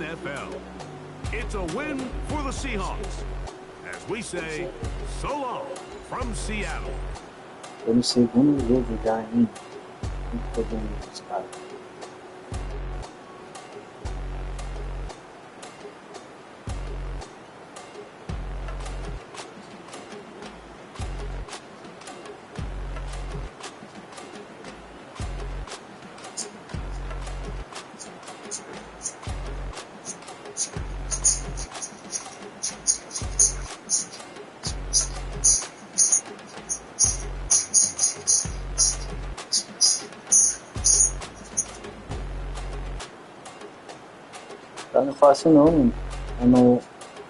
NFL. It's a win for the Seahawks. As we say, so long from Seattle. Tô no segundo jogo já, hein? Muito problema dos caras. Tá não fácil não, mano. É no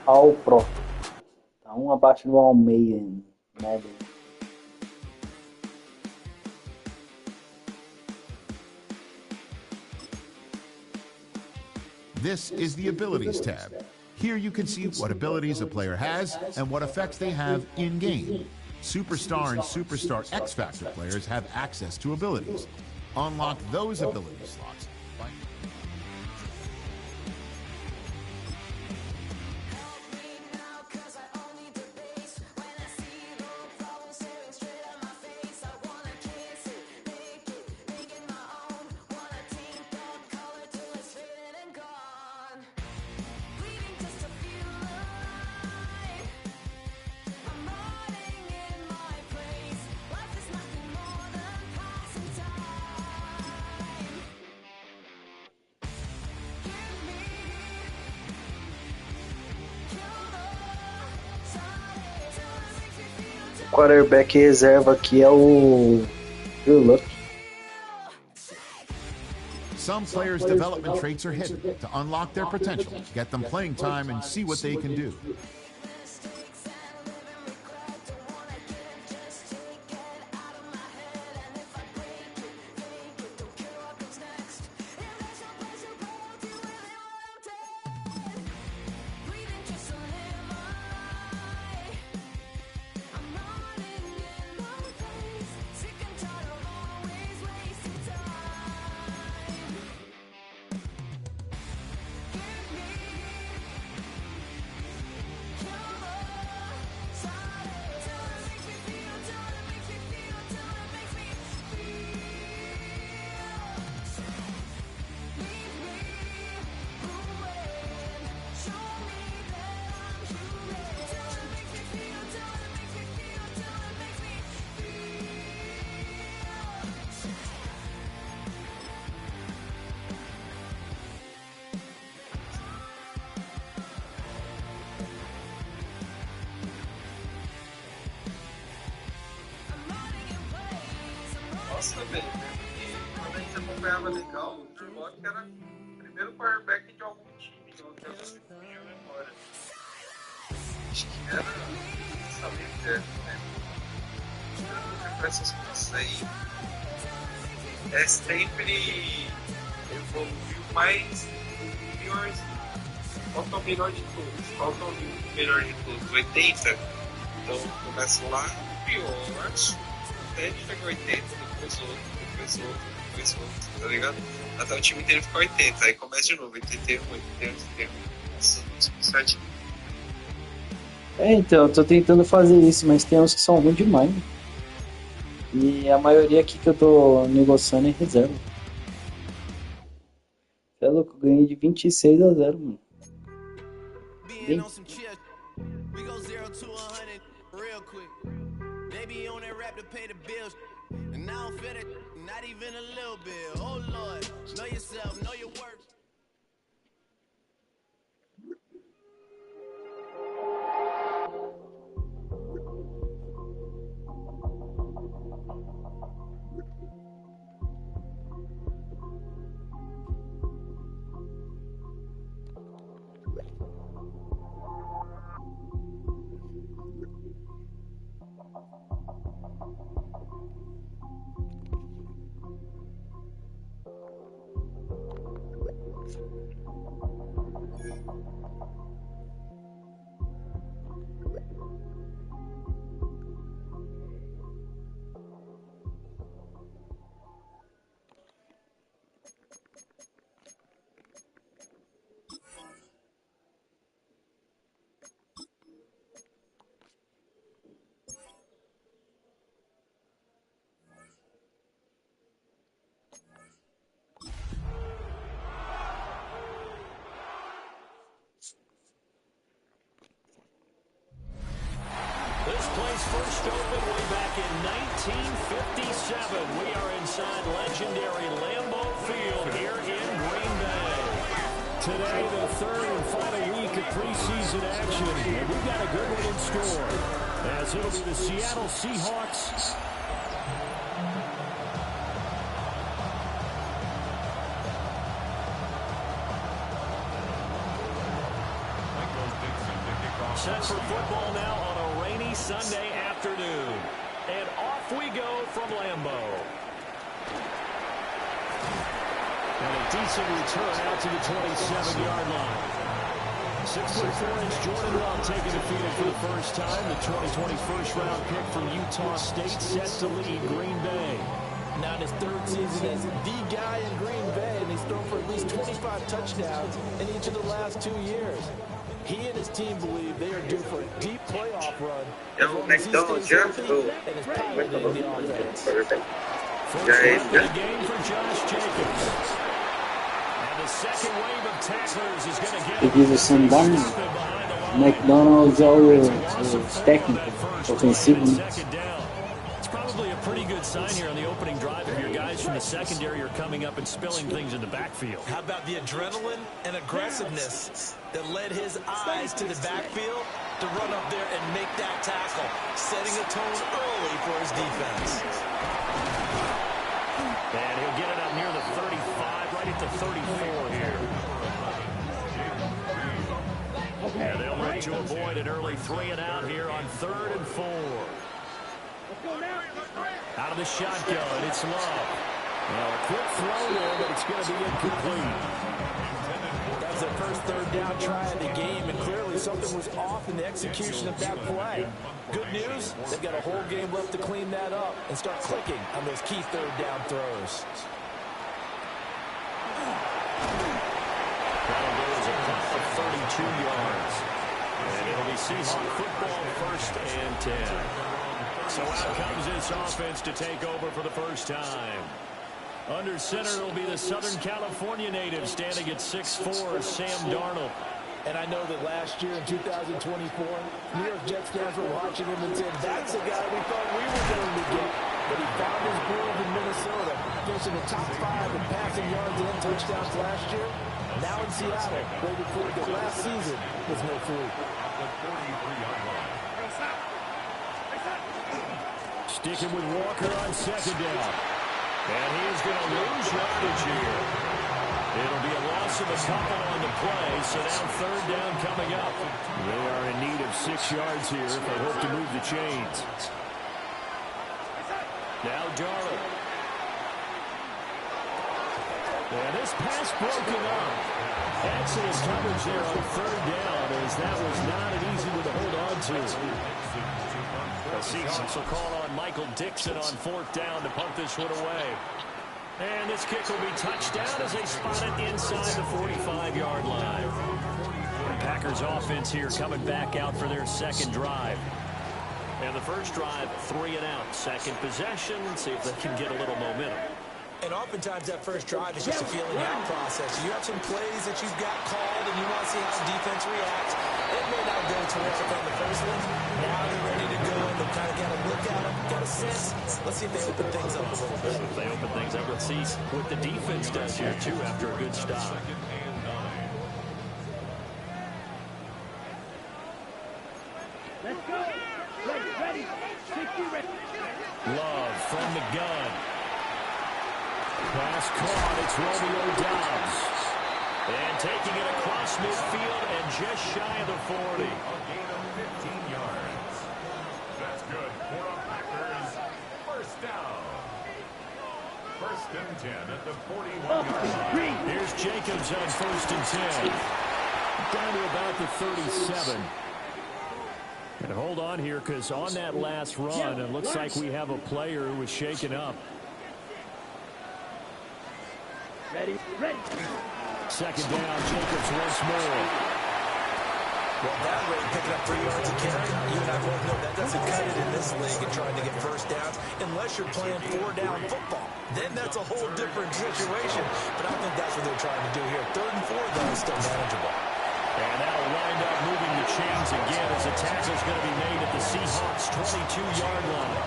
All Pro. Tá um abaixo do All Madden. This is the Abilities tab. Here you can see what abilities a player has and what effects they have in-game. Superstar and Superstar X Factor players have access to abilities. Unlock those ability slots. O quarterback reserva aqui é o Drew Luck. Some players' development traits are hidden. To unlock their potential, get them playing time, and see what they can do. Nossa, velho, e quando a gente acompanhava legal, o Drew Lock era o primeiro quarterback de algum time que eu tenho memória. Acho que era, sabia que era, né? Pra essas coisas aí, é sempre evoluiu mais o melhorzinho. Qual que é o melhor de todos? Qual que é o melhor de todos? 80? Então começa lá, pior, até ele chega 80, depois outro, tá ligado? Até o time inteiro fica 80, aí começa de novo, 81, 81. Nossa, certo. Então, eu tô tentando fazer isso, mas tem uns que são ruins demais. Né? E a maioria aqui que eu tô negociando é reserva. É louco, eu ganhei de 26-0, mano. Bem... This place first opened way back in 1957. We are inside legendary Lambeau Field here in Green Bay. Today, the third and final week of preseason action, and we've got a good one in store, as it'll be the Seattle Seahawks set for football now on a rainy Sunday afternoon. And off we go from Lambeau. And a decent return out to the 27-yard line. 6'4" Jordan Love taking the field for the first time. The 2020 first-round pick from Utah State set to lead Green Bay. Now in his third season as the guy in Green Bay, and he's thrown for at least 25 touchdowns in each of the last 2 years. He and his team believe they are due for a deep playoff run as long as he stays healthy and is piloting the offense. First lap of the game for Josh Jacobs. And the second wave of tacklers is going to get Pedido Sam Darnold, McDonald's é o técnico ofensivo, né? It's probably a pretty good sign here on the opening drive if your guys from the secondary are coming up and spilling things in the backfield. How about the adrenaline and aggressiveness that led his eyes to the backfield to run up there and make that tackle, setting a tone early for his defense. And he'll get it up near the 35, right at the 34 here. And they'll look to avoid an early 3-and-out here on 3rd and 4. Out of the shotgun, it's Love. Well, a quick throw there, but it's going to be incomplete. That's their first third down try of the game, and clearly something was off in the execution of that play. Good news, they've got a whole game left to clean that up and start clicking on those key third down throws. That'll go as a punt of 32 yards. And it'll be Seahawk football, 1st and 10. So out comes this offense to take over for the first time. Under center, it'll be the Southern California native standing at 6'4", Sam Darnold. And I know that last year in 2024, New York Jets fans were watching him and said, that's the guy we thought we were going to get. But he found his groove in Minnesota, finishing the top 5 in passing yards and touchdowns last year. Now in Seattle, they reported that last season was no fluke. Sticking with Walker on 2nd down. And he is going to lose yardage here. It'll be a loss of a couple on the play, so now 3rd down coming up. They are in need of 6 yards here if they hope to move the chains. Now Darnold. And this pass broken up. Excellent coverage there on 3rd down, as that was not an easy one to hold on to. The Seahawks will call on Michael Dixon on 4th down to punt this one away. And this kick will be touched down as they spot it inside the 45-yard line. The Packers offense here coming back out for their second drive. And the first drive, 3-and-out. Second possession, see if they can get a little momentum. And oftentimes that first drive is just a feeling out process. You have some plays that you've got called and you want to see how the defense reacts. It may not go terrific on the first one. Now they're ready to go and they've kind of got to look at them, got a sense. Let's see if they open things up a little bit. If they open things up, let's see what the defense does here too after a good stop. Let's go. Ready. Love from the gun. Pass caught. It's Romeo Doubs. And taking it across midfield and just shy of the 40. A gain of 15 yards. That's good for the Packers. First down. 1st and 10 at the 41-yard line. Here's Jacobs on 1st and 10. Down to about the 37. And hold on here, because on that last run, it looks like we have a player who was shaken up. Ready. 2nd down, Jacobs once more. Well, that rate, picking up 3 yards a carry, you and I both know that doesn't cut it in this league and trying to get first downs unless you're playing 4-down football. Then that's a whole different situation. But I think that's what they're trying to do here. 3rd and 4, though, is still manageable. And that'll wind up moving the chains again as the tackle's going to be made at the Seahawks' 22-yard line.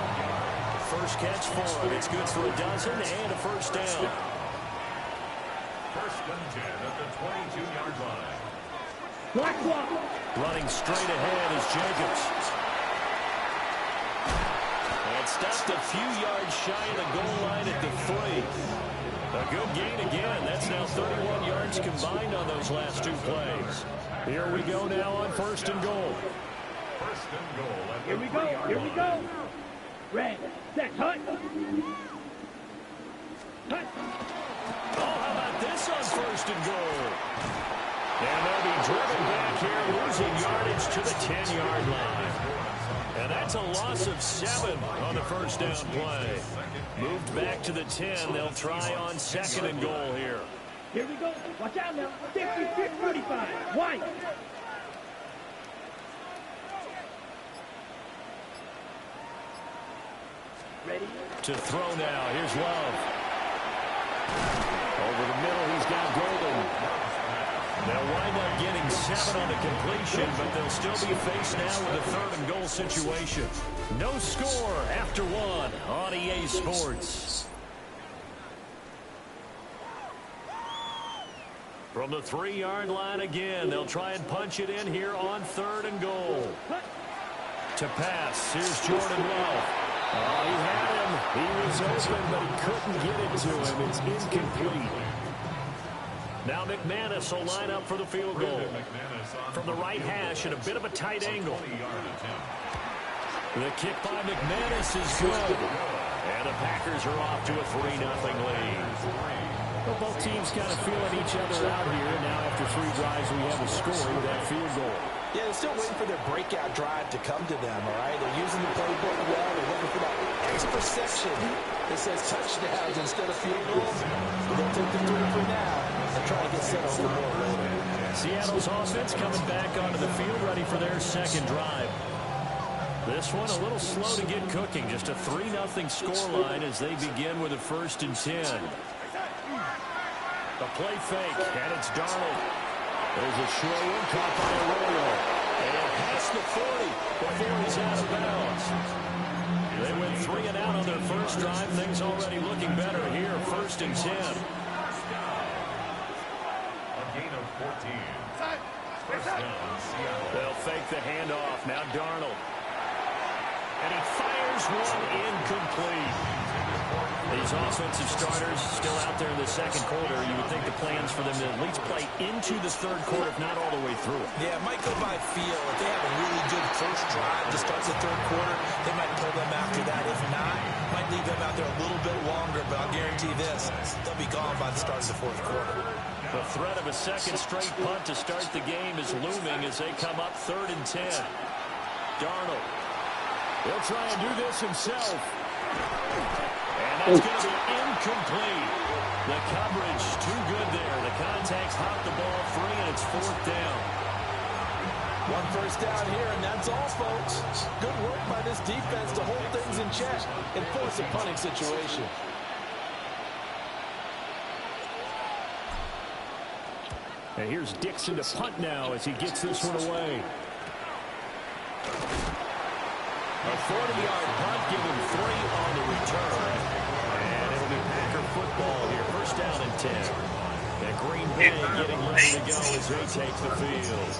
First catch for him. It's good for a dozen and a first down. First and 10 at the 22-yard line. Running straight ahead is Jacobs. And stopped a few yards shy of the goal line at the 3. A good gain again. That's now 31 yards combined on those last two plays. Here we go now on first and goal. First and goal at the Here we go. Here we go. Red, set, hut. Hut. Oh, how about this on first and goal? And they'll be driven back here, losing yardage to the 10-yard line. And that's a loss of 7 on the first down play. Moved back to the 10. They'll try on second and goal here. Here we go. Watch out now. 56, 45. White. Ready? To throw now. Here's Love. Over the middle, he's got Golden. They'll wind up getting 7 on the completion, but they'll still be faced now with a third and goal situation. No score after 1 on EA Sports. From the 3-yard line again, they'll try and punch it in here on third and goal. To pass, here's Jordan Love. Oh, he had him. He was open, but he couldn't get it to him. It's incomplete. Now McManus will line up for the field goal. From the right hash at a bit of a tight angle. The kick by McManus is good. And the Packers are off to a 3-0 lead. Well, both teams kind of feeling each other out here. Now after 3 drives, we have a score with that field goal. Yeah, they're still waiting for their breakout drive to come to them, all right? They're using the playbook well. They're looking for that extra section that says touchdowns instead of field goals. They'll take the 3 for now and try to get set on the board later. Seattle's offense coming back onto the field, ready for their second drive. This one a little slow to get cooking. Just a 3-0 scoreline as they begin with a 1st and 10. A play fake, and it's Darnold. There's a short one caught by Arroyo. And past the 40 before he's out of bounds. They went 3 and out on their first drive. Things already looking better here. 1st and 10. A gain of 14. First down, Seattle. They'll fake the handoff. Now Darnold. And he fires one incomplete. These offensive starters still out there in the second quarter. You would think the plans for them to at least play into the third quarter, if not all the way through it. Yeah, it might go by feel. If they have a really good first drive to start the third quarter, they might pull them after that. If not, might leave them out there a little bit longer, but I'll guarantee this, they'll be gone by the start of the fourth quarter. The threat of a second straight punt to start the game is looming as they come up 3rd and 10. Darnold. He'll try and do this himself. And that's going to be incomplete. The coverage too good there. The contact popped the ball free, and it's 4th down. 1 first down here, and that's all, folks. Good work by this defense to hold things in check and force a punting situation. And here's Dixon to punt now as he gets this one away. A 40-yard punt, give him 3 on the return. And it'll be Packer football here. 1st down and 10. And Green Bay getting ready to go as they take the field.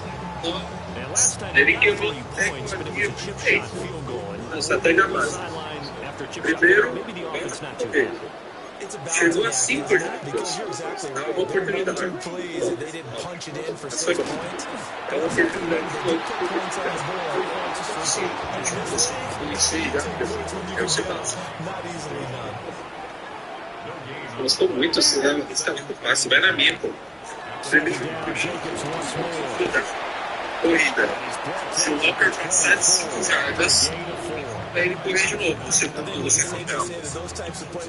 And last time they got 3 points, but it was a chip shot field goal. And sideline after a chip shot, maybe the offense not too bad. Chegou assim, because you're exactly right. uma oportunidade. Two plays and they didn't punch it in for 6 points. É uma oportunidade. They put points on the board. Sim, iniciei já. É o segundo. Not easily done. Gostou muito assim, né? Esse cara de passe vai na minha, pô. Corrida. Se o Walker passar de 5 jardas, aí ele corre de novo no segundo down.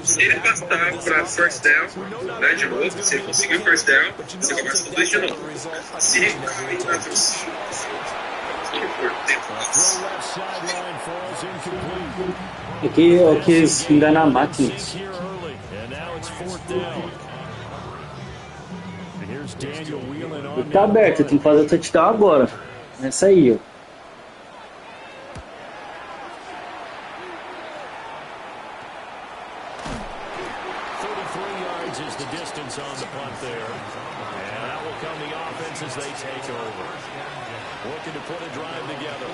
Se ele passar para first down, né, de novo, se ele conseguir o first down, você começa com 2 de novo. Se ele cair na torcida, se ele for dentro aqui é o que eles enganam a máquina. E tá aberto, tem que fazer o touchdown agora. Essa aí, ó. Is the distance on the punt there. And that will come the offense as they take over. Looking to put a drive together.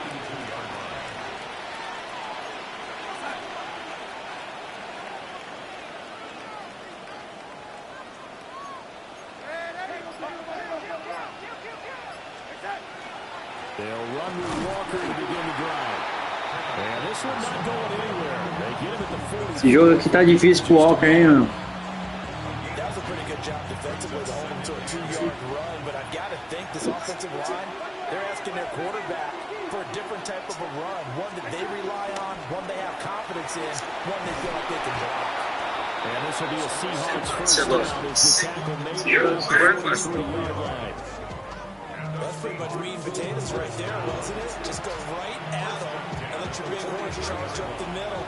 They'll run with Walker to begin the drive. And this one not going anywhere. They get him at the 40. Esse jogo aqui tá difícil pro Walker, hein, mano? Job defensively to hold him to a 2-yard run, but I've got to think this offensive line, they're asking their quarterback for a different type of a run, one that they rely on, one they have confidence in, one they feel like they can block. And this will be a Seahawks first down as the tackle made it over the 3-yard line. That's pretty much meat and potatoes right there, wasn't it? Just go right at them and let your big horse charge up the middle.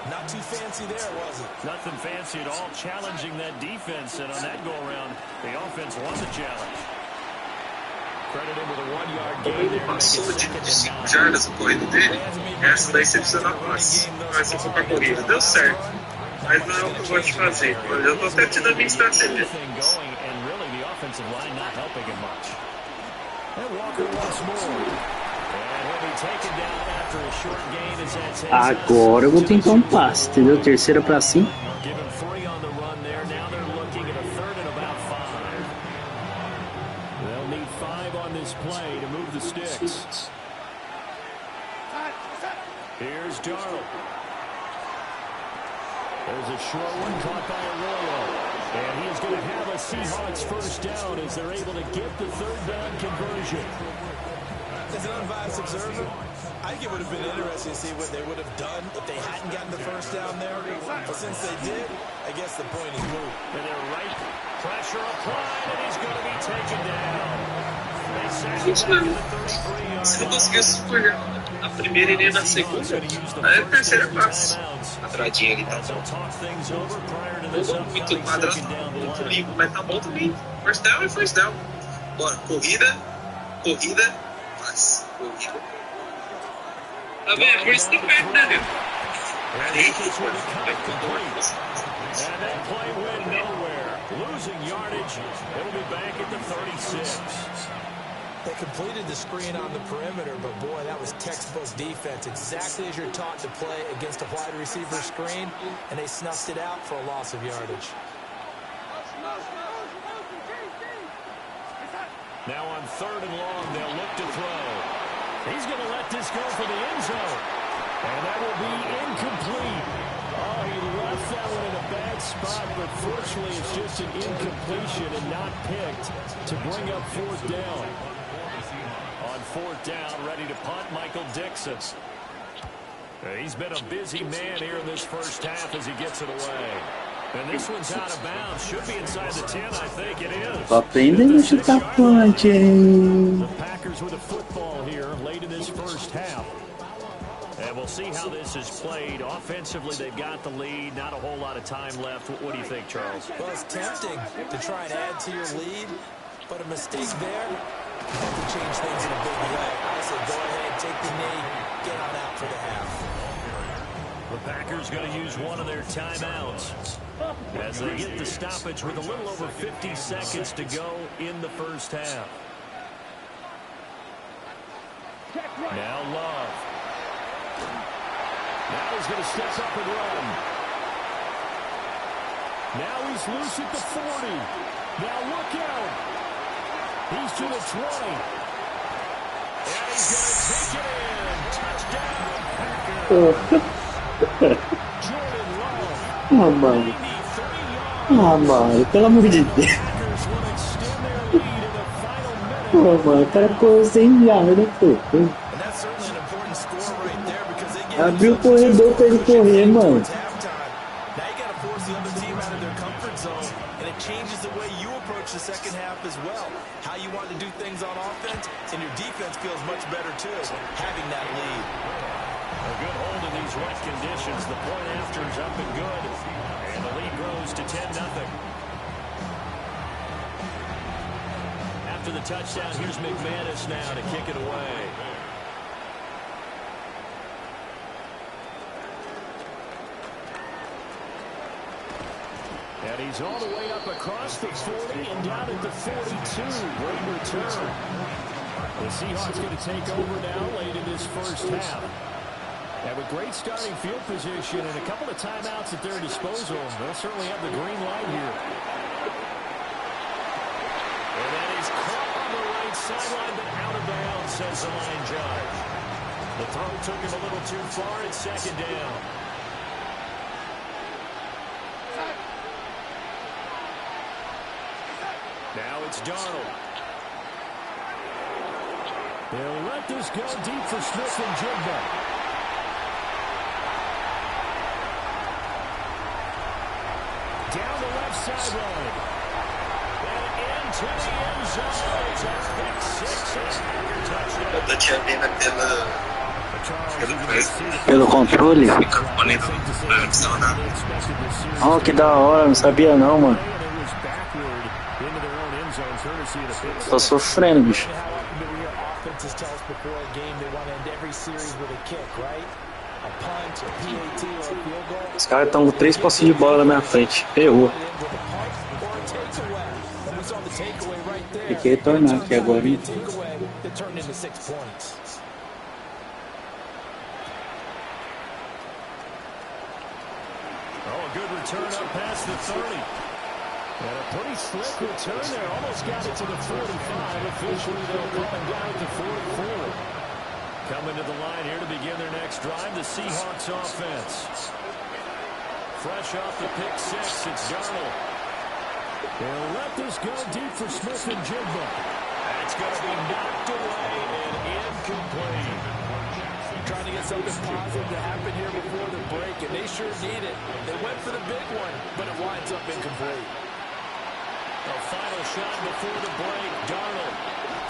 Not too fancy there, was it? Nothing fancy at all, challenging that defense, and on that go-around, the offense won the challenge. Credited with a 1-yard gain there. Passou de 5 jardas a corrida dele. Essa daí você precisa dar passe. Mas se for pra corrida, deu certo. Mas não é o que eu gosto de fazer. Eu tô até te dando minha estratégia. Agora eu vou tentar um passe, entendeu? Terceira pra cima. Here's Darnold. There's a short one caught by Arroyo. And he is going to have a Seahawks first down as they're able to get the third down conversion. As an unbiased observer, I think it would have been interesting to see what they would have done if they hadn't gotten the first down there. But since they did, I guess the point is moot. And they're right. Pressure applied, and he's going to be taken down. They sack him back at the 33-yard line. Se não conseguisse escolher a primeira, ele ia na segunda. Aí a terceira passe. Quadradinha ali, tá bom. Não muito quadrado, muito limpo, mas tá bom também. First down e first down. Bora, corrida, passe, corrida. Tá vendo? Por isso tá perto, né, meu? And that play went nowhere. Losing yardage. It'll be back at the 36. They completed the screen on the perimeter, but boy, that was textbook defense. Exactly as you're taught to play against a wide receiver screen, and they snuffed it out for a loss of yardage. Now on 3rd and long, they'll look to throw. He's going to let this go for the end zone. And that will be incomplete. Oh, he left that one in a bad spot, but fortunately it's just an incompletion and not picked to bring up 4th down. On 4th down, ready to punt, Michael Dixon. He's been a busy man here in this first half as he gets it away. And this one's out of bounds. Should be inside the 10, I think it is. Tô aprendendo a chutar punch, hein? The Packers with a football here late in this first half. And we'll see how this is played. Offensively, they've got the lead. Not a whole lot of time left. What do you think, Charles? Well, it's tempting to try and add to your lead, but a mistake there can change things in a big way. I said go ahead, take the knee, get on out for the half. The Packers going to use one of their timeouts as they get the stoppage with a little over 50 seconds to go in the first half. Now Love. Now he's going to step up and run. Now he's loose at the 40. Now look out. He's to the 20. And he's going to take it in. Touchdown, Packers. Jordan Love. Ah, mano. Ah, mano, pelo amor de Deus. Pô, mano, o cara correu sem jarda, pô. Abriu o corredor pra ele correr, mano. The second half as well. How you want to do things on offense, and your defense feels much better too, having that lead. A good hold in these wet conditions. The point after is up and good, and the lead grows to 10-0. After for the touchdown. Here's McManus now to kick it away. And he's all the way up across the 40 and down at the 42. Great return. The Seahawks going to take over now late in this first half. And with great starting field position and a couple of timeouts at their disposal, they'll certainly have the green light here. And that is caught on the right sideline, but out of bounds, says the line judge. The throw took him a little too far at second down. Now it's Darnold. They'll let this go deep for Smith and Jigba. Down the left sideline. And into the end zone. It's a pick six and a Packer touchdown. Eu tô te vendo Pelo controle? microfone não funcionar. Oh, que da hora, não sabia não, mano. Tô sofrendo, bicho. Os caras estão com 3 posses de bola na minha frente. Ferrou. Tem que retornar aqui agora, hein? Oh, a good return up past the 30. And a pretty slick return there. Almost got it to the 45. Officially, they'll call him down at the 44. Coming to the line here to begin their next drive, the Seahawks offense. Fresh off the pick six, it's Darnold. They'll let this go deep for Smith and Jigba. That's going to be knocked away and incomplete. Trying to get something positive to happen here before the break, and they sure need it. They went for the big one, but it winds up incomplete. A final shot before the break. Darnold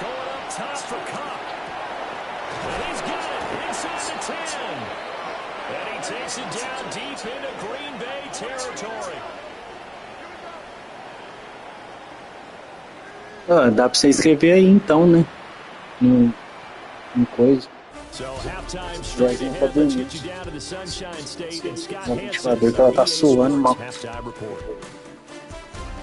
going up top for Cobb. And he's got it inside the 10. And he takes it down deep into Green Bay territory. Ah, dá pra você escrever aí então, né? No coisa. So halftime straight ahead. Let's get you down to the Sunshine State and Scott Hansen. Halftime report.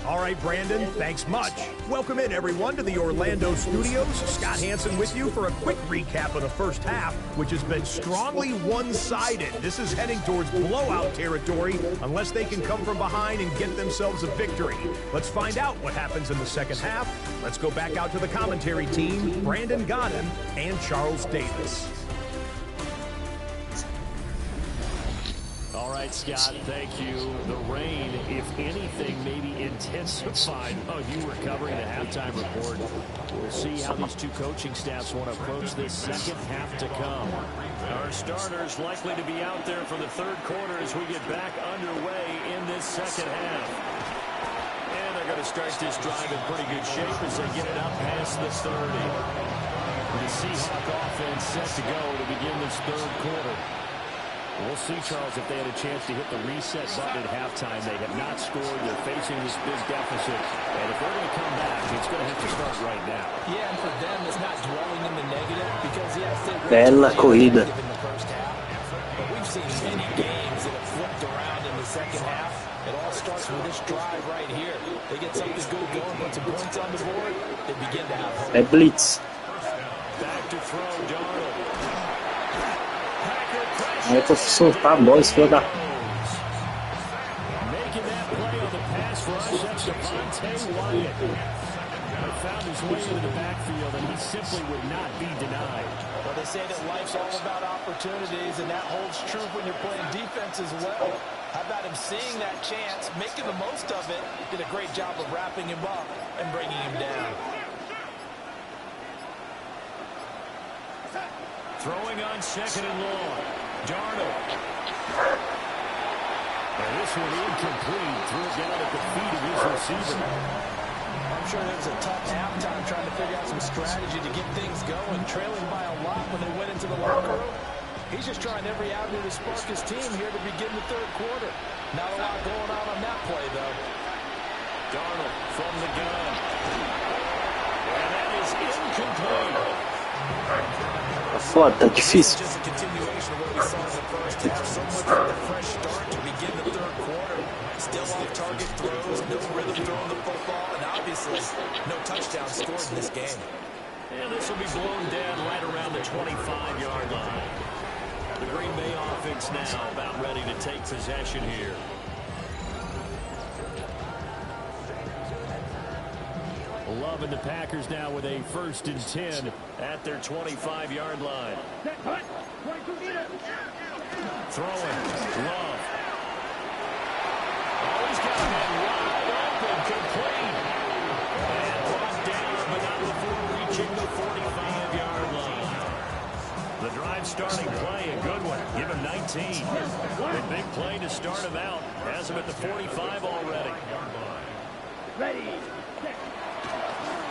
All right, Brandon, thanks much. Welcome in, everyone, to the Orlando studios. Scott Hansen with you for a quick recap of the first half, which has been strongly one-sided. This is heading towards blowout territory unless they can come from behind and get themselves a victory. Let's find out what happens in the second half. Let's go back out to the commentary team, Brandon Godden and Charles Davis. All right, Scott, thank you. The rain, if anything, maybe intensified while you were covering the halftime report. We'll see how these two coaching staffs want to approach this second half to come. Our starters likely to be out there for the third quarter as we get back underway in this second half. And they're going to start this drive in pretty good shape as they get it up past the 30. The Seahawk offense set to go to begin this third quarter. We'll see, Charles, if they had a chance to hit the reset button at halftime. They have not scored. They're facing this big deficit. And if they're going to come back, it's going to have to start right now. Yeah, and for them, it's not dwelling in the negative because, yes, they Bela corrida. in the first half. But we've seen many games that have flipped around in the second half. It all starts with this drive right here. They get something good going, put some points on the board, they begin to have hope. É blitz. Back to throw, Darnold. Aí pra soltar a bola, esse filho da... Making that play on the pass rush, that's Devontae Wyatt. Found his way into the backfield, and he simply would not be denied. Well, they say that life's all about opportunities, and that holds true when you're playing defense as well. How about him seeing that chance, making the most of it, did a great job of wrapping him up and bringing him down. Throwing on second and long. Darnold. And this one incomplete. Threw it down at the feet of his receiver. I'm sure it was a tough halftime trying to figure out some strategy to get things going, trailing by a lot when they went into the locker room. He's just trying every avenue to spark his team here to begin the third quarter. Not a lot going on that play, though. Darnold from the gun. And that is incomplete. Tá foda, tá difícil. Just a continuation of what we saw in the first half. So much for the fresh start to begin the third quarter. Still off target throws, no rhythm throwing the football, and obviously no touchdown scored in this game. And this will be blown dead right around the 25-yard line. The Green Bay offense now about ready to take possession here. Love and the Packers now with a 1st and 10 at their 25-yard line. Throwing. Love. Oh, he's got a man wide open, complete. And brought down, but not before reaching the 45-yard line. The drive starting play, a good one. Give him 19. A big play to start him out. Has him at the 45 already. Ready.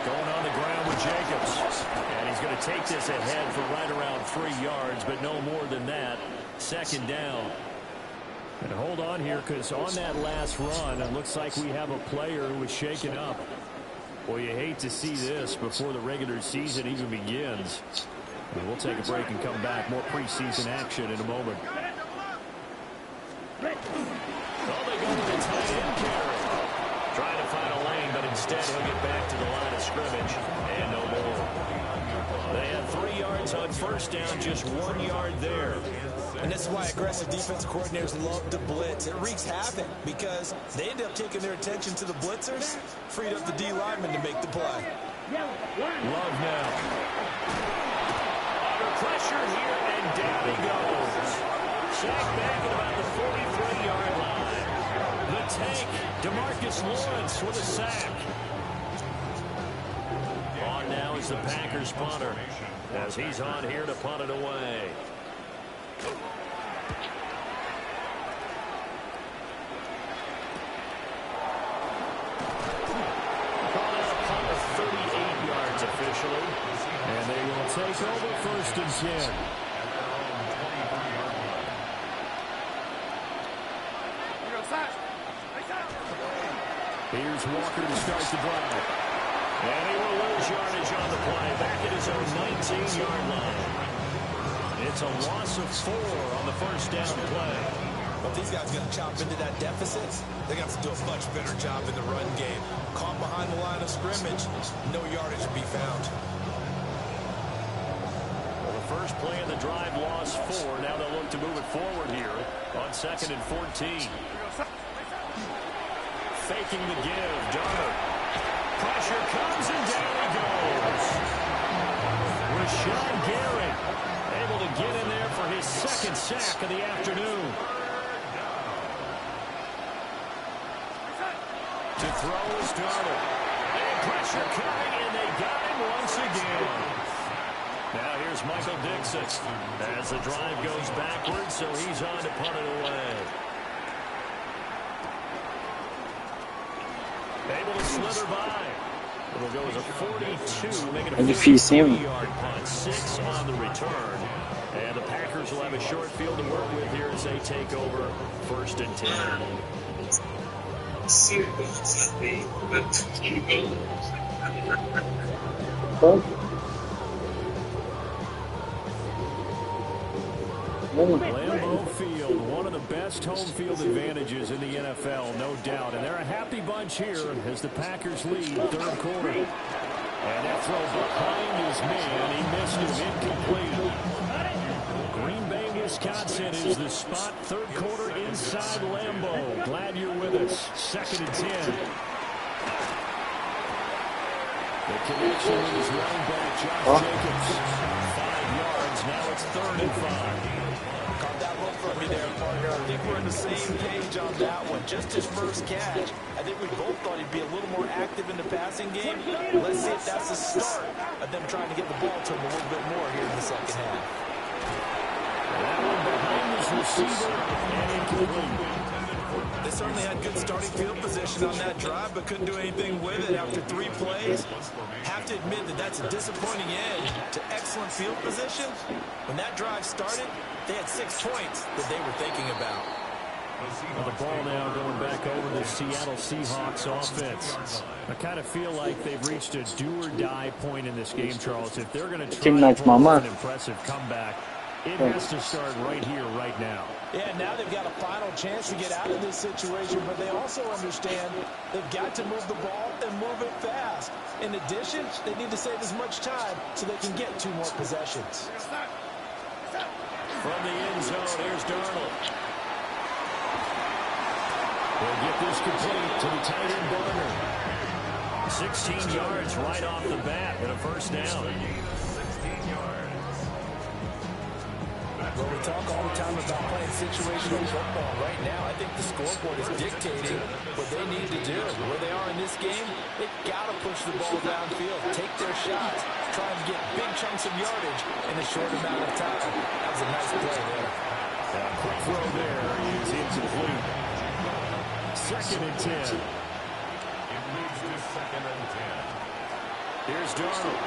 Going on the ground with Jacobs. And he's going to take this ahead for right around 3 yards, but no more than that. 2nd down. And hold on here, because on that last run, it looks like we have a player who was shaken up. Well, you hate to see this before the regular season even begins. And we'll take a break and come back. More preseason action in a moment. Oh, they go with the tight end carry. Trying to find a lane, but instead he'll get back to the line of scrimmage. And no more. They had 3 yards on 1st down, just 1 yard there. And this is why aggressive defensive coordinators love to blitz. It wreaks havoc because they end up taking their attention to the blitzers, freed up the D lineman to make the play. Love now. Under pressure here, and down he goes. Sacked back at about the 43-yard line. The tank, DeMarcus Lawrence with a sack. On now is the Packers punter, as he's on here to punt it away. Calling a punt of 38 yards officially. And they will take over 1st and 10. Here's Walker to start the drive. And he will lose yardage on the play. Back at his own 19-yard line. It's a loss of 4 on the 1st down play. But these guys are going to chop into that deficit. They're going to have to do a much better job in the run game. Caught behind the line of scrimmage, no yardage to be found. Well, the first play of the drive lost 4. Now they'll look to move it forward here on 2nd and 14. Faking the give, Darnold. Pressure comes and down he goes. Rashawn Gary able to get in there for his 2nd sack of the afternoon. To throw is Darnold. And pressure coming, and they got him once again. Now here's Michael Dixon as the drive goes backwards, so he's on to punt it away. Able to slither by. It'll go as a 42, making a 43-yard punt. 6 on the return. And the Packers will have a short field to work with here as they take over 1st and 10. Lambeau Field, one of the best home field advantages in the NFL, no doubt. And they're a happy bunch here as the Packers lead 3rd quarter. And that throw behind his man, he missed him, incomplete. Green Bay, Wisconsin is the spot, 3rd quarter inside Lambeau. Glad you're with us. 2nd and 10. The connection with his running back, Josh Jacobs. 5 yards, now it's 3rd and 5. Caught that look from me there, partner. I think we're on the same page on that one. Just his first catch. I think we both thought he'd be a little more active in the passing game. Let's see if that's the start of them trying to get the ball to him a little bit more here in the 2nd half. That one behind his receiver and incomplete. They certainly had good starting field position on that drive, but couldn't do anything with it after 3 plays. Have to admit that that's a disappointing end to excellent field position. When that drive started, they had 6 points that they were thinking about. Well, the ball now going back over the Seattle Seahawks offense. I kind of feel like they've reached a do-or-die point in this game, Charles. If they're going to try to pull off an impressive comeback, it has to start right here, right now. Yeah, now they've got a final chance to get out of this situation, but they also understand they've got to move the ball and move it fast. In addition, they need to save as much time so they can get 2 more possessions. From the end zone, here's Darnold. They'll get this complete to the tight end Barner. 16 yards right off the bat and a first down. 16 yards. Well, we talk all the time about playing situational football. Right now, I think the scoreboard is dictating what they need to do. Where they are in this game, they've got to push the ball downfield, take their shots, try and get big chunks of yardage in a short amount of time. That was a nice play there. Quick throw there is incomplete. 2nd and 10. It moves to 2nd and 10. Here's Darnold.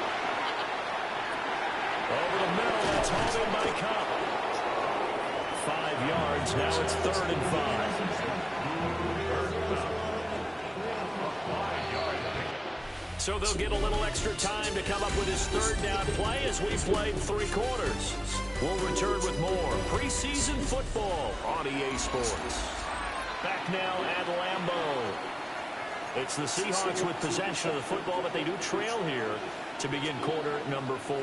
Over the middle, that's hauled in by Cup. 5 yards, now it's 3rd and 5. So they'll get a little extra time to come up with his 3rd down play as we've played 3 quarters. We'll return with more preseason football on EA Sports. Back now at Lambeau. It's the Seahawks with possession of the football, but they do trail here to begin quarter number 4.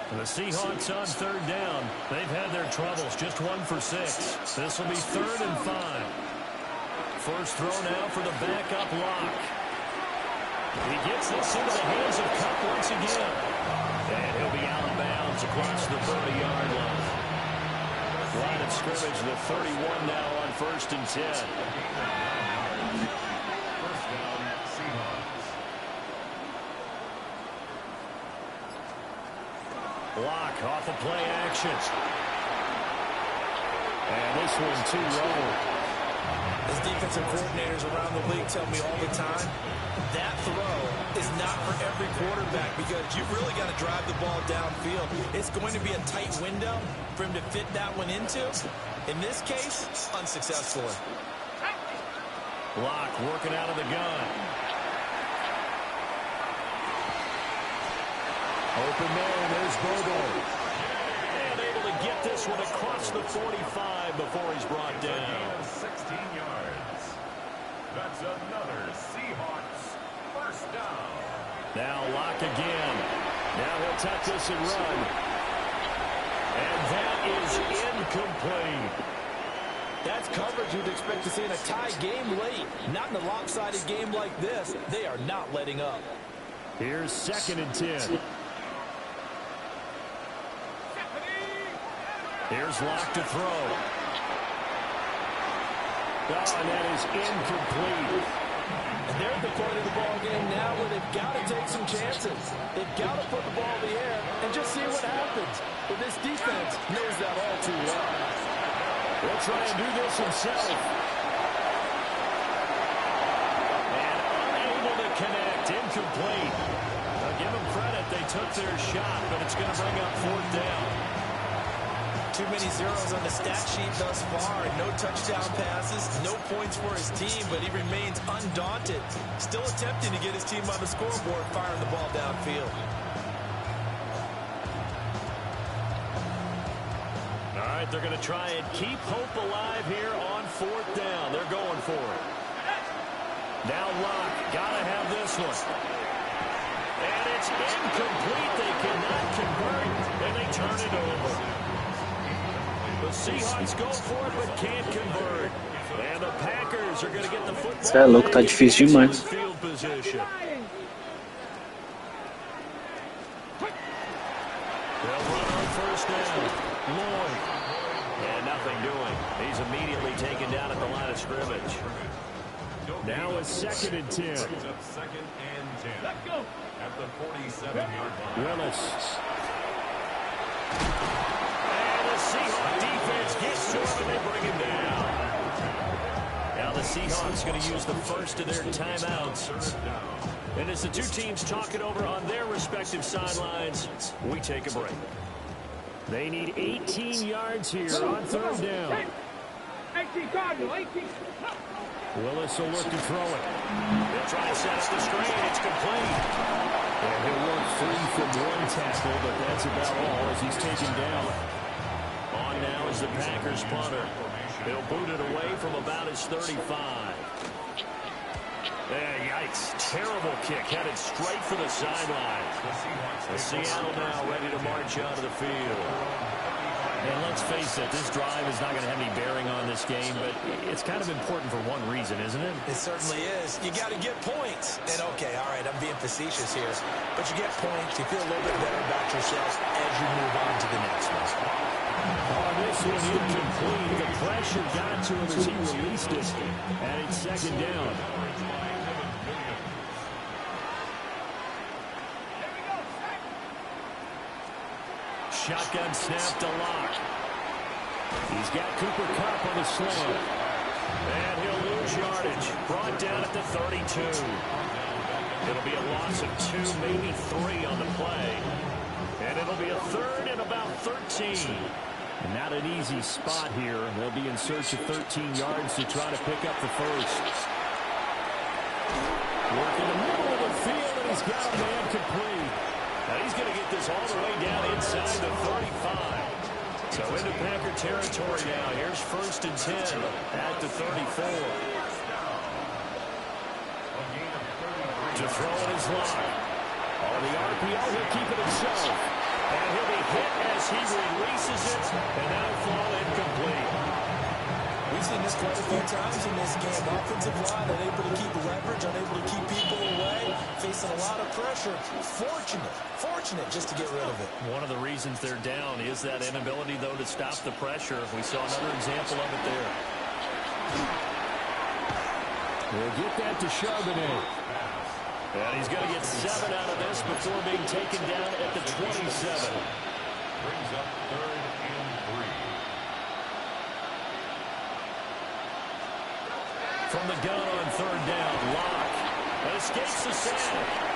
And the Seahawks on 3rd down. They've had their troubles, just 1 for 6. This will be 3rd and 5. First throw now for the backup Lock. He gets this into the hands of Cup once again. And he'll be out of bounds across the 30-yard line. Line of scrimmage, the 31 now on 1st and 10. First down, Seahawks. Lock off the play action. And this one too low. As defensive coordinators around the league tell me all the time, that throw is not for every quarterback because you've really got to drive the ball downfield. It's going to be a tight window for him to fit that one into. In this case, unsuccessfully. Lock working out of the gun. Open man, there's Bobo. And able to get this one across the 45 before he's brought down. 16 yards. That's another Seahawks first down. Now Lock again. Now he'll tuck this and run. And that is incomplete. That's coverage you'd expect to see in a tie game late. Not in a lopsided game like this. They are not letting up. Here's 2nd and 10. Here's Lock to throw. Oh, and that is incomplete. And they're at the point of the ball game now where they've got to take some chances. They've got to put the ball in the air and just see what happens. But this defense knows that all too well. He'll try and do this himself. And unable to connect. Incomplete. I'll give them credit. They took their shot, but it's going to bring up 4th down. Too many zeros on the stat sheet thus far. No touchdown passes, no points for his team, but he remains undaunted. Still attempting to get his team on the scoreboard, firing the ball downfield. All right, they're going to try and keep hope alive here on 4th down. They're going for it. Now Lock, got to have this one. And it's incomplete. They cannot convert, and they turn it over. The Seahawks go for it, but can't convert. And the Packers are going to get the football. Cê é louco, tá difícil demais. Field position. They'll run on 1st down. Lloyd. And nothing doing. He's immediately taken down at the line of scrimmage. Now it's 2nd and 10. 2nd and 10. Let's go. At the 47-yard line. Willis. And the Seahawks defense gets to him and they bring him down. Now the Seahawks going to use the first of their timeouts. And as the two teams talk it over on their respective sidelines, we take a break. They need 18 yards here on third down. 18 Cardinal, 18. Willis will look to throw it. They'll try to set up the screen. It's complete. And he'll work free from one tackle, but that's about all as he's taken down. On now is the Packers punter. He'll boot it away from about his 35. Yikes. Terrible kick headed straight for the sideline. Seattle now ready to march out of the field. And let's face it, this drive is not going to have any bearing on this game, but it's kind of important for one reason, isn't it? It certainly is. You got to get points. And okay, all right, I'm being facetious here, but you get points, you feel a little bit better about yourself as you move on to the next one. On this one, incomplete. The pressure got to him as he released it, and it's second down. Shotgun snap to Locke. He's got Cooper Kupp on the slant. And he'll lose yardage. Brought down at the 32. It'll be a loss of 2, maybe 3 on the play. And it'll be a third and about 13. And not an easy spot here. They'll be in search of 13 yards to try to pick up the first. Work in the middle of the field, and he's got a man complete. Now he's going to get this all the way down inside the 35. So into Packer territory now. Here's 1st and 10 at the 34. To throw in his line. On the RPO, he'll keep it himself. And he'll be hit as he releases it. And that'll fall incomplete. We've seen this quite a few times in this game. Offensive line unable to keep leverage, unable to keep people away, facing a lot of pressure. Fortunate just to get rid of it. One of the reasons they're down is that inability, though, to stop the pressure. We saw another example of it there. We'll get that to Charbonnet. And he's going to get 7 out of this before being taken down at the 27. Brings up 3rd and 3. From the gun on 3rd down, Locke. That escapes the sack.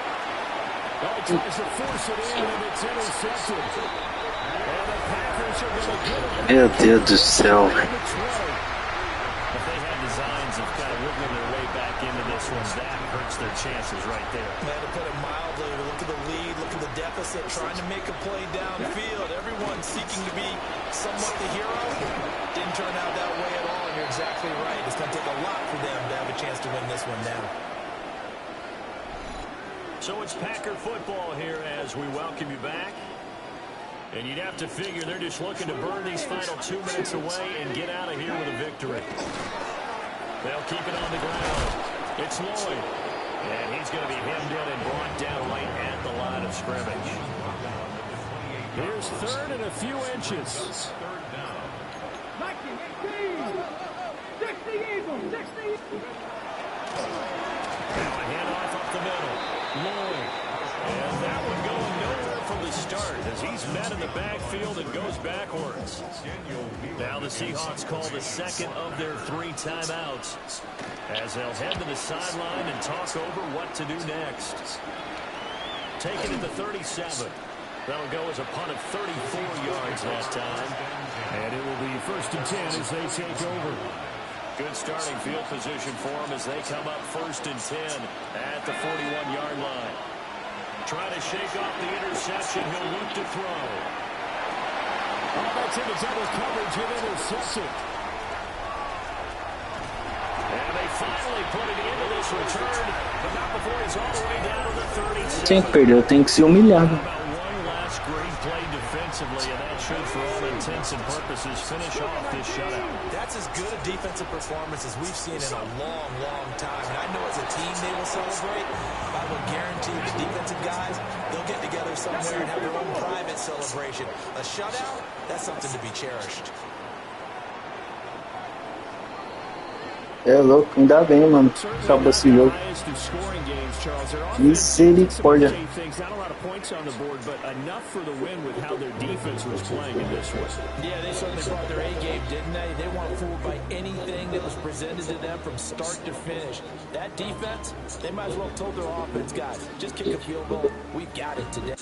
He tries to force it in, and it's intercepted. And the Packers are going to get it. Meu Deus do céu. If they had designs of kind of wiggling their way back into this one, that hurts their chances right there. Man, to put it mildly, look at the lead, look at the deficit, trying to make a play downfield. Everyone seeking to be somewhat the hero. Didn't turn out that way at all, and you're exactly right. It's going to take a lot for them to have a chance to win this one now. So it's Packer football here as we welcome you back. And you'd have to figure they're just looking to burn these final 2 minutes away and get out of here with a victory. They'll keep it on the ground. It's Lloyd. And he's going to be hemmed in and brought down right at the line of scrimmage. Here's 3rd and a few inches. 60 Eagles, 60 Eagles. Now a handoff up the middle. Lloyd. And that one going nowhere from the start as he's met in the backfield and goes backwards. Now the Seahawks call the second of their 3 timeouts as they'll head to the sideline and talk over what to do next. Taken at the 37. That'll go as a punt of 34 yards that time. And it will be 1st and 10 as they take over. Good starting field position for them as they come up 1st and 10 at the 41-yard line. Trying to shake off the interception. He'll look to throw. Oh, that's into double coverage and intercepted. And they finally put it into this return, but not before he's all the way down to the 37. Quem perdeu tem que ser humilhado. One last great play defensively, and that should, for all intents and purposes, finish off this shutout. That's as good a defensive performance as we've seen in a long, long time. And I know as a team they will celebrate. I will guarantee the defensive guys, they'll get together somewhere and have their own private celebration. A shutout, that's something to be cherished. É louco, ainda bem, mano. Acabou esse jogo. Misericórdia. Yeah, they certainly brought their A game, didn't they? They weren't fooled by anything that was presented to them from start to finish. That defense, they might as well have told their offense, guys, just kick a field goal. We've got it today.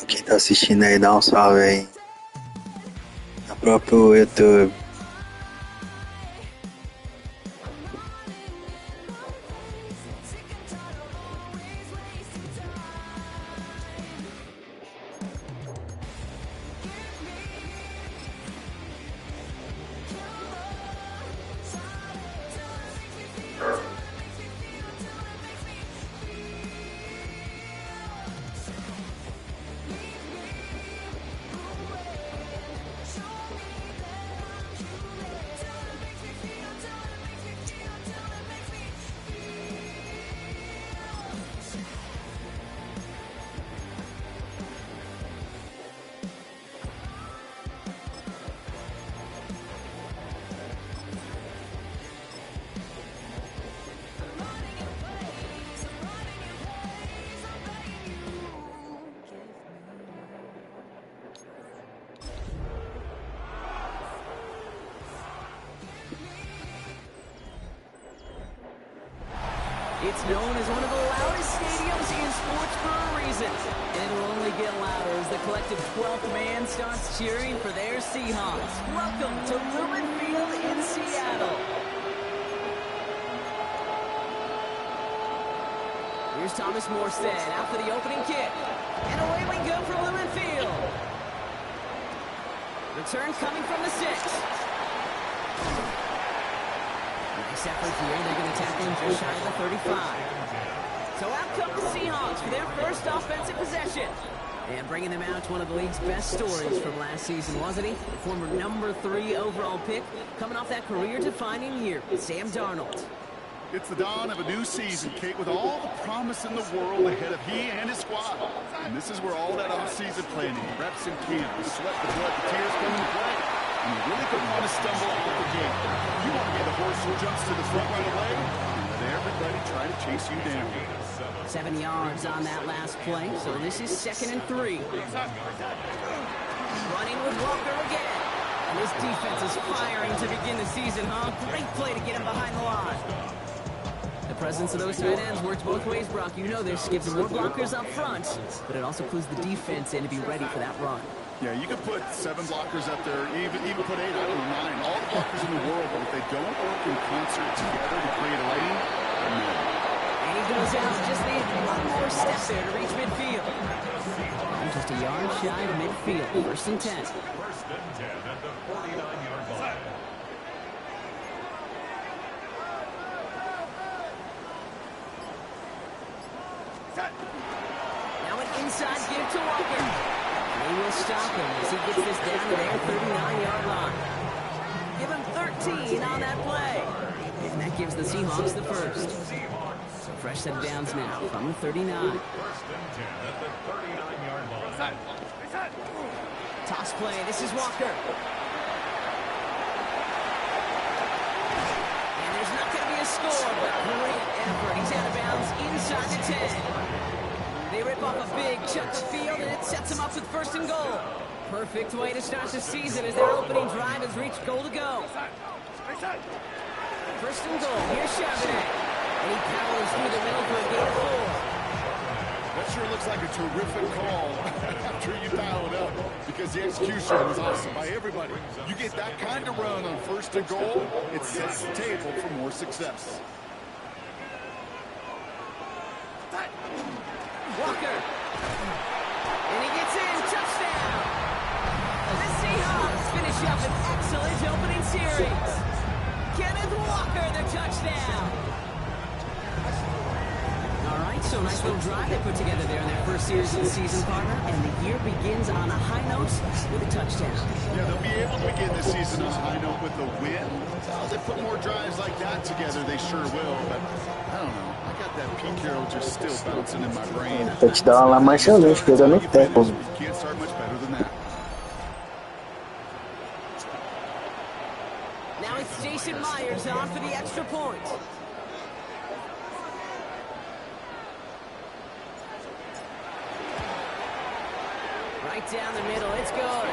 Quem tá assistindo aí, dá um salve aí no próprio YouTube. It's known as one of the loudest stadiums in sports for a reason. And it'll only get louder as the collective 12th man starts cheering for their Seahawks. Welcome to Lumen Field in Seattle. Here's Thomas Morstead out for the opening kick. And away we go from Lumen Field. Return coming from the 6. Nice effort here. They're going to tackle him just shy of the 35. So out come the Seahawks for their first offensive possession. And bringing them out to one of the league's best stories from last season, wasn't he? The former number 3 overall pick, coming off that career-defining year, Sam Darnold. It's the dawn of a new season, Kate, with all the promise in the world ahead of he and his squad. And this is where all that off-season planning, reps in camp, the sweat, the blood, the tears come into play. And you really don't want to stumble out the gate. You want to be the horse who jumps to the front right away and let everybody try to chase you down. 7 yards on that last play, so this is 2nd and 3. Running with Walker again. And this defense is firing to begin the season, huh? Great play to get him behind the line. The presence of those tight ends works both ways, Brock. You know this. Gives them more blockers up front, but it also clues the defense in to be ready for that run. Yeah, you can put 7 blockers up there, even put 8, I don't know, 9, all the blockers in the world, but if they don't work in concert together to create a lane, no. And he goes out, just needs one more step there to reach midfield. And just a yard shy of midfield, 1st and 10. 1st and 10 at the 49-yard line. Now an inside give to Walker. They will stop him as he gets this down to their 39-yard line. Give him 13 on that play. And that gives the Seahawks the first. So fresh set of downs now from the 39. 1st and 10 at the 39-yard line. Toss play. This is Walker. And there's not going to be a score, but great effort. He's out of bounds inside the 10. They rip off a big chunk of field, and it sets them up with 1st and goal. Perfect way to start the season as their opening drive has reached goal to go. 1st and goal. Here's Charbonnet. And he powers through the middle for a gain of 4. That sure looks like a terrific call after you dial it up, because the execution was awesome by everybody. You get that kind of run on 1st and goal, it sets the table for more success. Walker. And he gets in. Touchdown. The Seahawks finish up an excellent opening series. Kenneth Walker, the touchdown. All right, so nice little drive they put together there in their first series of the season, partner. And the year begins on a high note with a touchdown. Yeah, they'll be able to begin the season on a high note with a win. Well, they put more drives like that together, they sure will. But I don't know. I got that Pete Carroll just still bouncing in my brain. Touchdown lá mais uma vez, pegando no teco. You can't start much better than that. Now it's Jason Myers on for the extra point. Right down the middle, it's good.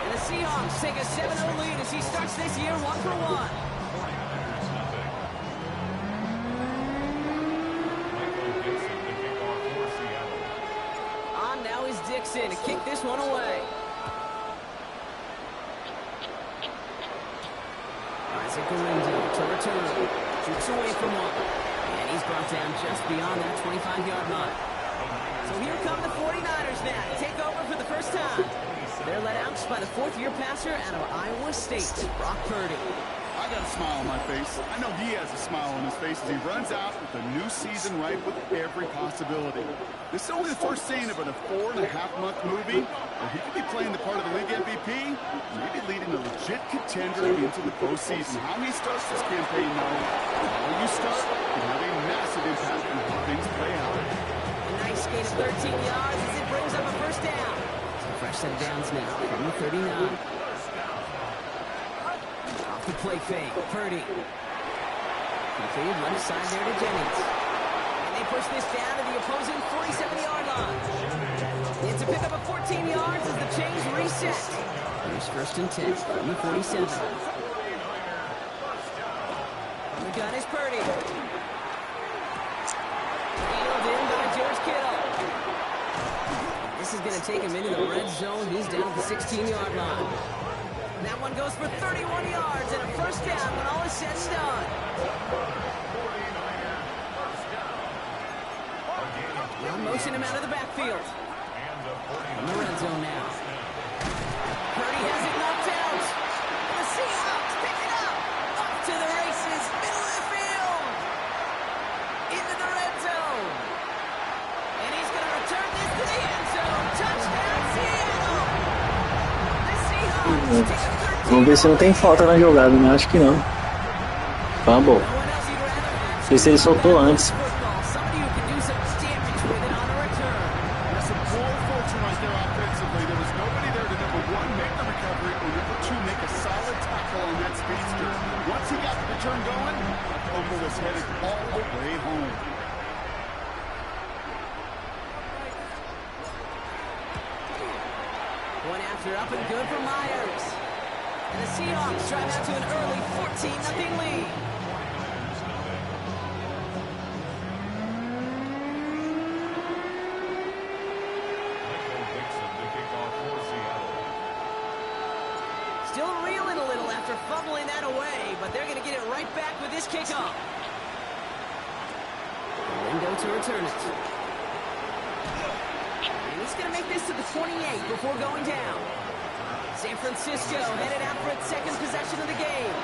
And the Seahawks take a 7-0 lead as he starts this year 1-for-1. Dixon to kick this one away. Isaac Galindo to return. Shoots away from one. And he's brought down just beyond that 25-yard line. So here come the 49ers now to take over for the first time. They're led out by the fourth-year passer out of Iowa State, Brock Purdy. I got a smile on my face. I know he has a smile on his face as he runs out with a new season ripe with every possibility. This is only the first scene of a 4.5-month movie where he could be playing the part of the league MVP, maybe leading a legit contender into the postseason. How he starts this campaign, though, how you start can have a massive impact on how things play out. A nice gain of 13 yards as it brings up a first down. So fresh set of downs now from the 39. The play fake, Purdy. Completed left side there to Jennings. And they push this down to the opposing 47-yard line. It's a pickup of 14 yards as the chains reset. Here's first and 10 from the 47. On the gun is Purdy. Reeled in by George Kittle. This is going to take him into the red zone. He's down at the 16-yard line. That one goes for 31 yards and a first down when all is said and done. They'll motion him out of the backfield. In the red zone now. Purdy has it knocked out. The Seahawks pick it up. Up to the races. Middle of the field. Into the red zone. And he's going to return this to the end zone. Touchdown, Seattle. The Seahawks take a Vamos ver se não tem falta na jogada, né? Acho que não. Fumble. Não sei se ele soltou antes. One after up and good for Myers. And the Seahawks drive out to an early 14-0 lead. Still reeling a little after fumbling that away, but they're going to get it right back with this kickoff. Lindo to return it. And he's going to make this to the 28 before going down. San Francisco headed out for its second possession of the game.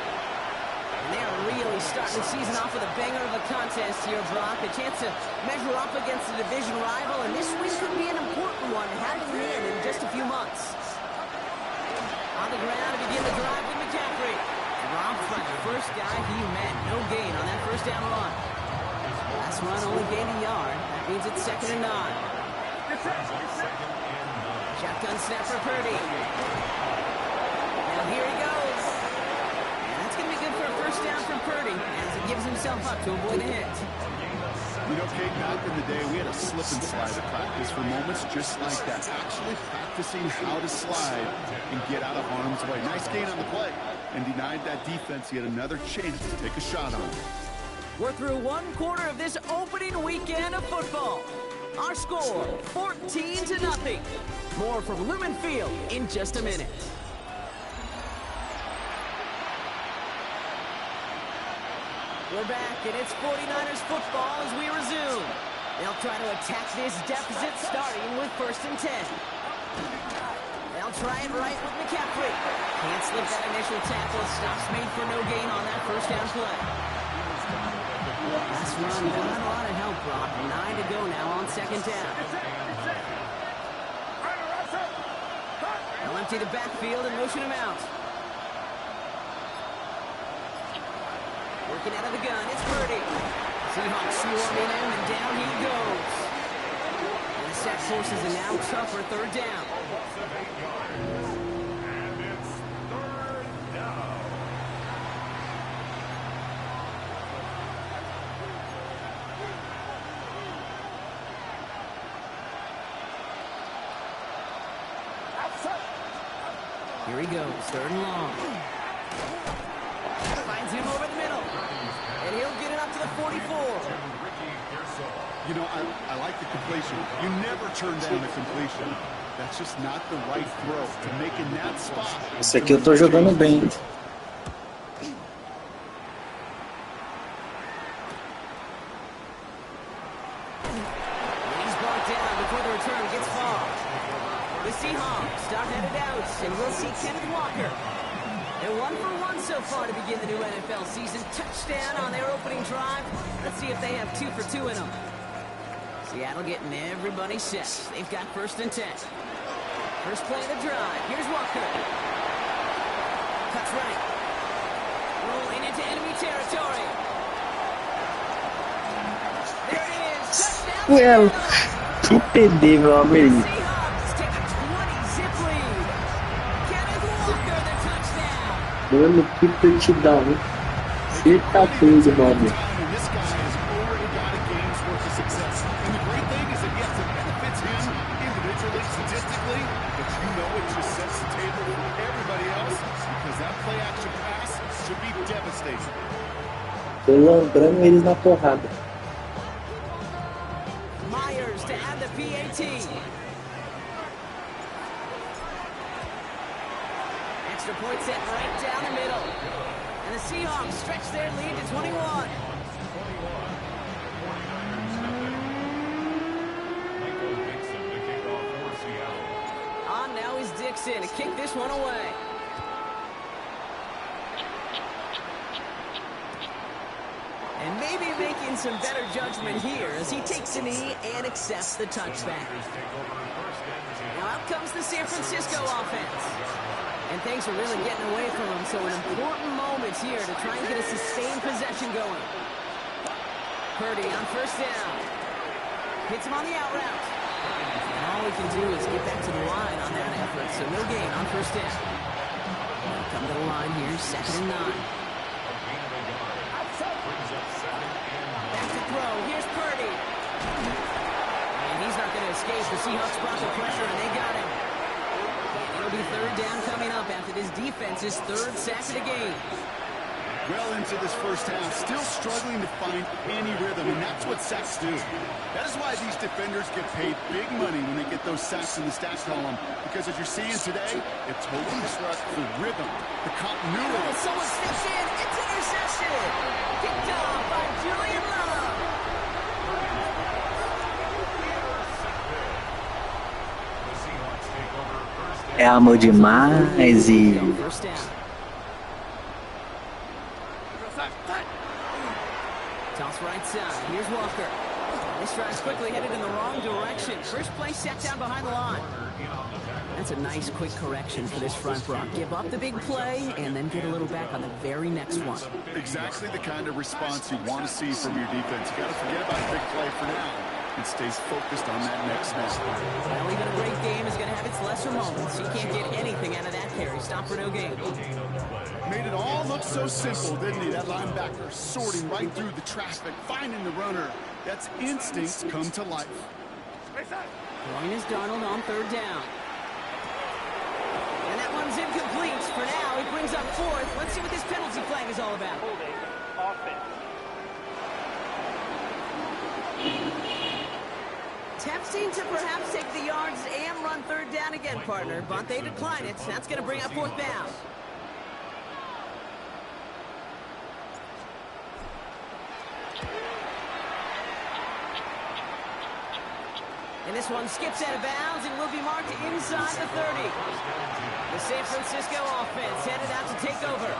And they are really starting the season off with a banger of a contest here, Brock. A chance to measure up against a division rival, and this win could be an important one heading in just a few months. On the ground to begin the drive with McCaffrey. Dropped by the first guy he met. No gain on that first down run. Last run only gained a yard. That means it's 2nd and 9. Shotgun snap for Purdy. Now here he goes. And that's going to be good for a first down from Purdy as he gives himself up to avoid a hit. You know, Kate, back in the day, we had a slip and slide at practice for moments just like that. Actually practicing how to slide and get out of harm's way. Nice gain on the play and denied that defense yet another chance to take a shot on it. We're through one quarter of this opening weekend of football. Our score, 14-0. More from Lumen Field in just a minute. We're back, and it's 49ers football as we resume. They'll try to attack this deficit, starting with 1st and 10. They'll try it right with McCaffrey. Can't slip that initial tackle. Stops made for no gain on that first down play. Last run got a lot of help, Brock. 9 to go now on 2nd down. They'll empty the backfield and motion him out. Working out of the gun, it's Purdy. Seahawks swarming him, and down he goes. And the sack forces a now tougher 3rd down. And it's 3rd down. Here he goes, 3rd and long. Finds him over the middle. And he'll get it up to the 44. You know, I like the completion. You never turn down a completion. That's just not the right throw to make in that spot. Esse aqui eu tô jogando bem. He's brought down before the return gets far. The Seahawks start headed out, and we'll see Kenneth Walker. They're 1 for 1 so far to begin the new NFL season. Touchdown on their opening drive. Let's see if they have 2 for 2 in them. Seattle getting everybody set. They've got 1st and 10. First play of the drive. Here's Walker. Cuts right. Rolling into enemy territory. There it is. Touchdown. Well, que PD, meu amigo. Seahawks take a 20-zip lead. Kenneth Walker, the touchdown. Mano, que petidão, hein? Você tá doido, meu amigo. And this guy has already got a game's worth of success. And the great thing is that yes, it benefits him individually, statistically, but you know it just sets the table for everybody else because that play action pass should be devastating. Tô lembrando eles na porrada. Myers to add the PAT. Extra point set right down the middle. And the Seahawks stretch their lead to 21. On now is Dixon to kick this one away. And maybe making some better judgment here as he takes a knee and accepts the touchback. Now out comes the San Francisco offense. And things are really getting away from him, so an important moment here to try and get a sustained possession going. Purdy on 1st down. Hits him on the out route. And all we can do is get back to the line on that effort, so no gain on 1st down. Come to the line here, 2nd and 9. Back to throw, here's Purdy. And he's not going to escape. The Seahawks brought the pressure, and they got him. It'll be 3rd down coming up after this defense's 3rd sack of the game. Well into this first half, still struggling to find any rhythm, and that's what sacks do. That is why these defenders get paid big money when they get those sacks in the stats column, because as you're seeing today, it totally disrupts the rhythm, the continuity. Oh, someone steps in. It's interception. Picked off by Julian Love. É amor demais e... First down. Toss right side. Here's Walker. This drive's quickly headed in the wrong direction. First play set down behind the line. That's a nice quick correction for this front row. Give up the big play and then get a little back on the very next one. Exactly the kind of response you want to see from your defense. You got to forget about a big play for now and stays focused on that next snap. Well, even a great game is going to have its lesser moments. He can't get anything out of that carry. Stop for no gain. Made it all look so simple, didn't he? That linebacker sorting right through the traffic, finding the runner. That's instincts come to life. Throwing is Darnold on 3rd down. And that one's incomplete. For now, he brings up 4th. Let's see what this penalty flag is all about. Tempting to perhaps take the yards and run 3rd down again, partner, but they decline it. That's going to bring up 4th down. And this one skips out of bounds and will be marked inside the 30. The San Francisco offense headed out to take over.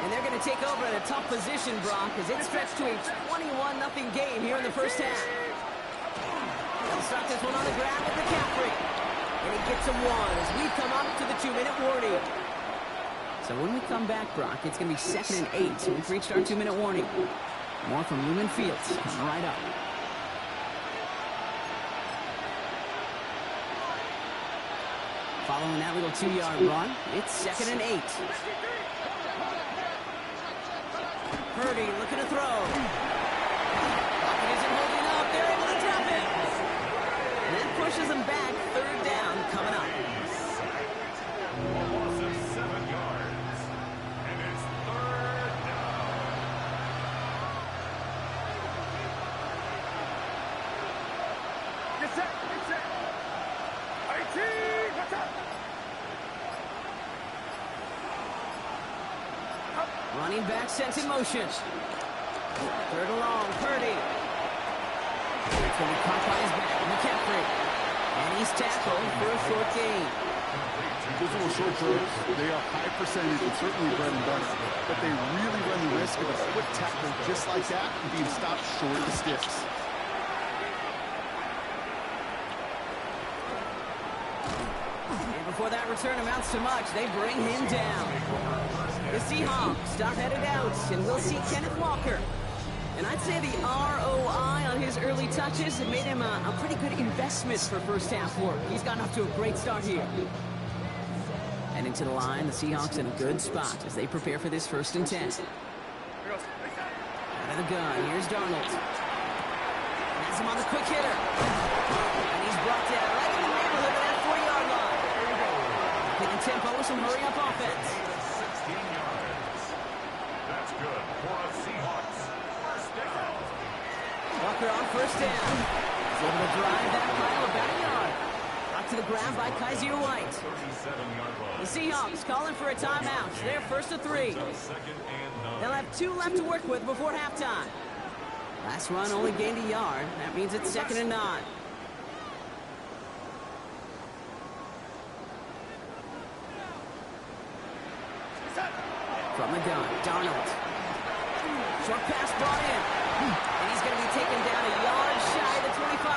And they're going to take over in a tough position, Brock, as it stretched to a 21-0 game here in the first half. They'll start this one on the ground with McCaffrey. And he gets him 1 as we come up to the 2-minute warning. So when we come back, Brock, it's going to be 2nd and 8. So we've reached our 2-minute warning. More from Lumen Fields coming right up. Following that little 2-yard run, it's 2nd and 8. Purdy looking to throw. Pocket isn't holding up. They're able to drop it. And that pushes them back. 3rd down coming up. Loss of 7 yards. And it's 3rd down. Get set. Get set. Running back sent in motion. Third and long, Purdy. It's going to be caught by his back, McCaffrey. And he's tackled for a short gain. Those little short throws, they are high percentage and certainly bread and butter. But they really run the risk of a quick tackle just like that and being stopped short of the sticks. And before that return amounts to much, they bring him down. The Seahawks start headed out, and we'll see Kenneth Walker. And I'd say the ROI on his early touches have made him a pretty good investment for first half work. He's gotten off to a great start here. And into the line, the Seahawks in a good spot as they prepare for this 1st and 10. Out of the gun, here's Darnold. Has him on the quick hitter. And he's brought down right in the neighborhood of that 4-yard line. Taking tempo with some hurry-up offense. 16 yards. That's good for a Seahawks first down. Walker on 1st down. He's able to drive that pile about a yard. Knocked to the ground by Kaiser White. The Seahawks calling for a timeout. They're 1st and 3. They'll have 2 left to work with before halftime. Last run only gained a yard. That means it's 2nd and 9. From the gun, Darnold. Short pass brought in. And he's going to be taken down a yard shy of the 25.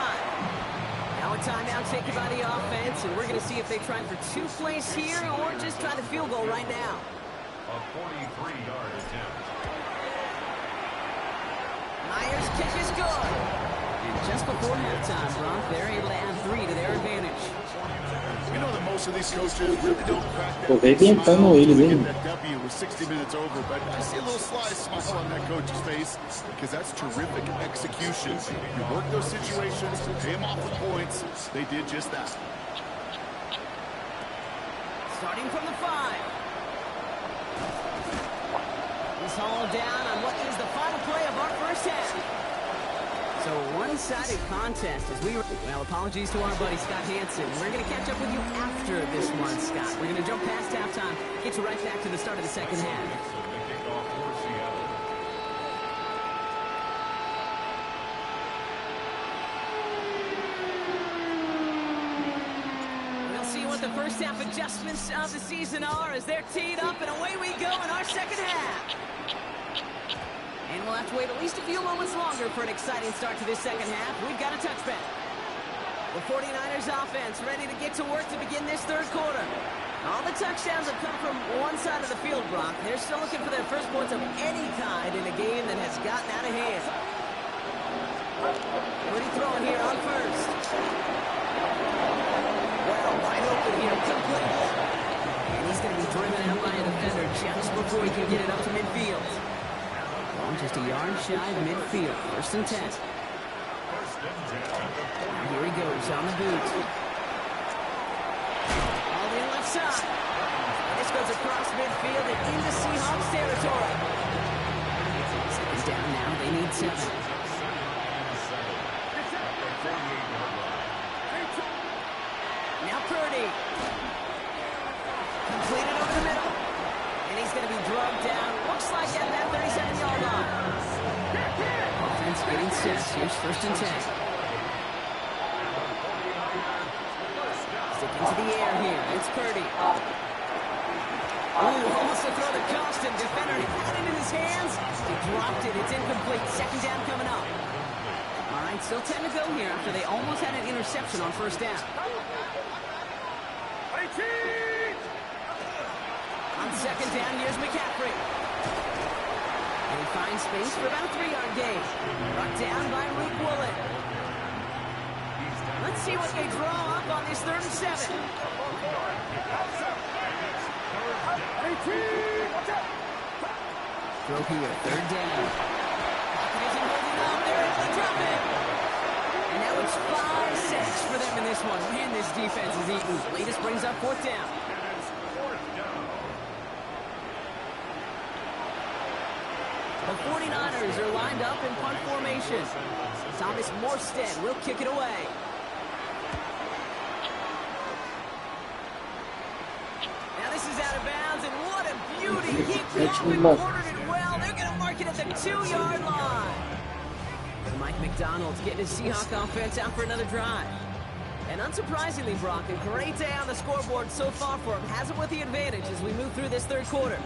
Now a timeout taken by the offense, and we're going to see if they try for 2 plays here or just try the field goal right now. A 43-yard attempt. Myers' kick is good. And just before halftime, Brock, they're able to add 3 to their advantage. You know that most of these coaches really don't crack that Tô arrebentando ele mesmo. that W with 60 minutes over, but I see a little sly smile on that coach's face because that's terrific execution. You work those situations, pay them off with points. They did just that. Starting from the 5. He's hauled down on what is the final play of our first half. So a one-sided contest as we... Well, apologies to our buddy Scott Hansen. We're going to catch up with you after this one, Scott. We're going to jump past halftime, get you right back to the start of the second half. We'll see what the first half adjustments of the season are as they're teed up, and away we go in our second half. And we'll have to wait at least a few moments longer for an exciting start to this second half. We've got a touchback. The 49ers offense ready to get to work to begin this 3rd quarter. All the touchdowns have come from one side of the field, Brock. They're still looking for their first points of any kind in a game that has gotten out of hand. Pretty throwing here on 1st. Well, wide open here, complete. And he's going to be driven out by a defender just before he can get it up to midfield. Just a yard shy of midfield. 1st and 10. Now here he goes on the boot. All the left side. This goes across midfield and into Seahawks territory. 2nd down now. They need 7. Now Purdy. Completed over the middle. And he's going to be drugged down. Looks like at that 37-yard line. Offense getting set. Here's 1st and 10. Sticking to the air here. It's Purdy. Ooh, almost a throw to cost him. Defender had it in his hands. He dropped it. It's incomplete. 2nd down coming up. All right, still 10 to go here after they almost had an interception on 1st down. On 2nd down, here's McCaffrey. And he finds space for about a 3-yard gain. Brought down by Luke Woolen. Let's see what they draw up on this 3rd and 7. Throw here, 3rd down. Pocket isn't holding up. They're able to drop it. And now it's 5 sacks for them in this one. Man, this defense is eating. Latest brings up 4th down. The 49ers are lined up in punt formation. Thomas Morstead will kick it away. Cornered it well. They're going to mark it at the 2-yard line. Mike McDonald's getting his Seahawk offense out for another drive. And unsurprisingly, Brock, a great day on the scoreboard so far for him. Has it with the advantage as we move through this third quarter.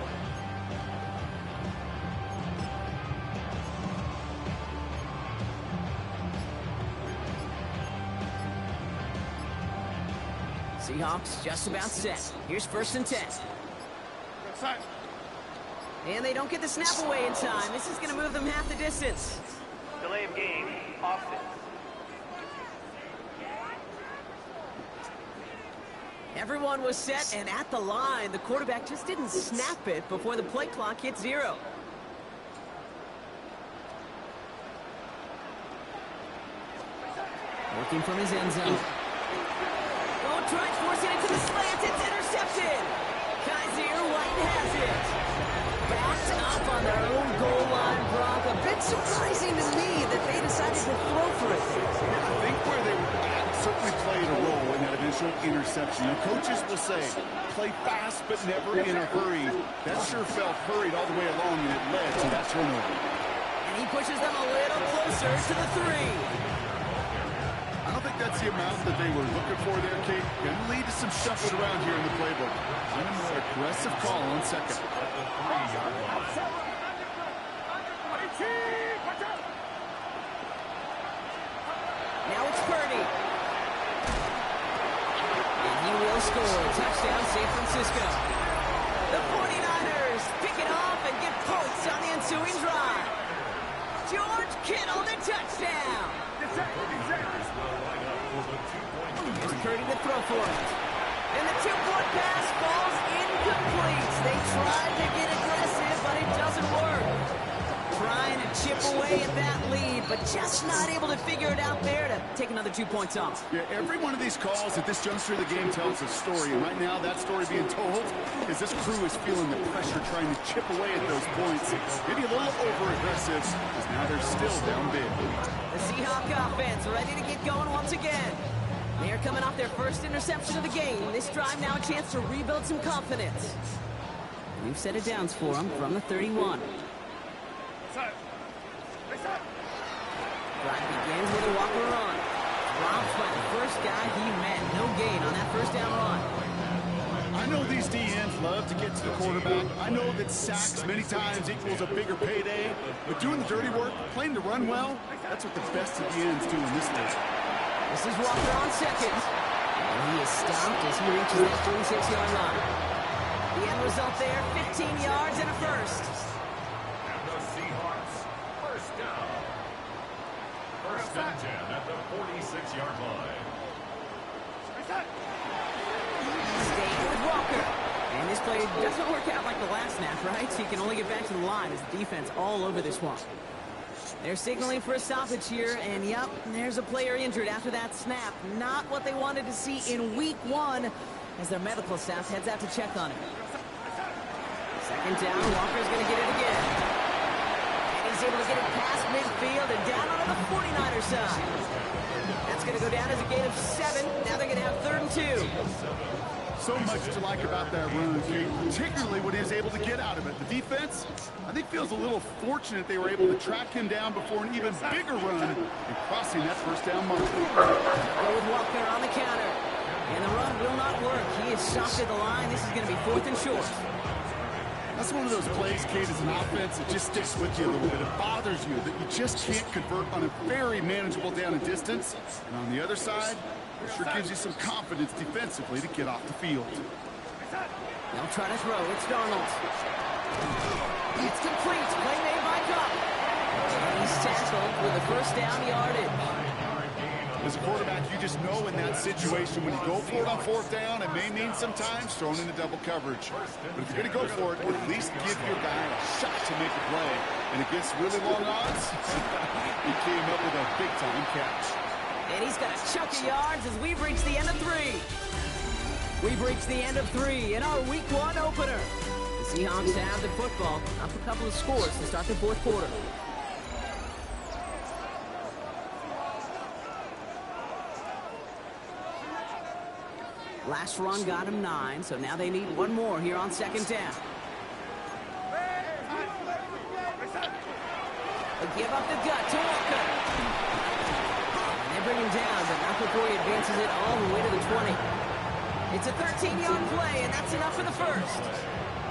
Seahawks just about set. Here's 1st and 10. And they don't get the snap away in time. This is going to move them half the distance. Delay of game, offense. Everyone was set and at the line. The quarterback just didn't snap it before the play clock hit 0. Working from his end zone. Oh, trying forcing it to the slant. It's intercepted. Kaiser White has it. Backed up on their own goal line, Brock. A bit surprising to me that they decided to throw for it. I think where they were at certainly played a role in that initial interception. The coaches will say, play fast but never in a hurry. That sure felt hurried all the way along, and it led to that turnover. And he pushes them a little closer to the 3. I don't think that's the amount that they were looking for there, Kate. Going to lead to some shuffling around here in the playbook. And a more aggressive call on 2nd. Now it's Purdy. And he will score. Touchdown, San Francisco. The 49ers pick it off and get points on the ensuing drive. George Kittle, the touchdown. Here's Purdy to throw for it. And the 2-point pass falls incomplete. They tried to get aggressive, but it doesn't work. Trying to chip away at that lead, but just not able to figure it out there to take another 2 points off. Yeah, every one of these calls at this juncture of the game tells a story. And right now, that story being told is this crew is feeling the pressure trying to chip away at those points. Maybe a little over-aggressive, because now they're still down big. The Seahawk offense ready to get going once again. They're coming off their first interception of the game. This drive now a chance to rebuild some confidence. New set of downs for them from the 31. Drive begins with a walker run. Drops by the first guy he met. No gain on that first down run. I know these DNs love to get to the quarterback. I know that sacks many times equals a bigger payday. But doing the dirty work, playing to run well, that's what the best of DNs do in this list. This is Walker on 2nd. And he is stopped as he reaches that 46-yard line. The end result there, 15 yards and a first. And the Seahawks, first down. First and 10 at the 46-yard line. Staying with Walker. And this play doesn't work out like the last snap, right? So he can only get back to the line as the defense all over this one. They're signaling for a stoppage here, and yep, there's a player injured after that snap. Not what they wanted to see in week 1 as their medical staff heads out to check on him. 2nd down, Walker's going to get it again. And he's able to get it past midfield and down onto the 49er side. That's going to go down as a gain of 7. Now they're going to have 3rd and 2. So much to like about that run, Kate, particularly what he was able to get out of it. The defense, I think, feels a little fortunate they were able to track him down before an even bigger run and crossing that first down mark. Go with Walker on the counter. And the run will not work. He is stopped at the line. This is going to be 4th and short. That's one of those plays, Kate, as an offense that just sticks with you a little bit. It bothers you that you just can't convert on a very manageable down and distance. And on the other side, it sure gives you some confidence defensively to get off the field. They'll try to throw. It's Darnold. It's complete. Play made by Cup. And he's tackled with a first down yardage. As a quarterback, you just know in that situation when you go for it on 4th down, it may mean sometimes thrown into double coverage. But if you're going to go for it, at least give your guy a shot to make a play. And against really long odds, he came up with a big-time catch. And he's got a chunk of yards as we've reached the end of 3. We've reached the end of 3 in our Week 1 opener. The Seahawks have the football, up a couple of scores to start the 4th quarter. Last run got him 9, so now they need one more here on 2nd down. Give up the gut to Walker. And they bring him down, but not before he advances it all the way to the 20. It's a 13-yard play, and that's enough for the first.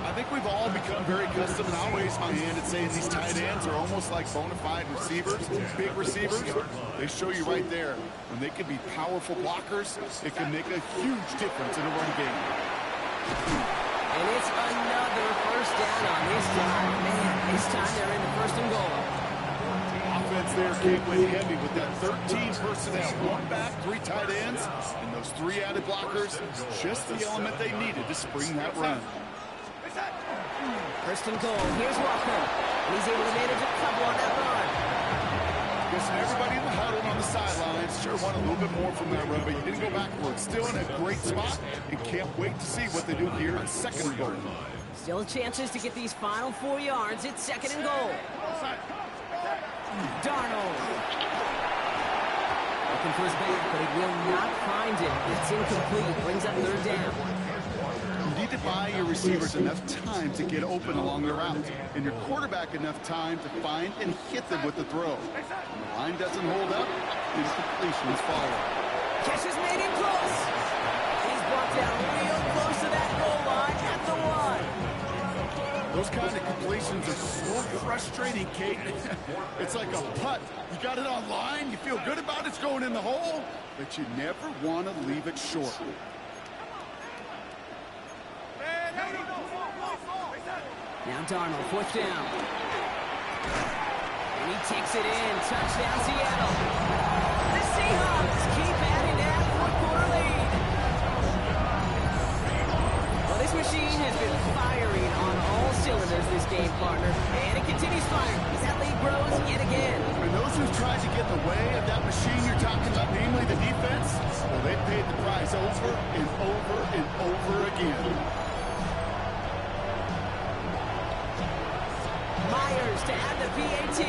I think we've all become very accustomed, and I'll raise my hand and say these tight ends are almost like bona fide receivers, big receivers. They show you right there, when they can be powerful blockers, it can make a huge difference in a run game. And it's another first down on this drive. Man, this time they're in the first and goal. Offense there came with heavy with that 13 personnel. 1 back, 3 tight ends, and those 3 added blockers, just the element they needed to spring that run. First and goal. Here's Walker. And he's able to manage a couple on that run. Guessing everybody in the huddle on the sidelines sure want a little bit more from that run, but you didn't go backwards. Still in a great spot, and can't wait to see what they do here on second and goal. Still chances to get these final 4 yards. It's second and goal. Darnold. Looking for his back, but he will not find it. It's incomplete. Brings up third down. You need to buy your receivers enough time to get open along the route, and your quarterback enough time to find and hit them with the throw. When the line doesn't hold up, incompletions follow. Catch is made in close. He's brought down real close to that goal line at the 1. Those kind of completions are so frustrating, Kate. It's like a putt. You got it on line, you feel good about it's going in the hole, but you never want to leave it short. Now Darnold, fourth down. And he takes it in. Touchdown, Seattle. The Seahawks keep adding that fourth-quarter lead. Well, this machine has been firing on all cylinders this game, partner. And it continues firing as that lead grows yet again. And those who've tried to get in the way of that machine you're talking about, namely the defense, well, they paid the price over and over and over again. Myers to add the PAT.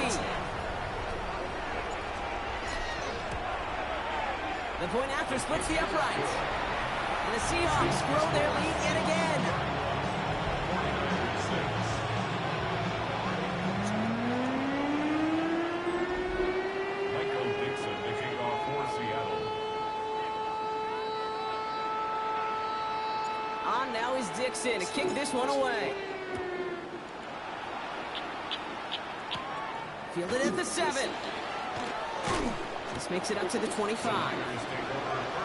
The point after splits the uprights. And the Seahawks grow their lead yet again. Michael Dixon, the kickoff for Seattle. On now is Dixon to kick this one away. Fielded at the 7. This makes it up to the 25.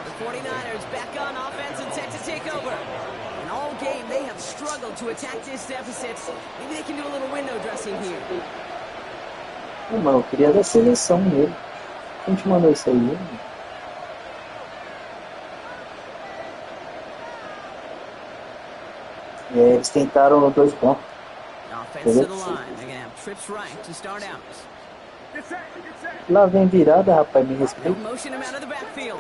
The 49ers back on offense and set to take over. And all game, they have struggled to attack this deficit. Maybe they can do a little window dressing here. Mano, eu queria dar seleção nele. Quem te mandou isso aí? Eles tentaram 2 pontos. Offense to the line. They're going to have trips right to start out. Lá vem virada, rapaz, me respeita. Motion him out of the backfield.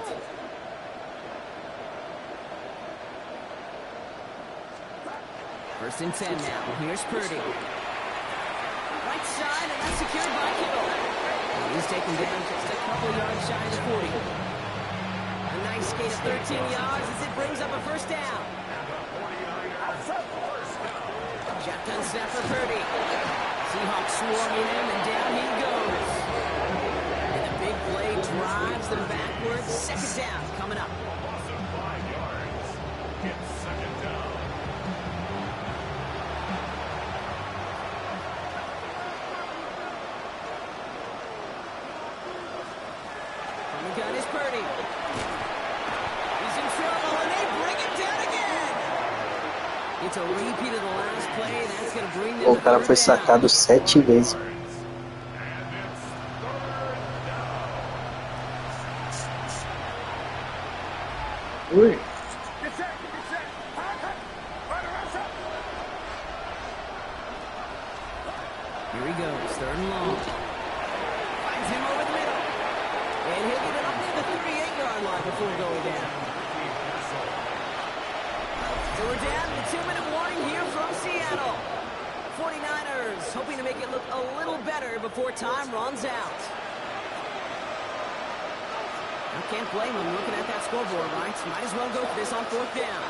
First and 10 now. Here's Purdy. Right side, and that's secured by Kittle. And he's taken down just a couple yards shy of the 40. A nice gain of 13 yards as it brings up a first down. Shotgun snap for Purdy. Seahawks swarming him, and down he goes. And a big play drives them backwards. Second down coming up. On the gun is Purdy. He's in trouble, and they bring him down again. It's a repeat of the last play. That's going to bring them. O cara foi sacado 7 vezes. Ui. Here he goes, third and long. Finds him over the middle. And he'll get it up near the 38-yard line before going down. So we're down to the 2-minute warning here from Seattle. 49ers hoping to make it look a little better before time runs out. I can't blame them looking at that scoreboard, right? Might as well go for this on fourth down.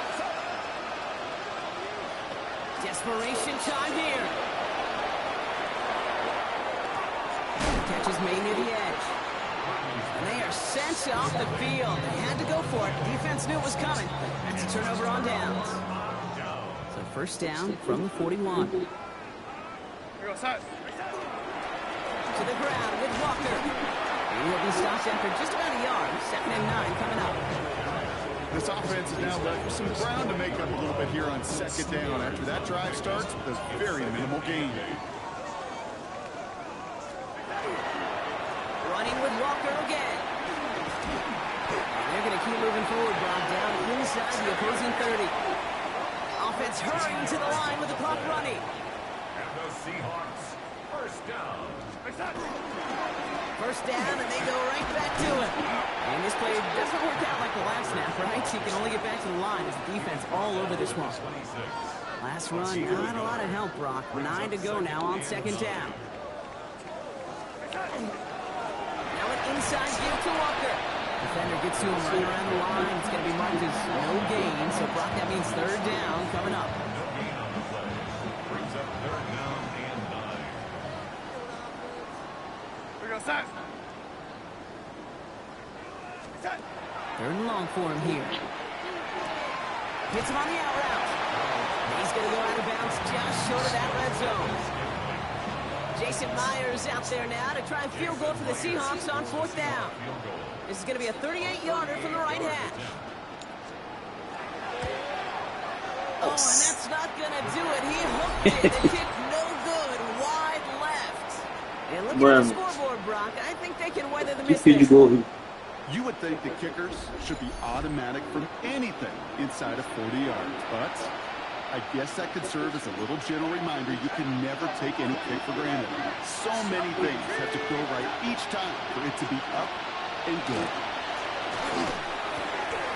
Desperation time here. catch is made near the edge. And they are sent off the field. They had to go for it. Defense knew it was coming. That's a turnover on downs. So first down from the 41. To the ground with Walker. And he'll be stopped after just about a yard. 2nd and 9 coming up. This offense is now left with some ground to make up a little bit here on 2nd down after that drive starts with a very minimal gain. Running with Walker again. And they're going to keep moving forward, Brock, down inside the opposing 30. Offense hurrying to the line with the clock running. And the Seahawks, first down. First down, and they go right back to it. And this play doesn't work out like the last snap, right? He can only get back to the line as the defense all over this one. Last run, not a lot of help, Brock. 9 to go now on 2nd down. Now an inside give to Walker. Defender gets to him right around the line. It's going to be marked as no gain. So, Brock, that means 3rd down coming up. Brings up 3rd down and 9. We go set. 3rd and long for him here. Hits him on the out route. He's going to go out of bounds just short of that red zone. Jason Myers out there now to try and field goal for the Seahawks on 4th down. This is going to be a 38-yarder from the right hash. Oh, and that's not going to do it. He hooked it. The kick no good. Wide left. And look at the scoreboard, Brock. I think they can weather the mistake. You would think the kickers should be automatic from anything inside of 40 yards, but I guess that could serve as a little gentle reminder you can never take any kick for granted. So many things have to go right each time for it to be up and good.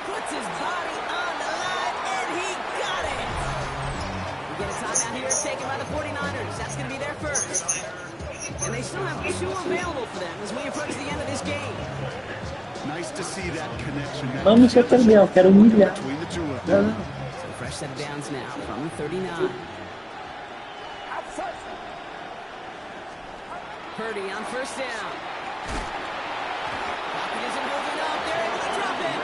Puts his body on the line, and he got it. We get a timeout here taken by the 49ers. That's going to be their first. And they still have 2 available for them as we approach the end of this game. Nice to see that connection. Vamos se perder, eu quero humilhar. So fresh set of downs now from 39. Purdy on first down. Pocket isn't holding up. They're able to drop it.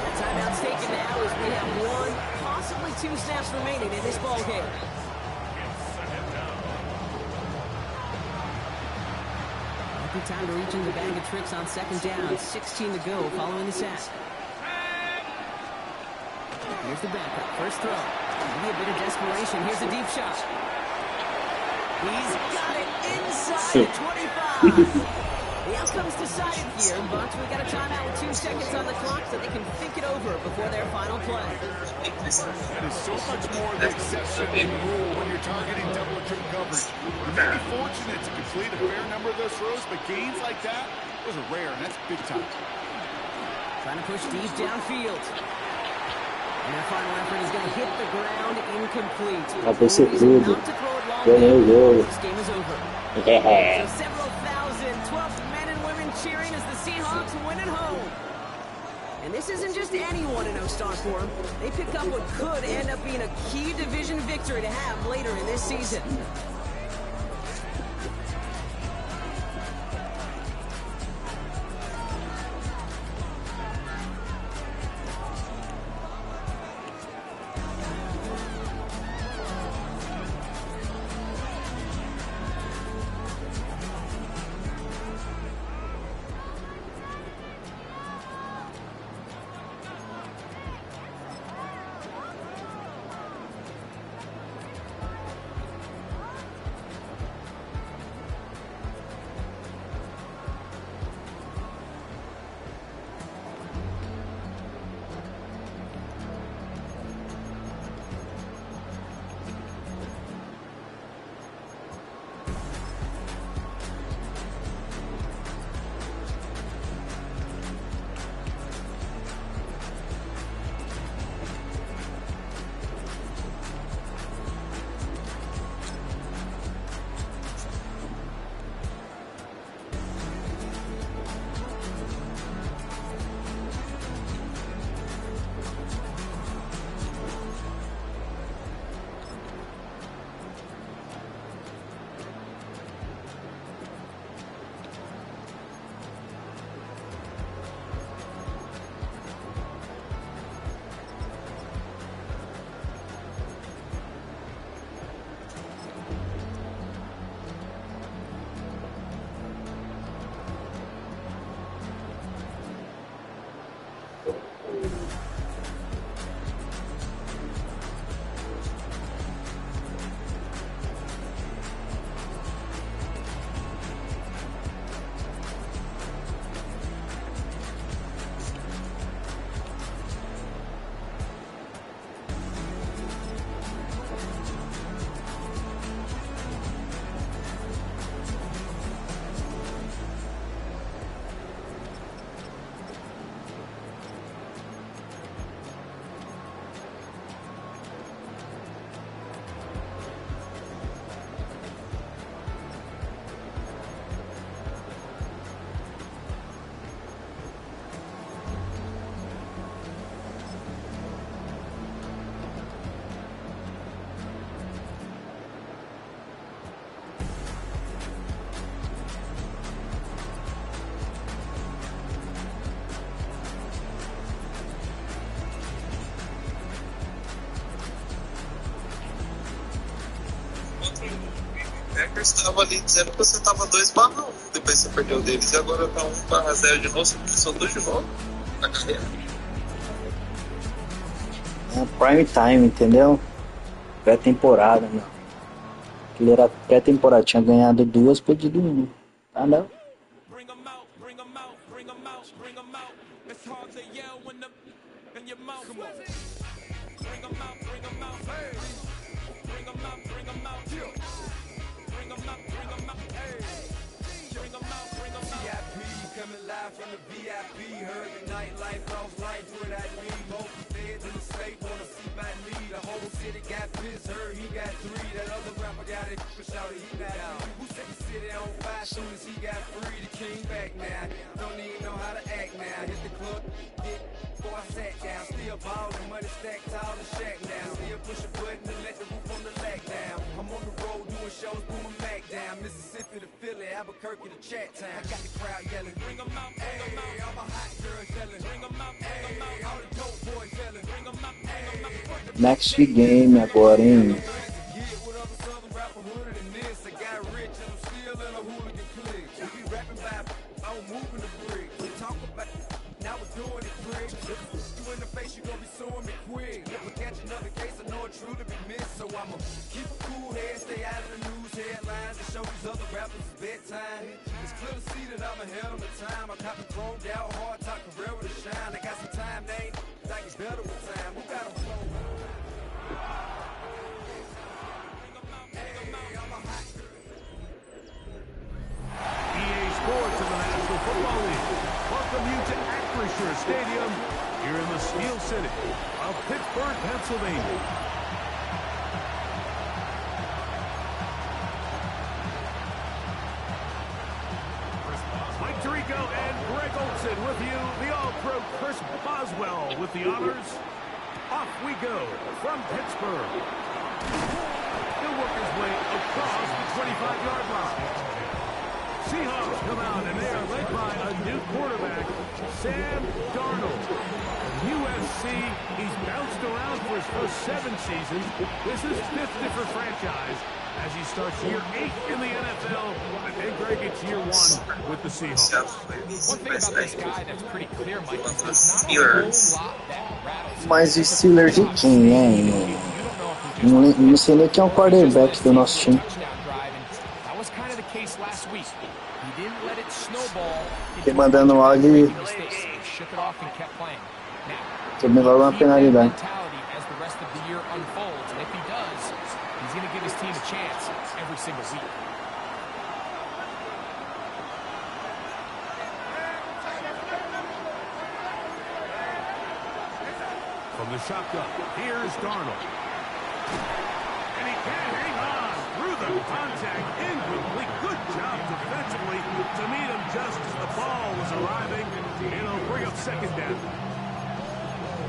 The timeout's taken now as we have 1, possibly 2 snaps remaining in this ball game. Good time to reach in the bag of tricks on 2nd down. 16 to go following the sack. Here's the backup. First throw. Maybe a bit of desperation. Here's a deep shot. He's got it inside the 25. The outcome's decided here, but we got a timeout with 2 seconds on the clock so they can think it over before their final play. There's so much more the exception than the rule when you're targeting double or triple coverage. You may be fortunate to complete a fair number of those throws, but gains like that, those are rare, and that's big time. Trying to push deep downfield. And their final effort is going to hit the ground incomplete. Vai ter certeza. Ganhou o jogo. This game is over. É. So several thousand, 12 men and women cheering as the Seahawks win at home. And this isn't just anyone in O-Star for them. They pick up what could end up being a key division victory to have later in this season. Packers estava ali dizendo que você estava 2/1, depois você perdeu deles, e agora tá 1/0 de novo, você começou 2 de novo na carreira. É prime time, entendeu? Pré-temporada, meu. Ele era pré-temporada, tinha ganhado 2, perdido 1. Tá, não? Coming live from the VIP, heard the nightlife, lost life without me. Both feds in the state wanna see my knee. The whole city got pissed, heard he got 3. That other rapper got it, for shouted he not out. Who set the city on fire soon as he got free? The king back now, don't even know how to act now. Hit the club, hit, before I sat down. Still ballin', money stacked tall and shack now. Still push a button and let the roof on the lag down. I'm on the road doing shows, boom my Mac down. Mississippi to Philly, Albuquerque to Chat Town. I got the crowd yelling, bring 'em out, hey, all my hot girls yelling, bring 'em out, hey, all the dope boys yelling, bring 'em out, hey. Next game agora, hein? So I'ma keep a cool head, stay out of the news headlines, and show these other rappers it's bedtime. It's clear to see that I'm ahead of the time. I caught the thrown down hard, talk Carreira to shine. I got some time, they ain't think it's better with time. Who got 'em slow? EA Sports in the National Football League welcome you to Acrisure Stadium here in the Steel City of Pittsburgh, Pennsylvania. Mike Tirico and Greg Olson with you. The All-Pro Chris Boswell with the honors. Off we go from Pittsburgh. He'll work his way across the 25-yard line. Seahawks come out, and they are led by a new quarterback, Sam Darnold. USC, he's bounced around for his first 7 seasons. This is 5th different franchise as he starts year 8 in the NFL. And then Greg, it's year 1 with the Seahawks. One thing about this guy that's pretty clear, Mike, is there's not a whole lot that rattles. Mas o Steelers de quem, hein? Não sei nem quem é o quarterback do nosso time. Fiquei mandando o áudio e tomei logo uma penalidade. From the shotgun, here's Darnold. And he can hang on through the contact, incomplete. Good job defensively to meet him just as the ball was arriving. It'll bring up second down.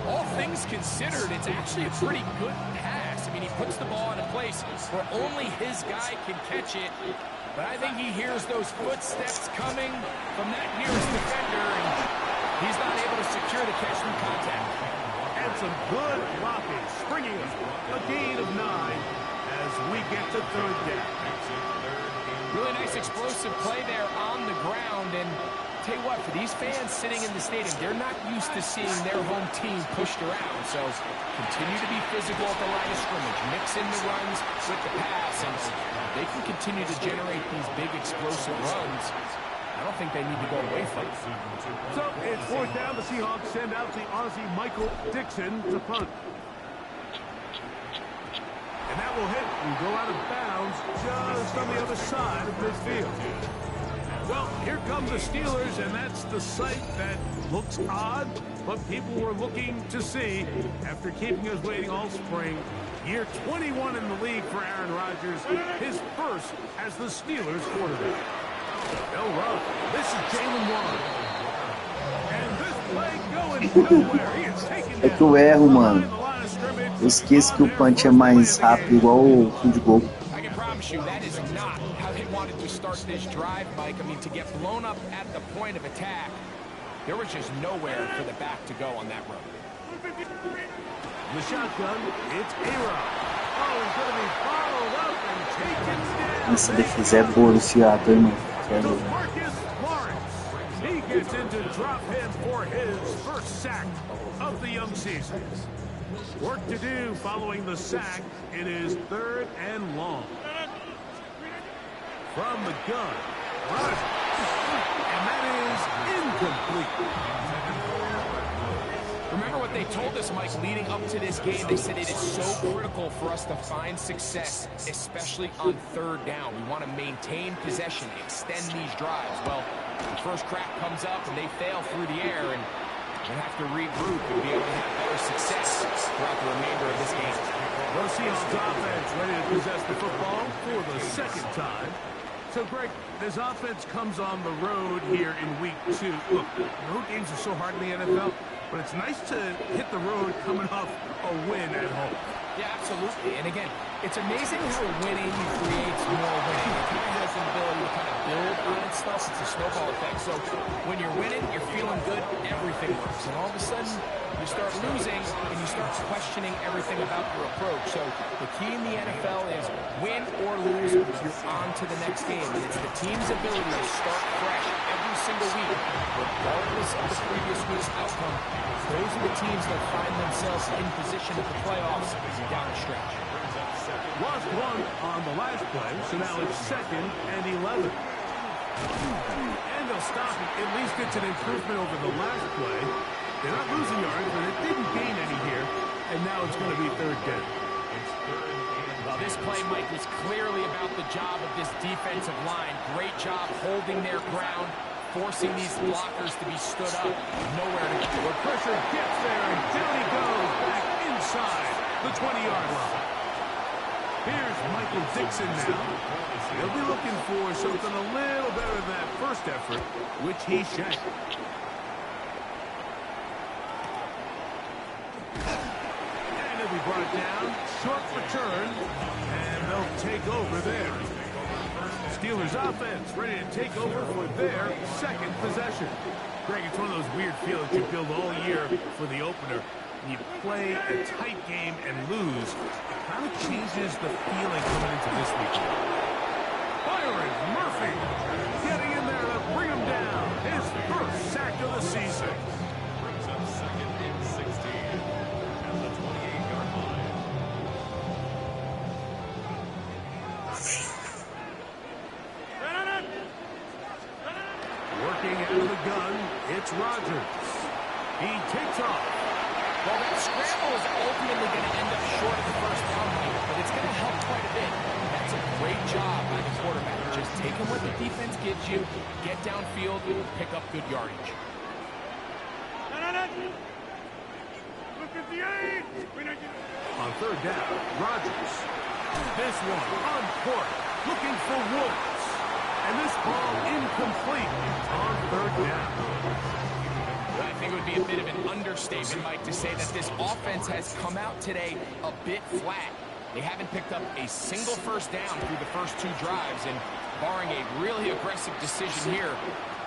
All things considered, it's actually a pretty good pass. I mean, he puts the ball in a place where only his guy can catch it. But I think he hears those footsteps coming from that nearest defender, and he's not able to secure the catch through contact. And some good blocking, springing up a gain of 9 as we get to third down. Really nice explosive play there on the ground, and tell you what, for these fans sitting in the stadium, they're not used to seeing their home team pushed around, so continue to be physical at the line of scrimmage, mix in the runs with the pass, and they can continue to generate these big explosive runs. I don't think they need to go away from it. So it's fourth down. The Seahawks send out the Aussie Michael Dixon to punt. And that will hit and go out of bounds just on the other side of midfield. Well, here come the Steelers, and that's the sight that looks odd, but people were looking to see after keeping us waiting all spring. Year 21 in the league for Aaron Rodgers, his first as the Steelers quarterback. They'll run. This is Jalen Warren. And this play going nowhere. He is taken É que eu erro, mano. Eu esqueço que o punch é mais rápido, igual o field goal. I can promise you that is not how they wanted to start this drive, Mike. I mean, to get blown up at the point of attack, there was just nowhere for the back to go on that run. The shotgun, it's A-Rod. Oh, he's going to be followed up and taken down. Essa defesa é boa do Seattle, irmão. Marcus Lawrence. He gets into drop him for his first sack of the young season. Work to do following the sack. It is 3rd and long. From the gun. And that is incomplete. Remember what they told us, Mike, leading up to this game. They said it is so critical for us to find success, especially on 3rd down. We want to maintain possession, extend these drives. Well, the first crack comes up and they fail through the air, and we'll have to regroup and be able to have better success throughout the remainder of this game. Those Seahawks offense ready to possess the football for the 2nd time. So, Greg, this offense comes on the road here in week 2. Look, road games are so hard in the NFL, but it's nice to hit the road coming off a win at home. Yeah, absolutely. And again, it's amazing how winning creates more winning. It kind of has an ability to kind of build on itself. It's a snowball effect. So when you're winning, you're feeling good, everything works. And all of a sudden, you start losing, and you start questioning everything about your approach. So the key in the NFL is win or lose, you're on to the next game. And it's the team's ability to start fresh every single week, regardless of the previous week's outcome. Those are the teams that find themselves in position at the playoffs down the stretch. Lost one on the last play, so now it's 2nd and 11. And they'll stop it. At least it's an improvement over the last play. They're not losing yards, but it didn't gain any here. And now it's going to be 3rd down. Well, this play, Mike, was clearly about the job of this defensive line. Great job holding their ground, forcing these blockers to be stood up. Nowhere to go. The pressure gets there, and down he goes back inside the 20-yard line. Here's Michael Dixon now. He'll be looking for something a little better than that first effort, which he shanked. And he'll be brought down. Short return, and they'll take over there. Steelers offense ready to take over for their 2nd possession. Greg, it's one of those weird feelings you build all year for the opener. When you play a tight game and lose, it kind of changes the feeling coming into this week. Byron Murphy getting in there to bring him down. His first sack of the season. Brings up 2nd and 16 at the 28-yard line. Working out of the gun, it's Rodgers. He takes off. Well, that scramble is ultimately going to end up short of the first down, Mike, but it's going to help quite a bit. That's a great job by the quarterback. Just taking what the defense gives you, get downfield, and pick up good yardage. On 3rd down, Rodgers. This one on court, looking for Woods. And this ball incomplete on 3rd down. I think it would be a bit of an understatement, Mike, to say that this offense has come out today a bit flat. They haven't picked up a single first down through the first 2 drives, and barring a really aggressive decision here,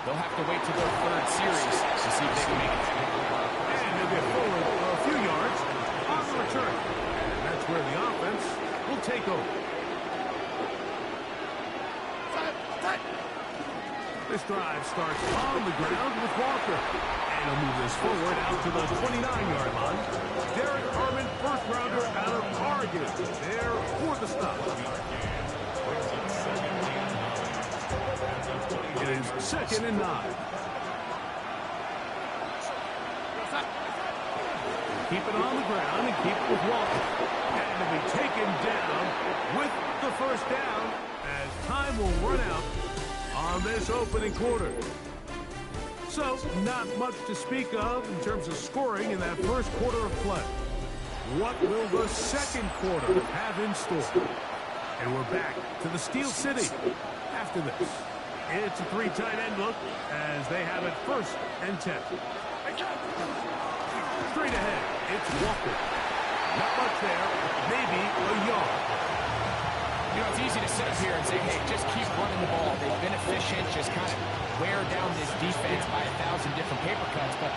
they'll have to wait till their 3rd series to see if they can make it. And they'll get forward a few yards on the return. And that's where the offense will take over. This drive starts on the ground with Walker. And he'll move this forward out to the 29-yard line. Derek Harmon, first rounder out of Oregon. There for the stop. It is 2nd and 9. Keep it on the ground and keep it with Walker. And it'll be taken down with the first down as time will run out on this opening quarter. So, not much to speak of in terms of scoring in that first quarter of play. What will the second quarter have in store? And we're back to the Steel City after this. It's a 3 tight end look as they have it 1st and 10. Straight ahead, it's Walker. Not much there, maybe a yard. You know, it's easy to sit up here and say, hey, just keep running the ball. They've been efficient, just kind of wear down this defense by 1,000 different paper cuts. But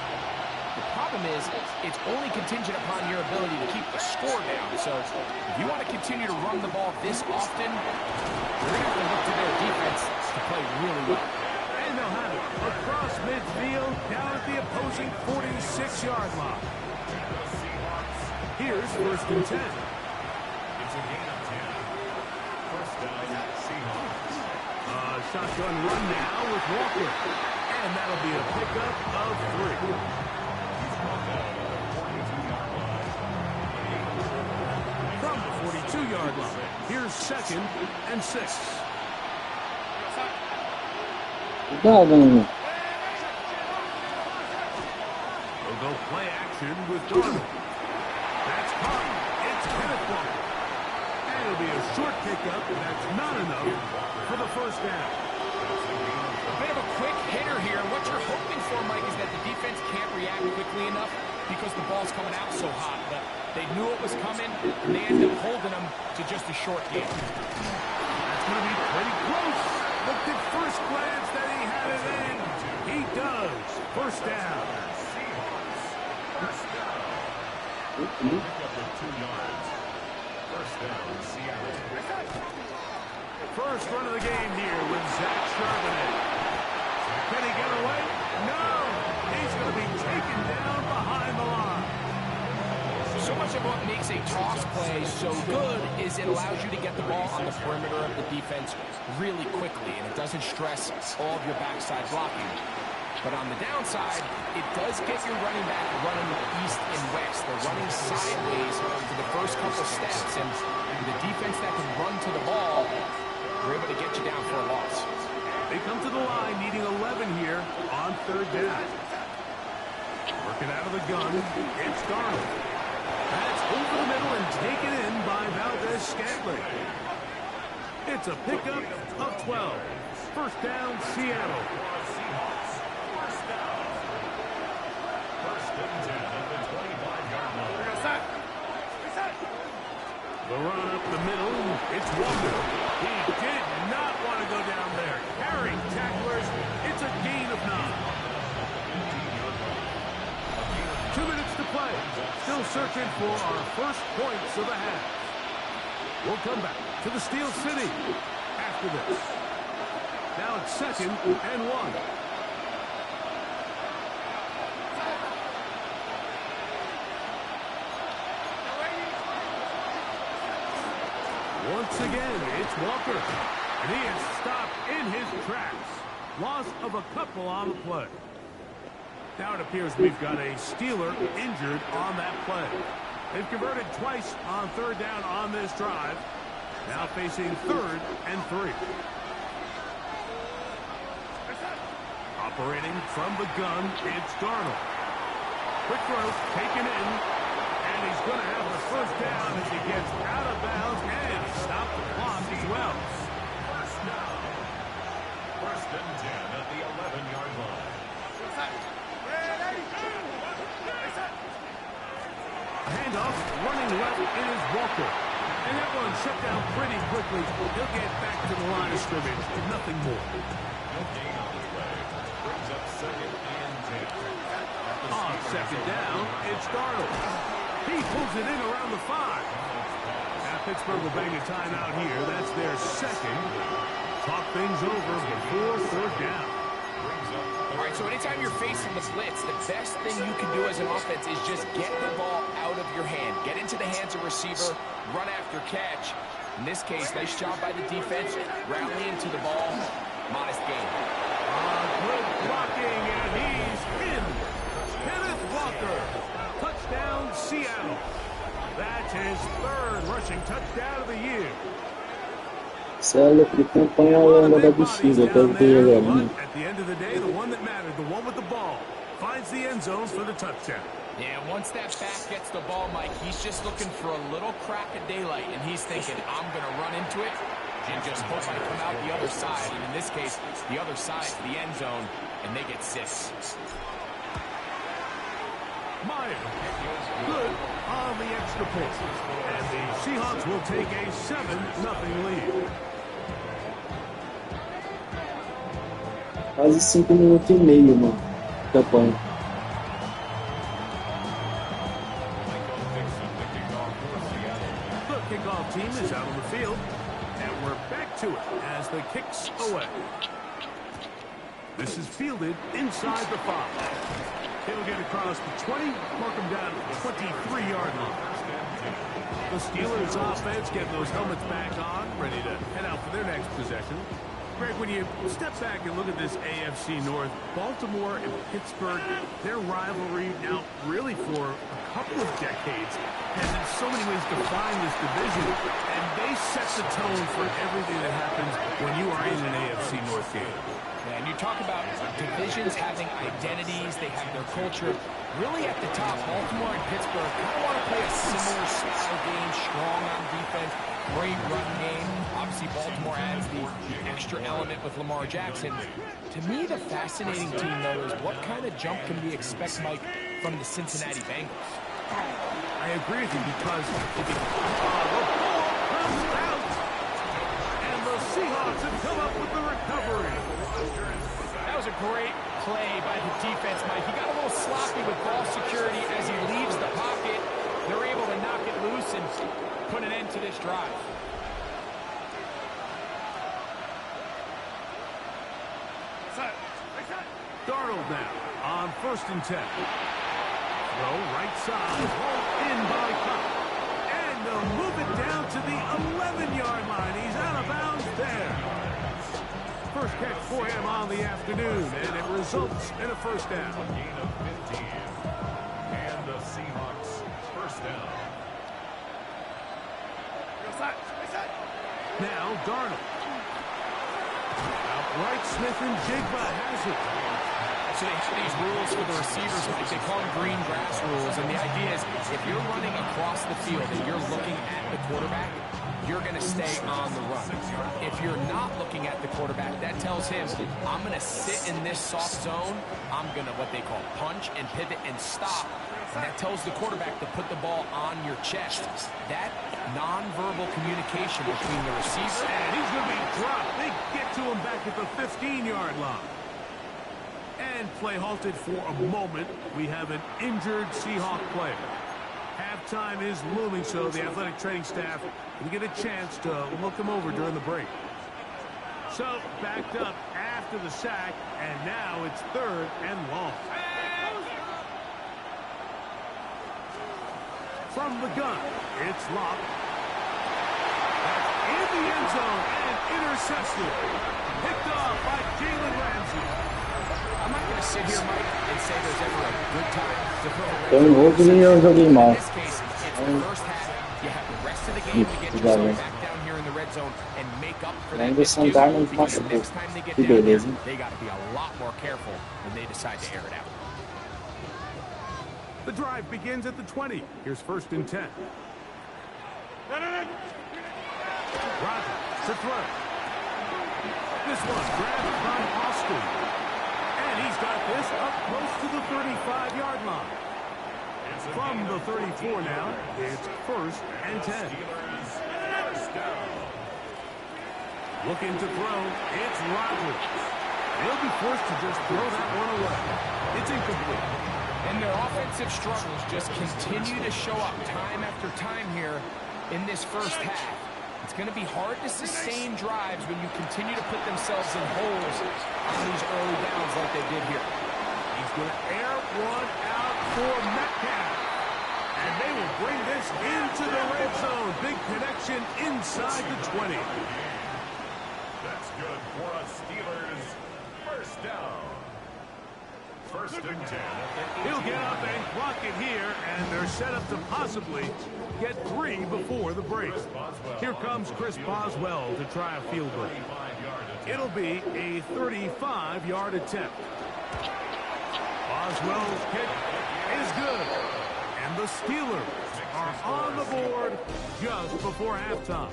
The problem is, it's only contingent upon your ability to keep the score down. So if you want to continue to run the ball this often, you're going to have to look to their defense to play really well. And they'll have it across midfield, down at the opposing 46-yard line. Here's first and 10. It's a gain of 10. First down, Seahawks. Shotgun run now with Walker. And that'll be a pickup of 3. From the 42-yard line, here's second and 6. Cuidado, menino. They'll go play action with Darnold. That's caught. It's Kenneth Walker. And it'll be a short pickup. That's not enough for the first down. A bit of a quick hitter here. What you're hoping for, Mike, is that the defense can't react quickly enough because the ball's coming out so hot. But they knew it was coming, and they ended up holding them to just a short game. That's going to be pretty close. Looked at first glance that he had it in. He does. First down. First down. Pick up with 2 yards. First down, Seattle. First run of the game here with Zach Charbonnet. Can he get away? No. He's going to be taken down behind the line. So much of what makes a toss play so good is it allows you to get the ball on the perimeter of the defense really quickly, and it doesn't stress all of your backside blocking. But on the downside, it does get your running back running east and west. They're running sideways for the first couple steps, and the defense that can run to the ball, they're able to get you down for a loss. They come to the line needing 11 here on third down. Working out of the gun, it's Darnold. That's over the middle and taken in by Valdez-Scantling. It's a pickup of 12. First down, Seattle. First and 10 at the 25-yard line. The run up the middle, it's Walker. He did not want to go down there. Carrying tacklers, it's a gain of 9. 2 minutes to play. Still searching for our first points of the half. We'll come back to the Steel City after this. Now it's second and 1. Once again, it's Walker. And he is stopped in his tracks. Loss of a couple on the play. Now it appears we've got a Steeler injured on that play. They've converted twice on third down on this drive. Now facing third and 3. Operating from the gun, it's Darnold. Quick throw, taken in. And he's going to have the first down as he gets out of bounds and stop the clock as well. First down. First and 10 at the 11-yard line. Handoff, running left, it is Walker. And that one shut down pretty quickly. He'll get back to the line of scrimmage. Nothing more. No gain on the play. Brings up second and 10. On second down, it's Darnold. He pulls it in around the 5. Now Pittsburgh will bang a timeout here. That's their second. Talk things over before third down. All right, so anytime you're facing the blitz, the best thing you can do as an offense is just get the ball out of your hand. Get into the hands of receiver, run after catch. In this case, nice job by the defense, rallying to the ball. Modest gain. Good blocking, and he's in. Kenneth Walker. Touchdown, Seattle. That's his third rushing touchdown of the year. Celo que campanha longa da descida, quero ver ele ali. At the end of the day, the one that mattered, the one with the ball, finds the end zone for the touchdown. Yeah, once that back gets the ball, Mike, he's just looking for a little crack of daylight, and he's thinking, I'm going to run into it and just hope I come out the other side. And in this case, the other side's the end zone, and they get 6. Meyer, good on the extra point. And the Seahawks will take a 7-0 lead. Quase 5 minutos e meio, mano. Campanha. This is fielded inside the 5. He'll get across the 20, mark him down at the 23-yard line. The Steelers offense getting those helmets back on, ready to head out for their next possession. Greg, when you step back and look at this AFC North, Baltimore and Pittsburgh, their rivalry now really for a couple of decades has in so many ways defined this division, and they set the tone for everything that happens when you are in an AFC North game. And you talk about divisions having identities, they have their culture. Really at the top, Baltimore and Pittsburgh kind of want to play a similar style game, strong on defense, great run game. Obviously, Baltimore adds the extra element with Lamar Jackson. To me, the fascinating team, though, is what kind of jump can we expect, Mike, from the Cincinnati Bengals? I agree with you because if the ball comes out, and the Seahawks have come up with the recovery. That was a great play by the defense, Mike. He got a little sloppy with ball security as he leaves the pocket. They're able to knock it loose and put an end to this drive. Darnold now on 1st and 10. Throw right side, hauled in by Cobb. And they'll move it down to the 11-yard line. He's out of bounds there. First catch for him on the afternoon, and it results in a first down. A gain of 15. And the Seahawks first down. Now Darnold. Outright Smith and Jigba has it. So they have these rules for the receivers, Mike. They call them green grass rules. And the idea is if you're running across the field and you're looking at the quarterback, you're going to stay on the run. If you're not looking at the quarterback, that tells him, I'm going to sit in this soft zone. I'm going to what they call punch and pivot and stop. And that tells the quarterback to put the ball on your chest. That nonverbal communication between the receiver and he's going to be dropped. They get to him back at the 15-yard line. And play halted for a moment. We have an injured Seahawk player. Halftime is looming, so the athletic training staff will get a chance to look him over during the break. So backed up after the sack, and now it's 3rd and long. From the gun, it's locked. That's in the end zone and intercepted. Picked off by Jalen Ramsey. I'm not going to sit here, Mike, and say there's ever a good time to throw a Eu não joguei mal. In this case, it's the first half. You have the rest of the game to get yourself back down here in the red zone and make up for that miscue, because the next time they get down there, they got to be a lot more careful when they decide to air it out. The drive begins at the 20. Here's 1st and 10. Rodgers to throw. This one grabbed by Austin. And he's got this up close to the 35-yard line. From the 34 now, it's 1st and 10. Looking to throw, it's Rodgers. He'll be forced to just throw that one away. It's incomplete. And their offensive struggles just continue to show up time after time here in this first half. It's going to be hard to sustain drives when you continue to put themselves in holes on these early downs like they did here. He's going to air one out for Metcalf. And they will bring this into the red zone. Big connection inside the 20. That's good for a Steelers first down. 1st and 10. He'll get up and clock it here, and they're set up to possibly get 3 before the break. Here comes Chris Boswell to try a field goal. It'll be a 35-yard attempt. Boswell's kick is good, and the Steelers are on the board just before halftime.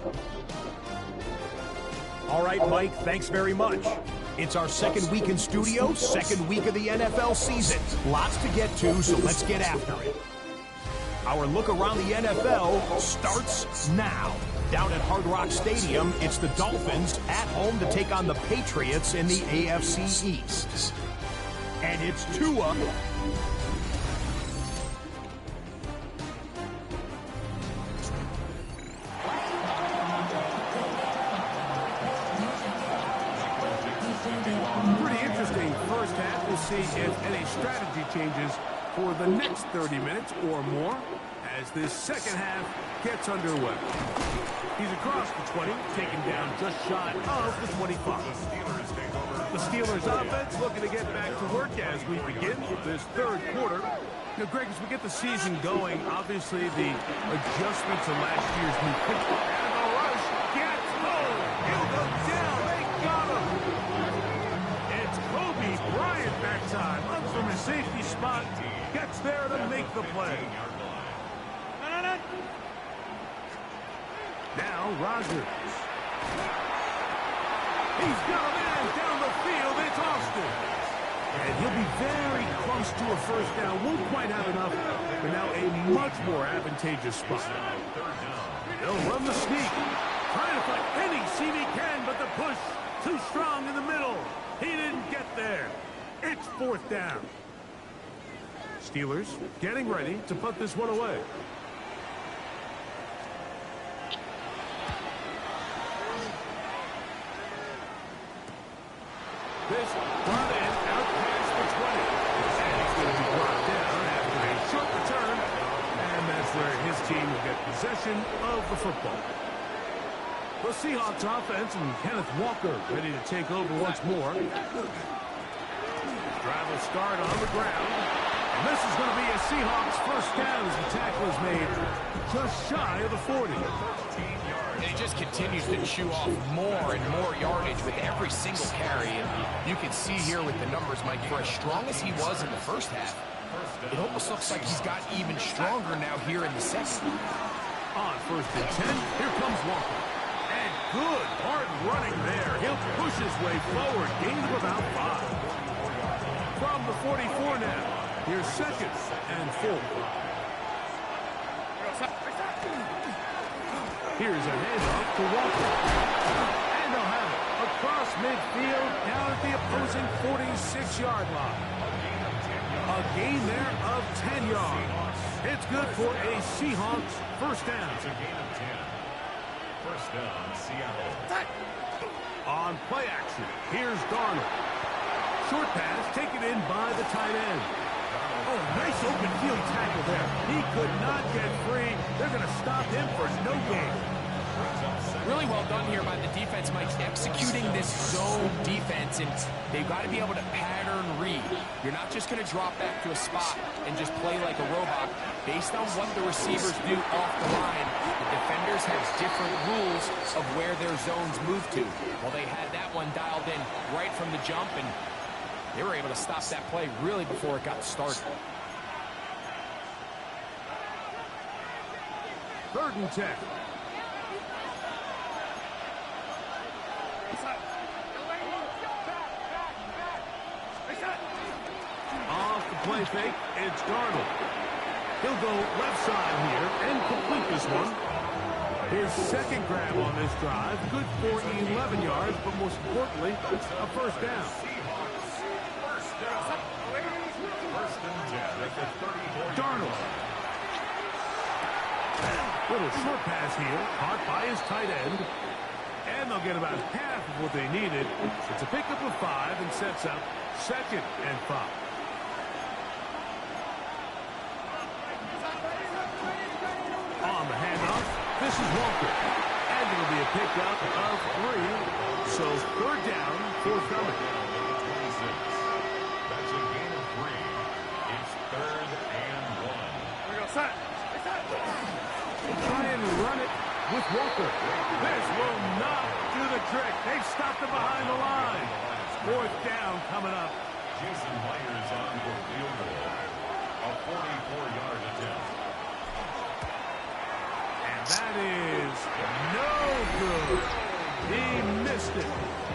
All right, Mike, thanks very much. It's our 2nd week in studio, 2nd week of the NFL season. Lots to get to, so let's get after it. Our look around the NFL starts now. Down at Hard Rock Stadium, it's the Dolphins at home to take on the Patriots in the AFC East. And it's Tua. Pretty interesting first half. We'll see if any strategy changes for the next 30 minutes or more as this second half gets underway. He's across the 20, taken down just shy of the 25. The Steelers offense looking to get back to work as we begin this third quarter. Now, Greg, as we get the season going, obviously the adjustment to last year's new pitch. And the rush gets home. He'll go down. They got him. It's Kobe Bryant that time. Runs from his safety spot. Gets there to make the play. Now Rogers. He's got a man down the field. It's Austin. And he'll be very close to a first down. Won't quite have enough, but now a much more advantageous spot. They'll run the sneak. Trying to find any seam he can, but the push too strong in the middle. He didn't get there. It's fourth down. Steelers getting ready to put this one away. This brought in out past the 20. And he's going to be brought down after a short return. And that's where his team will get possession of the football. The Seahawks offense and Kenneth Walker ready to take over once more. Drive will start on the ground. And this is going to be a Seahawks first down as the tackle is made just shy of the 40. And he just continues to chew off more and more yardage with every single carry. And you can see here with the numbers, Mike, for as strong as he was in the first half, it almost looks like he's got even stronger now here in the second. On first and 10, here comes Walker. And good hard running there. He'll push his way forward, gain of about 5. From the 44 now, here's second and 4. Here's a handoff to Walker. And they'll have it across midfield down at the opposing 46-yard line. A gain there of 10 yards. It's good for a Seahawks first down. It's a gain of 10. First down, Seattle. On play action, here's Darnold. Short pass taken in by the tight end. Oh, nice open field tackle there. He could not get free. They're going to stop him for no gain. Really well done here by the defense, Mike, executing this zone defense, and they've got to be able to pattern read. You're not just going to drop back to a spot and just play like a robot. Based on what the receivers do off the line, the defenders have different rules of where their zones move to. Well, they had that one dialed in right from the jump, and they were able to stop that play really before it got started. Third and 10. Off the play fake, it's Darnold. He'll go left side here and complete this one. His second grab on this drive, good for 11 yards, but most importantly, a first down. Darnold. Little short pass here, caught by his tight end. And they'll get about half of what they needed. It's a pickup of 5 and sets up second and 5. On the handoff, this is Walker. And it'll be a pickup of 3. So third down, forthcoming. That's a gain of 3. It's third and 1. Here we go, set. Try and run it with Walker. This will not do the trick. They've stopped him behind the line. Fourth down coming up. Jason Myers on for field goal. A 44-yard attempt. And that is no good. He missed it.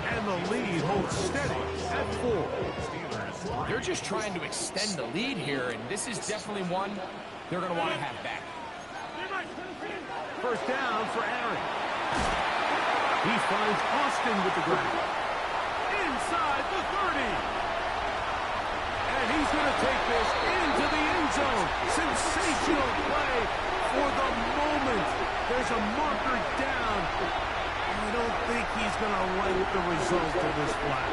And the lead holds steady at 4. They're just trying to extend the lead here, and this is definitely one they're going to want to have back. First down for Aaron. He finds Austin with the grab. Inside the 30. And he's going to take this into the end zone. Sensational play for the moment. There's a marker down. I don't think he's going to like the result of this flag.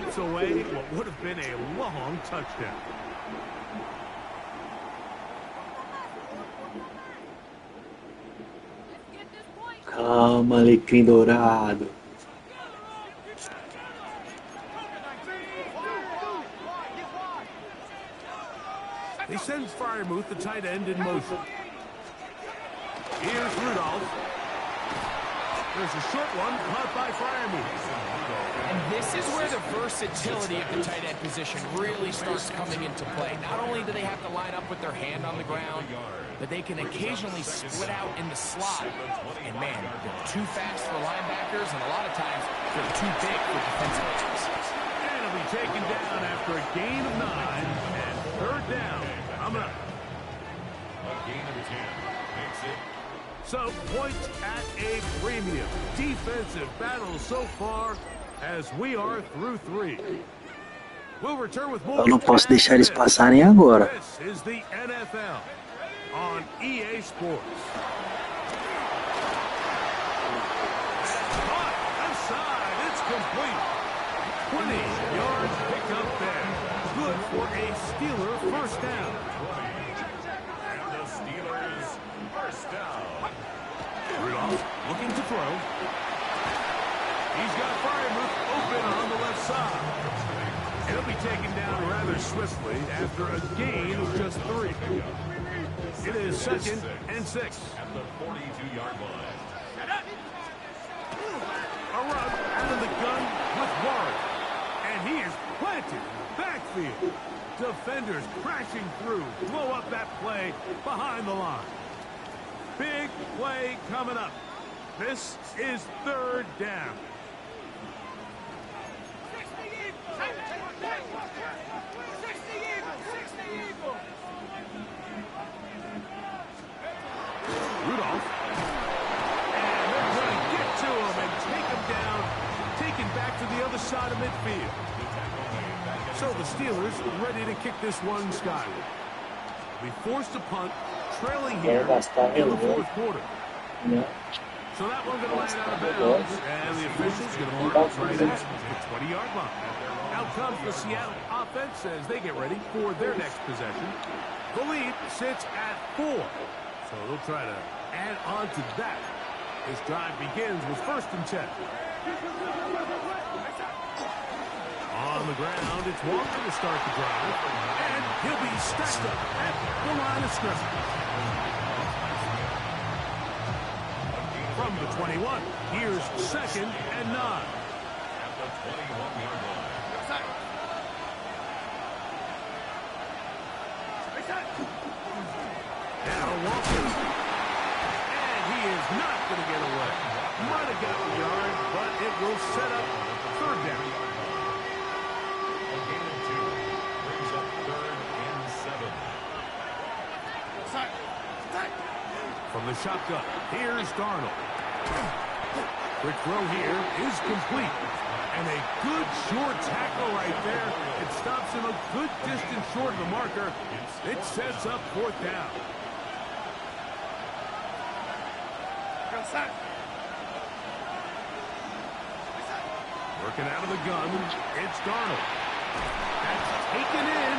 wipes away what would have been a long touchdown. Calma, alecrim dourado. He sends Freiermuth, the tight end, in motion. Here's Rudolph. There's a short one caught by Freiermuth. And this is where the versatility of the tight end position really starts coming into play. Not only do they have to line up with their hand on the ground, but they can occasionally split out in the slot. And man, they're too fast for linebackers, and a lot of times they're too big for defensive backs. And it'll be taken down after a gain of 9 and third down. Coming up. A gain of 10 makes it. So, points at a premium. Defensive battle so far as we are through 3. We'll return with more. Eu não posso deixar eles passarem agora. This is the NFL on EA Sports. Caught outside. It's complete. 20-yard pickup there. Good for a Steeler first down. And the Steelers first down. Rudolph looking to throw. He's got Freiermuth open on the left side. He'll be taken down rather swiftly after a gain of just 3. It is 2nd and 6. At the 42-yard line. A run out of the gun with Warren. And he is planted backfield. Defenders crashing through. Blow up that play behind the line. Big play coming up. This is 3rd down. Rudolph. And they're going to get to him and take him down. Taken back to the other side of midfield. So the Steelers ready to kick this one skyward. We forced a punt, trailing here in the 4th quarter. So that one going to land out of bounds, and the officials going to mark it right at the 20-yard line. Out comes the Seattle offense as they get ready for their next possession. The lead sits at 4. So they'll try to add on to that. This drive begins with 1st and 10. On the ground, it's Walker to start the drive. And he'll be stacked up at the line of scrimmage. From the 21, here's 2nd and 9. At the 21-yard line. Now Walker. And he is not going to get away. Might have got the yard, but it will set up 3rd down. A gain of 2 brings up 3rd and 7. From the shotgun, here's Darnold. Quick throw here is complete. And a good short tackle right there. It stops him a good distance short of the marker. It sets up 4th down. Working out of the gun, it's Darnold. That's taken in,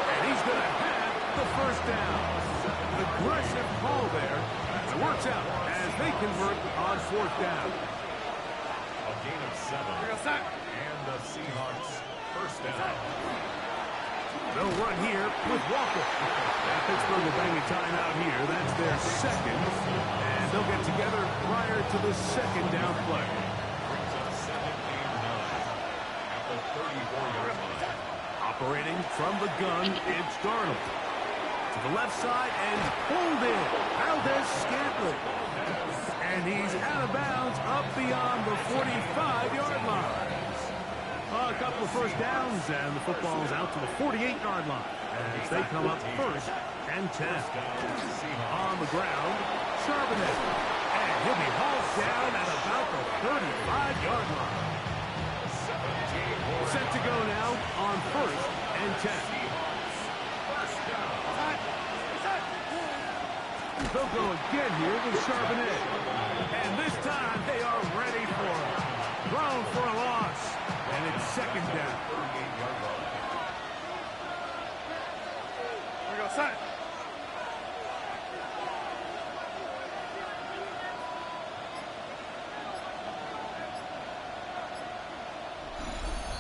and he's going to have the 1st down. Aggressive call there. It works out as they convert on 4th down. A gain of 7. And the Seahawks first down. They'll run here with Walker. Now Pittsburgh will bang a timeout here. That's their 2nd. And they'll get together prior to the 2nd down play. Brings up 2nd and 9. At the 34-yard line. Operating from the gun, it's Darnold. To the left side and pulled in. Valdez-Scantling. And he's out of bounds up beyond the 45-yard line. A couple of 1st downs, and the football's out to the 48-yard line as they come up 1st and 10. On the ground, Charbonnet. And he'll be hauled down at about the 35-yard line. Set to go now on 1st and 10. They'll go again here with Charbonnet. And this time they are ready for it. Thrown for a loss. And it's second down. Here we go, son.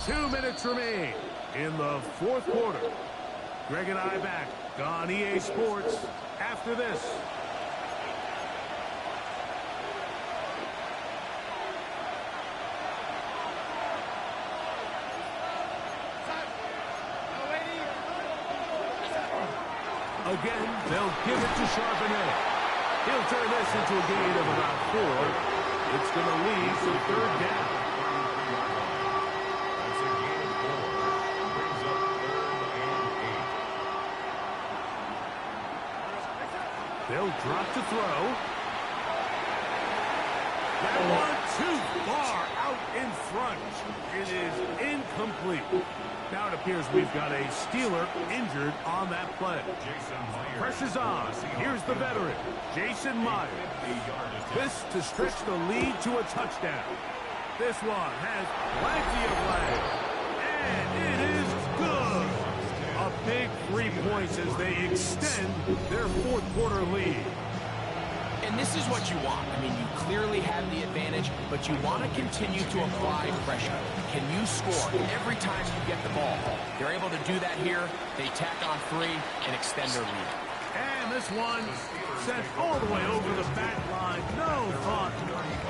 2 minutes remain in the fourth quarter. Greg and I back on EA Sports after this. Again, they'll give it to Charbonnet. He'll turn this into a gain of about 4. It's going to lead to third down. They'll drop to throw. That one too far out in front. It is incomplete. Now it appears we've got a Steeler injured on that play. Pressure's on. Here's the veteran, Jason Myers. This to stretch the lead to a touchdown. This one has plenty of legs. And it is good. A big 3 points as they extend their fourth quarter lead. And this is what you want. I mean, you clearly have the advantage, but you want to continue to apply pressure. Can you score every time you get the ball? They're able to do that here. They tack on 3 and extend their lead. And this one sent all the way over the back line. No thought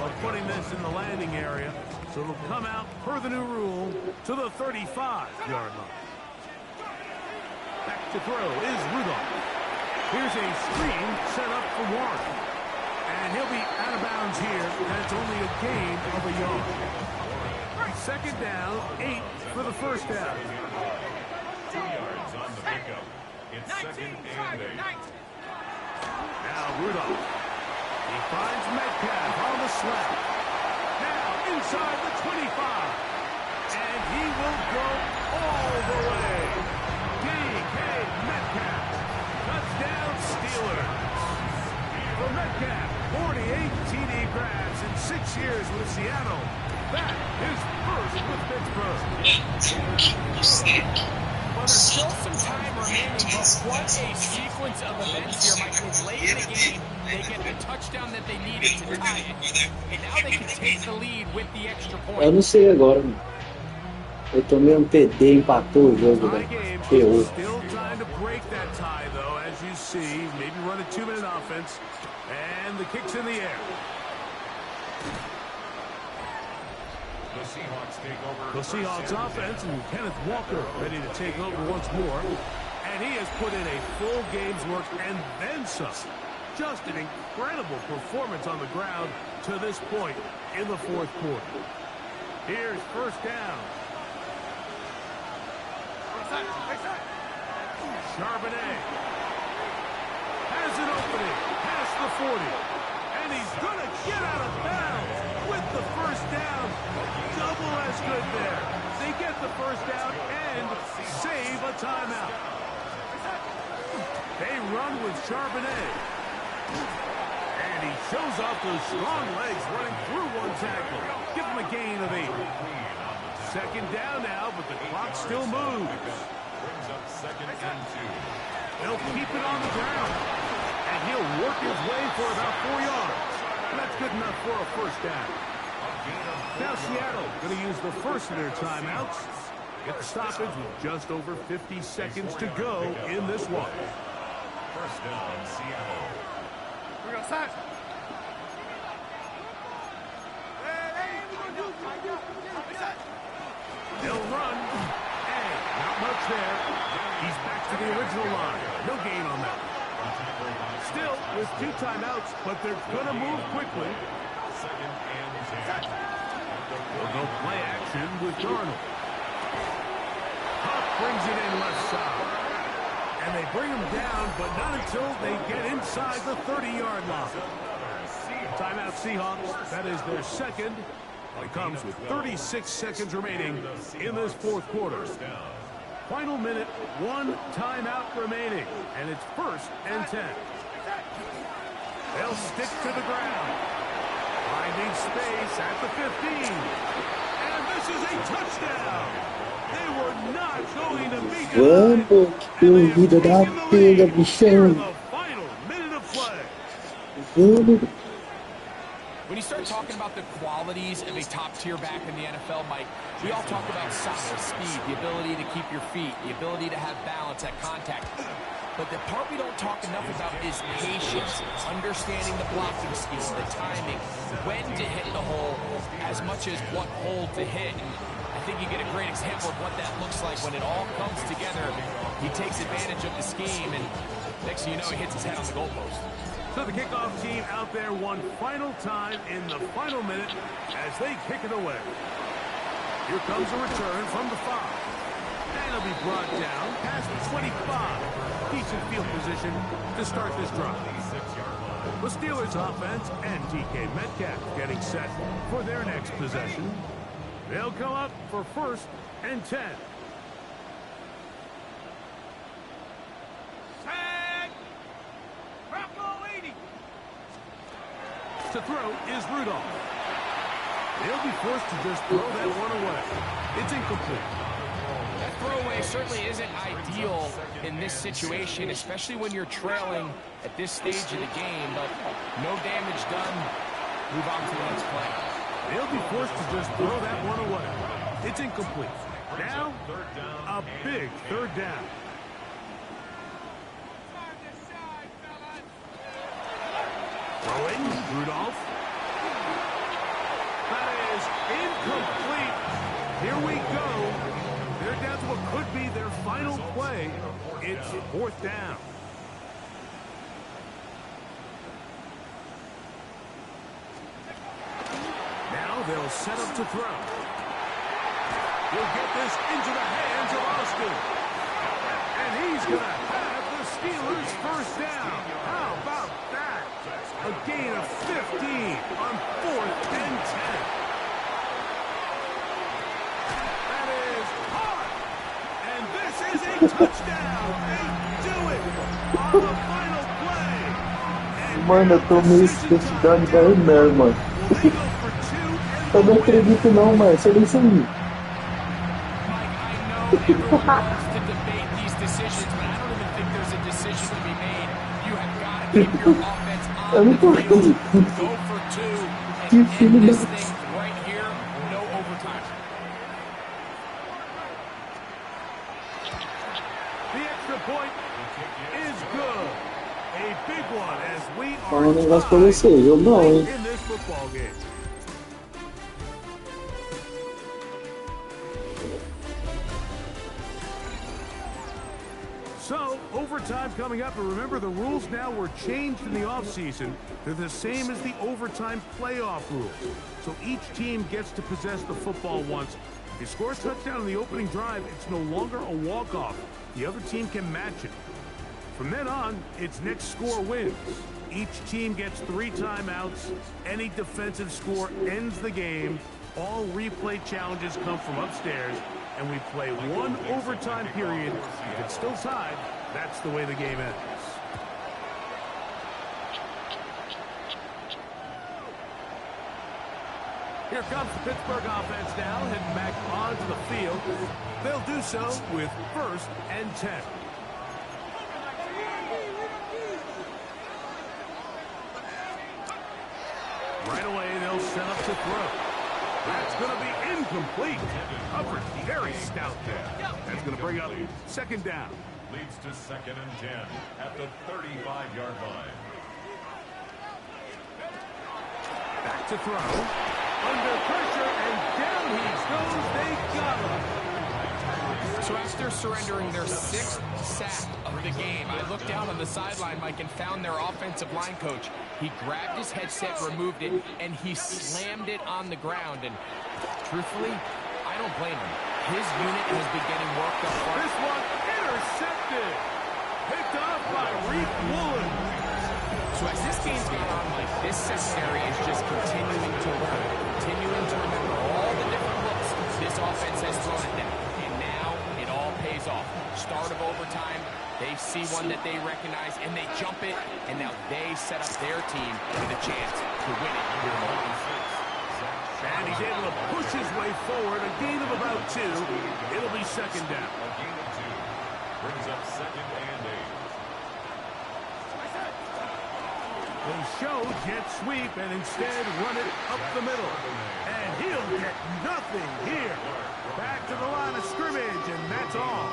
of putting this in the landing area. So it'll come out, per the new rule, to the 35-yard line. Back to throw is Rudolph. Here's a screen set up for Warren. And he'll be out of bounds here, and it's only a gain of a yard. Second down, 8 for the first down. 2 yards on the pickup. It's second and 8. Now Rudolph. He finds Metcalf on the slap. Now inside the 25. And he will go all the way. DK Metcalf. Touchdown Steelers. For Metcalf, 48 TD grabs in 6 years with Seattle. That is first with Pittsburgh. Well, there's still some time remaining, but what a sequence of events here, Michael. Late in the game, they get the touchdown that they needed to tie it. And now they can take the lead with the extra point. Eu não sei agora, mano. Eu tomei PD, empatou o jogo, velho. Ferrou. Still time to break that tie, though, as you see. Maybe run a 2-minute offense. And the kick's in the air. The Seahawks offense, and Kenneth Walker ready to take over once more. And he has put in a full game's work and then some. Just an incredible performance on the ground to this point in the fourth quarter. Here's first down. Charbonnet has an opening past the 40. And he's going to get out of bounds with the first down. Double as good there. They get the first down and save a timeout. They run with Charbonnet. And he shows off those strong legs running through one tackle. Give him a gain of 8. Second down now, but the clock still moves. Brings up second and 2. They'll keep it on the ground. And he'll work his way for about 4 yards. That's good enough for a first down. Now Seattle going to use the first of their timeouts. Get the stoppage with just over 50 seconds to go in this one. First down, Seattle. Here we go, son. They'll run. And not much there. He's back to the original line. No gain on that. Still with 2 timeouts, but they're going to move quickly. Second and 10. They'll go play action with Darnold. Huff brings it in left side. And they bring him down, but not until they get inside the 30-yard line. Timeout Seahawks. That is their second. It comes with 36 seconds remaining in this fourth quarter. Final minute, 1 timeout remaining. And it's first and 10. They'll stick to the ground. Finding space at the 15. And this this is a touchdown. They were not going to be Vamos, denied. que corrida da pega, bichão. The final minute of play. Vamos. When you start talking about the qualities of a top-tier back in the NFL, Mike, we all talk about size, speed, the ability to keep your feet, the ability to have balance at contact. But the part we don't talk enough about is patience, understanding the blocking scheme, the timing, when to hit the hole, as much as what hole to hit. And I think you get a great example of what that looks like when it all comes together. He takes advantage of the scheme, and next thing you know, he hits his head on the goalpost. So the kickoff team out there one final time in the final minute as they kick it away. Here comes a return from the 5. And it'll be brought down past the 25. Decent field position to start this drive. The Steelers offense and DK Metcalf getting set for their next possession. They'll come up for 1st and 10. To throw is Rudolph. They'll be forced to just throw that one away. It's incomplete. That throwaway certainly isn't ideal in this situation, especially when you're trailing at this stage of the game, but no damage done. Move on to the next play. They'll be forced to just throw that one away. It's incomplete. Now, a big 3rd down. Throwing, Rudolph. That is incomplete. Here we go. They're down to what could be their final play. It's 4th down. Now they'll set up to throw. He'll get this into the hands of Austin. And he's going to have the Steelers 1st down. How about that? A gain of 15 on 4th and 10. That is hard. And this is a touchdown. They do it on the final play. Mano, eu tô meio estudando vai merda, mano. Eu não acredito não, mano. Você nem sabia. Everyone loves to debate these decisions, but I don't even think there's a decision to be made. You have got to keep your offense on the field. Go for 2 and end this thing right here. No overtime. The extra point is good. A big one as we Fala um negócio pra você, eu não, hein? in this football game. So, overtime coming up, and remember the rules now were changed in the offseason. They're the same as the overtime playoff rules. So each team gets to possess the football once. If you score a touchdown in the opening drive, it's no longer a walk-off. The other team can match it. From then on, it's next score wins. Each team gets 3 timeouts. Any defensive score ends the game. All replay challenges come from upstairs, and we play 1 overtime period. If it's still tied, that's the way the game ends. Here comes the Pittsburgh offense now, heading back onto the field. They'll do so with 1st and 10. Right away, they'll set up to throw. That's going to be incomplete. Coverage very stout there. That's going to bring up 2nd down. Leads to 2nd and 10 at the 35-yard line. Back to throw. Under pressure, and down he goes. They got him. So after surrendering their 6th sack of the game, I looked down on the sideline, Mike, and found their offensive line coach. He grabbed his headset, removed it, and he slammed it on the ground. And truthfully, I don't blame him. His unit has been getting worked up. This one intercepted. Picked off by Reed Woolen. So as this game's gone on, Mike, this secondary is just continuing to learn, continuing to remember all the different looks this offense has thrown at them. And now it all pays off. Start of overtime, they see one that they recognize, and they jump it, and now they set up their team with a chance to win it here in the And he's able to push his way forward, a gain of about 2. It'll be second down. A gain of 2. Brings up 2nd and 8. They show jet sweep and instead run it up the middle. And he'll get nothing here. Back to the line of scrimmage, and that's all.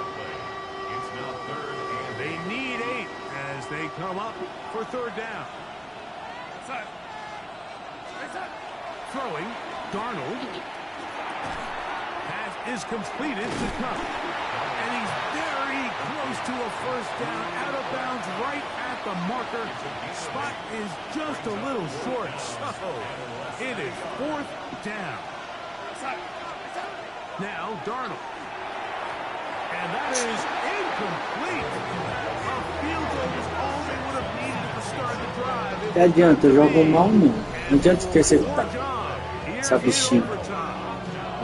It's now 3rd and 8. They need 8 as they come up for 3rd down. Throwing, Darnold. Pass is completed to Cup. And he's very close to a first down, out of bounds right at the marker. Spot is just a little short, so it is 4th down. Now Darnold. And that is incomplete. A field goal is all they would have needed at the start of the drive. Que adianta? Eu jogo mal, não. Não adianta interceptar. Essa bexiga.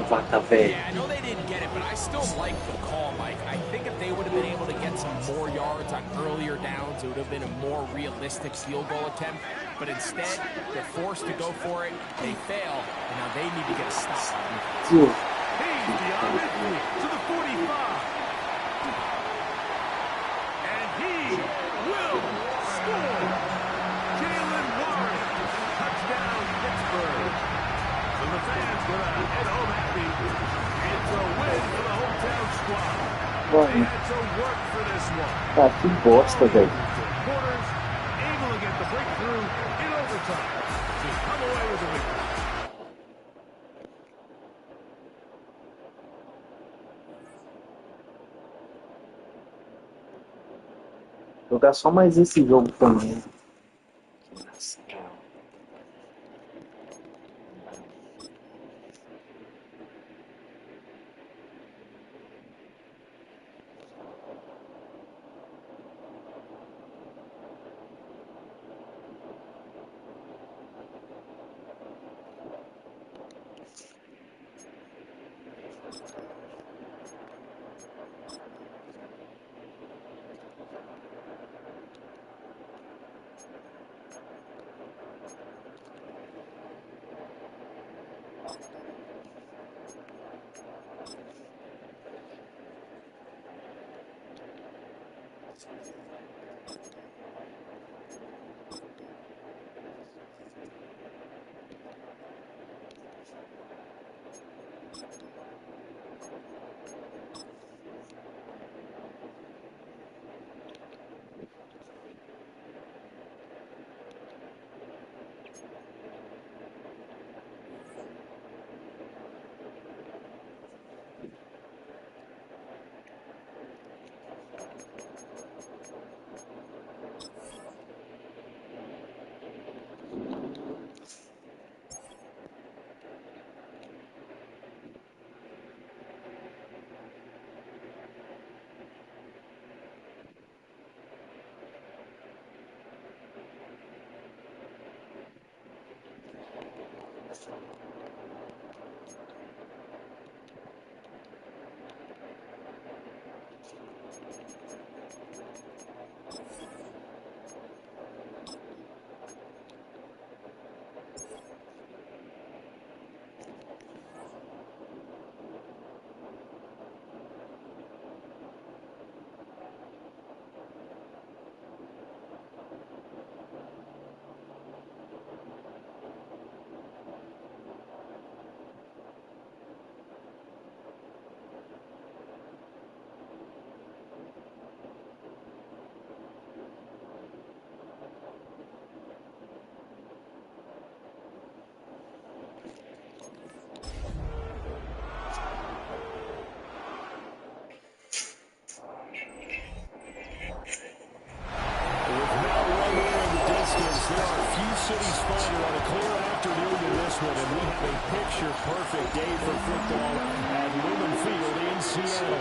Vaca velha. Yeah, I know they didn't get it, but I still like the call, Mike. I think if they would have been able to get some more yards on earlier downs, it would have been a more realistic field goal attempt. But instead, they're forced to go for it. They fail, and now they need to get a stop on it. He's beyond midfield to the 45. And he will score. Jalen Warren, touchdown Pittsburgh. So the fans gonna head home happy. It's a win for the hometown squad. They had to work for this one. Ah, que bosta, velho. Quarters able to get the breakthrough in overtime to come away with the victory. Jogar só mais esse jogo também. Cities final on a clear afternoon in this one, and we have a picture-perfect day for football at Lumen Field in Seattle.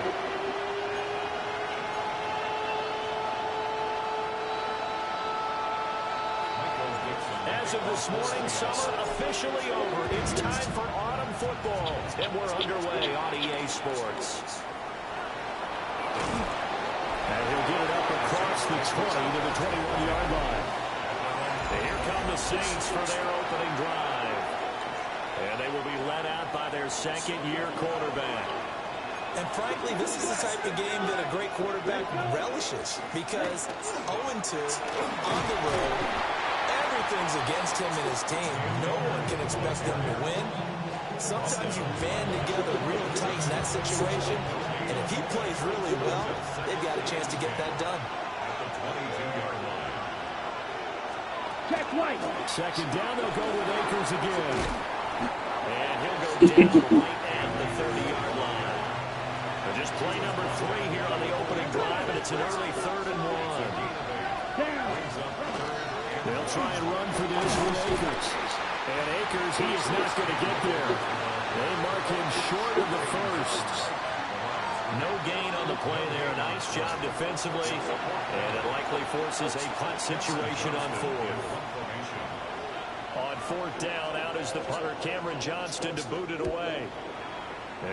As of this morning, summer officially over. It's time for autumn football, and we're underway on EA Sports. And he'll get it up across the 20 to the 21-yard line. Here come the Saints for their opening drive. And they will be led out by their second-year quarterback. And frankly, this is the type of game that a great quarterback relishes because 0-2 on the road, everything's against him and his team. No one can expect them to win. Sometimes you band together real tight in that situation, and if he plays really well, they've got a chance to get that done. Check right. Second down, they'll go with Akers again. And he'll go down right at the 30-yard line. But just play number 3 here on the opening drive, and it's an early 3rd and 1. They'll try and run for this with Akers. And Akers, he is not going to get there. They mark him short of the first. No gain on the play there. Nice job defensively. And it likely forces a punt situation on 4th. On 4th down, out is the punter, Cameron Johnston, to boot it away.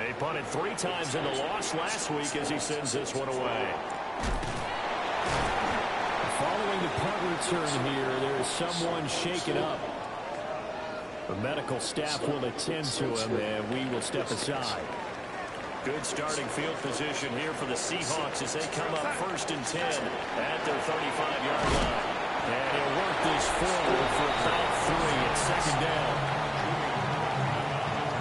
He punted 3 times in the loss last week as he sends this one away. Following the punt return here, there is someone shaken up. The medical staff will attend to him, and we will step aside. Good starting field position here for the Seahawks as they come up 1st and 10 at their 35-yard line. And he'll work this forward for about 3 at 2nd down.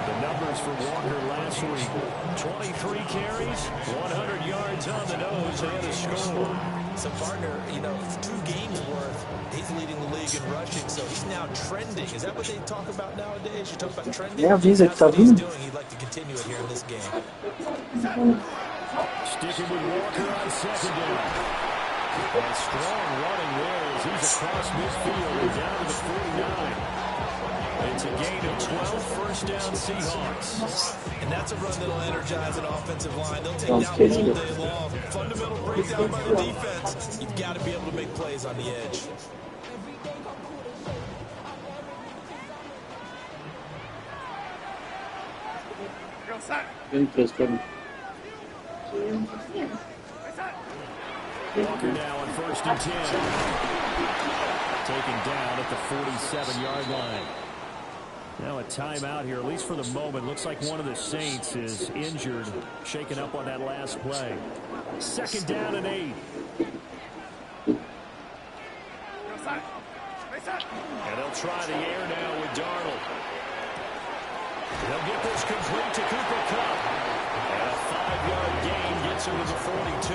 The numbers for Walker last week: 23 carries, 100 yards on the nose, and a score. So, partner, 2 games worth, he's leading the league in rushing, so he's now trending. Is that what they talk about nowadays? You talk about trending? Avisa que That's tá what he's vindo. doing. He'd like to continue it here in this game. Sticking with Walker on 2nd down. And strong running there as he's across midfield and down to the 49. It's a gain of 12, 1st down Seahawks. And that's a run that'll energize an offensive line. They'll take that all day long. Fundamental breakdown by the defense. You've got to be able to make plays on the edge. Walker now on 1st and 10. Taken down at the 47-yard line. Now a timeout here, at least for the moment. Looks like one of the Saints is injured, shaken up on that last play. 2nd down and 8. And they'll try the air now with Darnold. They'll get this complete to Cooper Kupp. And a 5-yard gain gets him to the 42.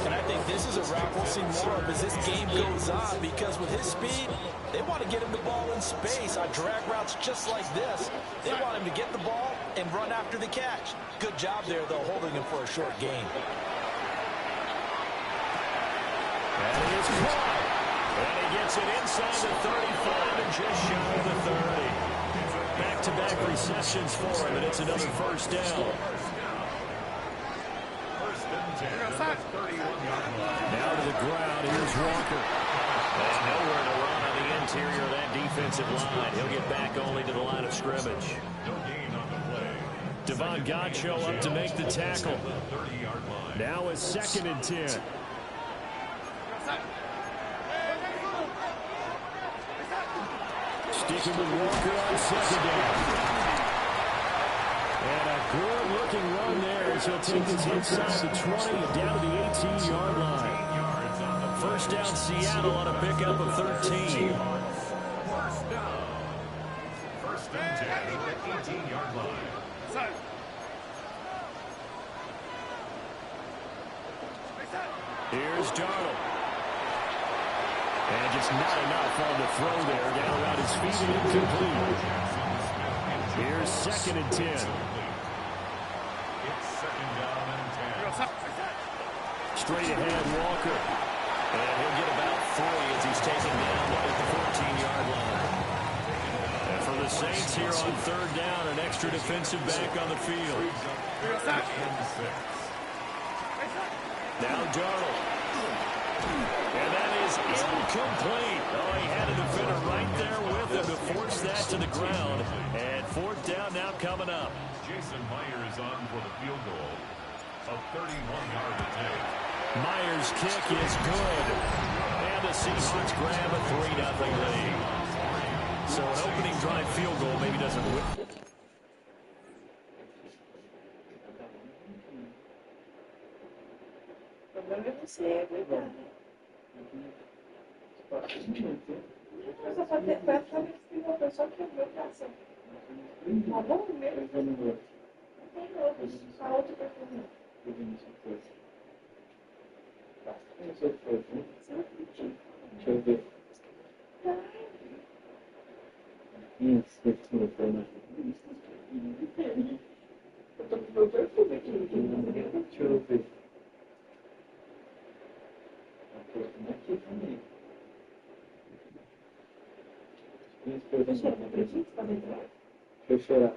And I think this is a route we'll see more of as this game goes on, because with his speed, they want to get him the ball in space on drag routes just like this. They want him to get the ball and run after the catch. Good job there, though, holding him for a short gain. And he is caught. And he gets it inside the 35 and just shy of the 30. Back-to-back receptions for him, and it's another 1st down. Now to the ground, here's Walker. And nowhere to run on the interior of that defensive line. He'll get back only to the line of scrimmage. Devon Godchaux up to make the tackle. Now is 2nd and 10. Sticking with Walker on 2nd down. And a good-looking run there as he'll take this inside the 20 and down to the 18-yard line. 1st down Seattle on a pickup of 13. 1st and 10 at the 18-yard line. Here's Darnold. And just not enough on the throw there. Down around his feet and incomplete. Here's 2nd and 10. It's 2nd down and 10. Straight ahead, Walker. And he'll get about 3 as he's taken down at the 14-yard line. And for the Saints here on 3rd down, an extra defensive back on the field. Now Darnold. And that is incomplete. Oh, he had a defender right there with him to force that to the ground. And 4th down now coming up. Jason Myers on for the field goal. A 31-yard attempt. Myers' kick is good. And the Seahawks grab a 3-0 lead. So an opening drive field goal maybe doesn't win. O problema é você aguentar, né? Não, só pode ter pra foi só que o meu coração. Tá bom mesmo? Não tem outros, só outro perfume. Deixa eu ver. Isso, telefone. Eu tô com meu perfume aqui. Deixa eu ver. Aqui também. Deixa eu cheirar.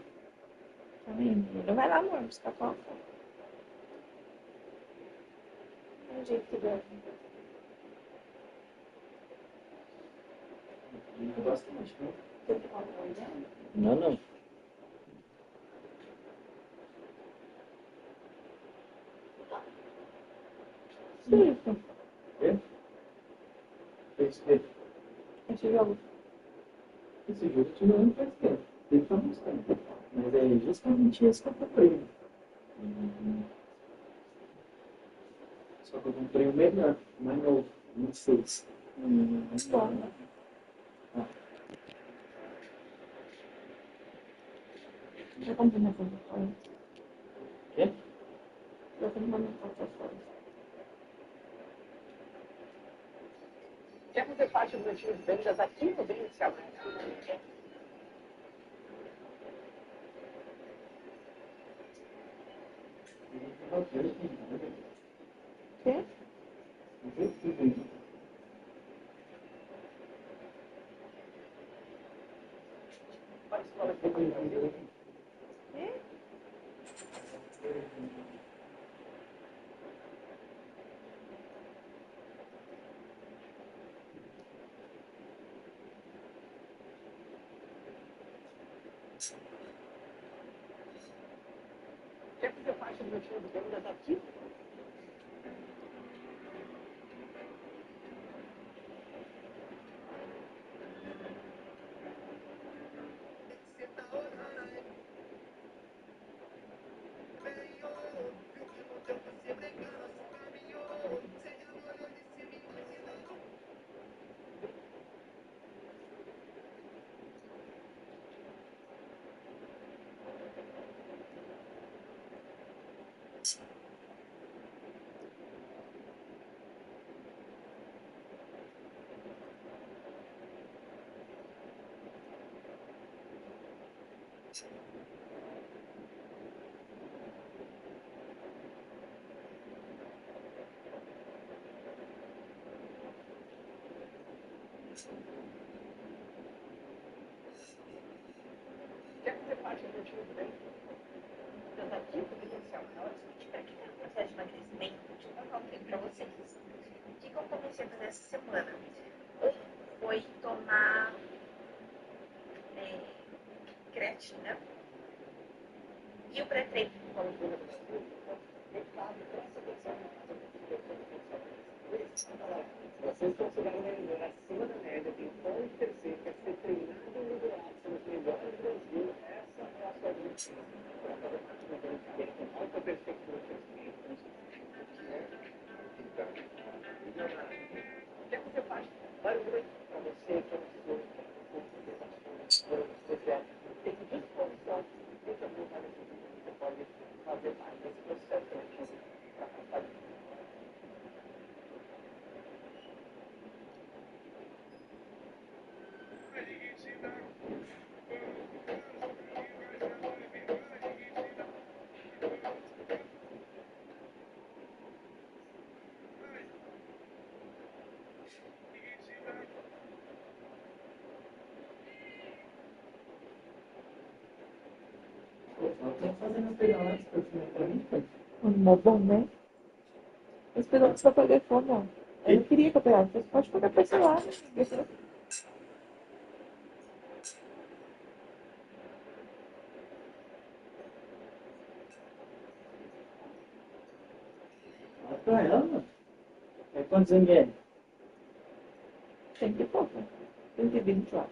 Também. Não vai lá, amor, buscar coca. É o jeito que deu. Não gosto muito, não. Você quer coca olhando? Não, não. Isso. É? Esse jogo. Esse jogo eu tive ano faz tempo. Ele tá mostrando. Mas é justamente esse que eu comprei. Só que eu comprei o melhor, o mais novo, 26. Bom, né? Já comprei minha Coca-Cola. Quê? Já comprei minha Coca-Cola. Quer fazer parte do meu time de vendas aqui no Bem Carreira? Quê? Quer fazer parte do meu time de vendas aqui? Quer fazer parte do meu time de vendas aqui? Potencial maior? Para quem está no processo de emagrecimento, deixa eu contar um tempo para vocês. O que eu comecei a fazer essa semana? Foi tomar creatina e o pré-treino. Vocês consideram melhor acima da média, tem pão de terceiro, quer ser treinado e liderado pelos melhores do Brasil. Essa é a sua vida. Para fazer parte do Brasil, com alta perspectiva de crescimento. Quer fazer parte? Vai muito para você, para você. Tem disposição, muita vontade de você pode fazer parte desse processo seletivo para passar. Eu tô fazendo as pedaladas pra mim, cara. Mó bom, né? Esse pedaço só paguei fome, ó. Eu não queria que eu pegasse. Você pode pagar parcelado. Olha pra ela, mano. É quantos ml? 100 e pouco. 120 lá.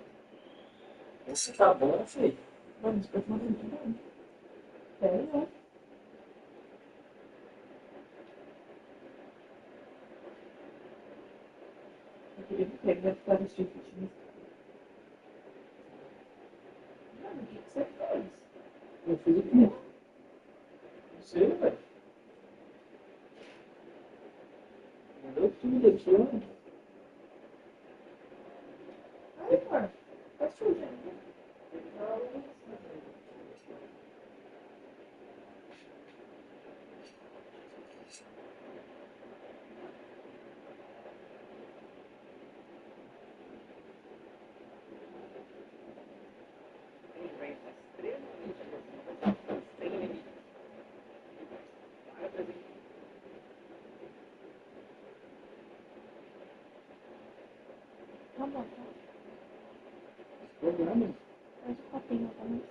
Esse tá bom, filho. Vamos, perfumar muito bom. Sério, né? Eu queria que ele vai ficar vestido de time. Mano, o que você fez? Eu fiz o quê? Não sei, velho. Mandou tudo aqui, ó. Ai, mano, tá sujo ainda. Tá bom, tá. Programa. Faz o copinho também.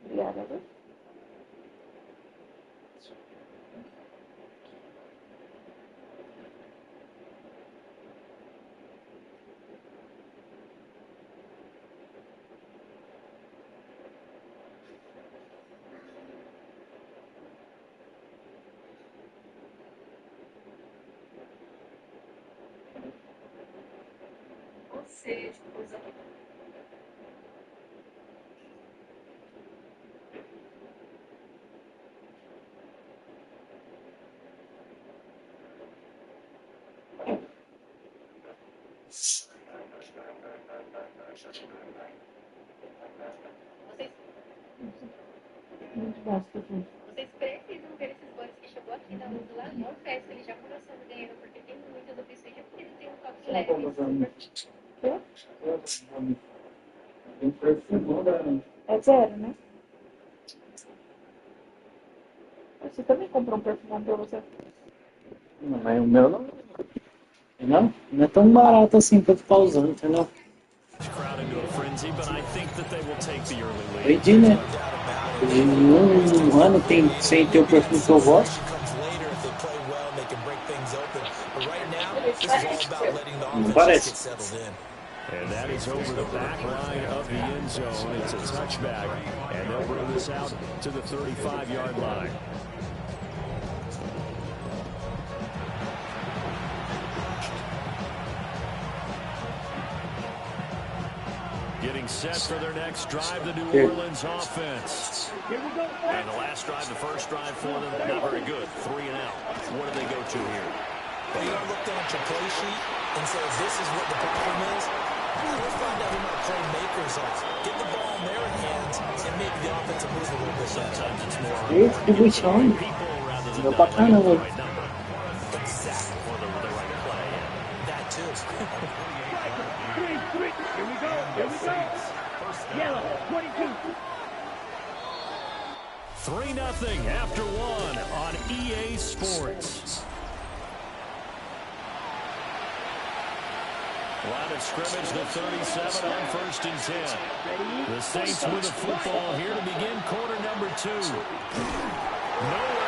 Obrigada, viu? Ou seja, coisa Muito bom, Stephen. Vocês precisam ver esses boys que chegou aqui na luz lá no festa, ele já começou ganhando, porque tem muitas opções, porque ele tem um toque leve. Tem perfumão da... É zero, né? Você também comprou um perfumão pra você? Não, mas o meu não. Não é tão barato assim pra ficar usando, entendeu? Vendi, né? Em um ano tem sem ter o perfume que eu gosto. Não parece. And that is over the back line of the end zone. It's a touchback, and they'll bring this out to the 35-yard line. Getting set for their next drive, the New Orleans offense. And the last drive, the first drive for them, not very good. 3 and out. What do they go to here? Well, you got to look down at your play sheet and say, this is what the problem is. We'll find out who my playmakers are. Get the ball in their hands, and maybe the offense will move a little bit better. Sometimes it's more Distribuição. Deu pra caramba. Exactly. For the right play. That too. Three. Here we go. Yellow, 22. 3-0 after 1 on EA Sports. Line of scrimmage, the 37 on 1st and 10. The Saints with the football here to begin quarter number 2. Nowhere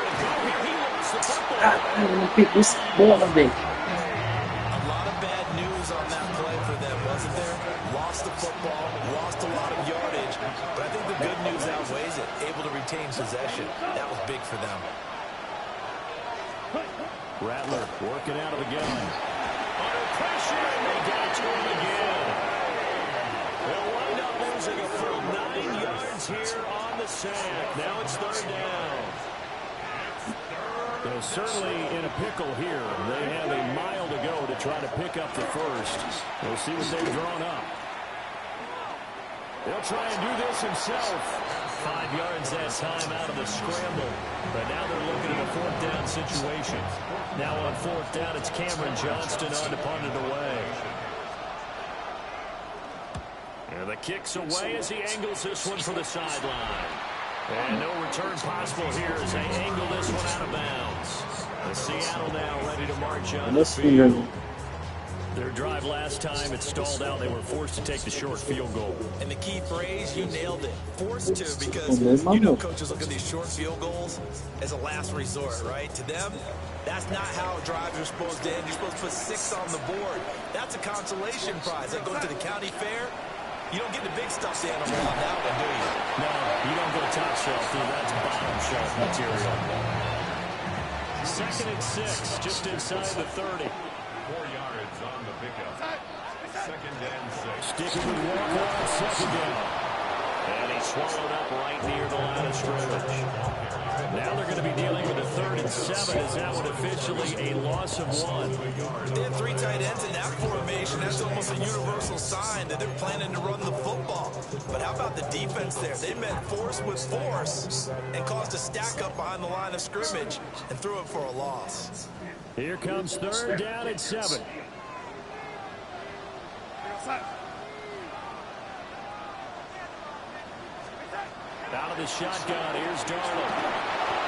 to go here. He lost the football. Não pegou essa bola, velho. A lot of bad news on that play for them, wasn't there? Lost the football, lost a lot of yardage, but I think the good news outweighs it. Able to retain possession. That was big for them. Rattler working out of the gun. Under pressure, and they get it to him again. They'll wind up losing a full 9 yards here on the sack. Now it's 3rd down. They're certainly in a pickle here. They have a mile to go to try to pick up the first. We'll see what they've drawn up. They'll try and do this himself. 5 yards that time out of the scramble. But now they're looking at a 4th down situation. Now on 4th down, it's Cameron Johnston on to punt it away. And the kick's away as he angles this one for the sideline. And no return possible here as they angle this one out of bounds. The Seattle now ready to march on the field. Their drive last time, it stalled out. They were forced to take the short field goal. And the key phrase, you nailed it. Forced to, because you know coaches look at these short field goals as a last resort, right? To them, that's not how drives are supposed to end. You're supposed to put 6 on the board. That's a consolation prize. Like going to the county fair, You don't get the big stuffed animal on that one, do you? No, you don't go top shelf, dude. That's bottom shelf material. 2nd and 6, just inside the 30. 4 yards on the pickup. 2nd and 6. Sticking with Walker on 2nd down. And he swallowed up right near the line of scrimmage. Now they're going to be dealing with a 3rd and 7. Is that one officially a loss of 1? They have 3 tight ends in that formation. That's almost a universal sign that they're planning to run the football. But how about the defense there? They met force with force and caused a stack up behind the line of scrimmage and threw it for a loss. Here comes 3rd down and 7. Out of the shotgun, here's Darnold.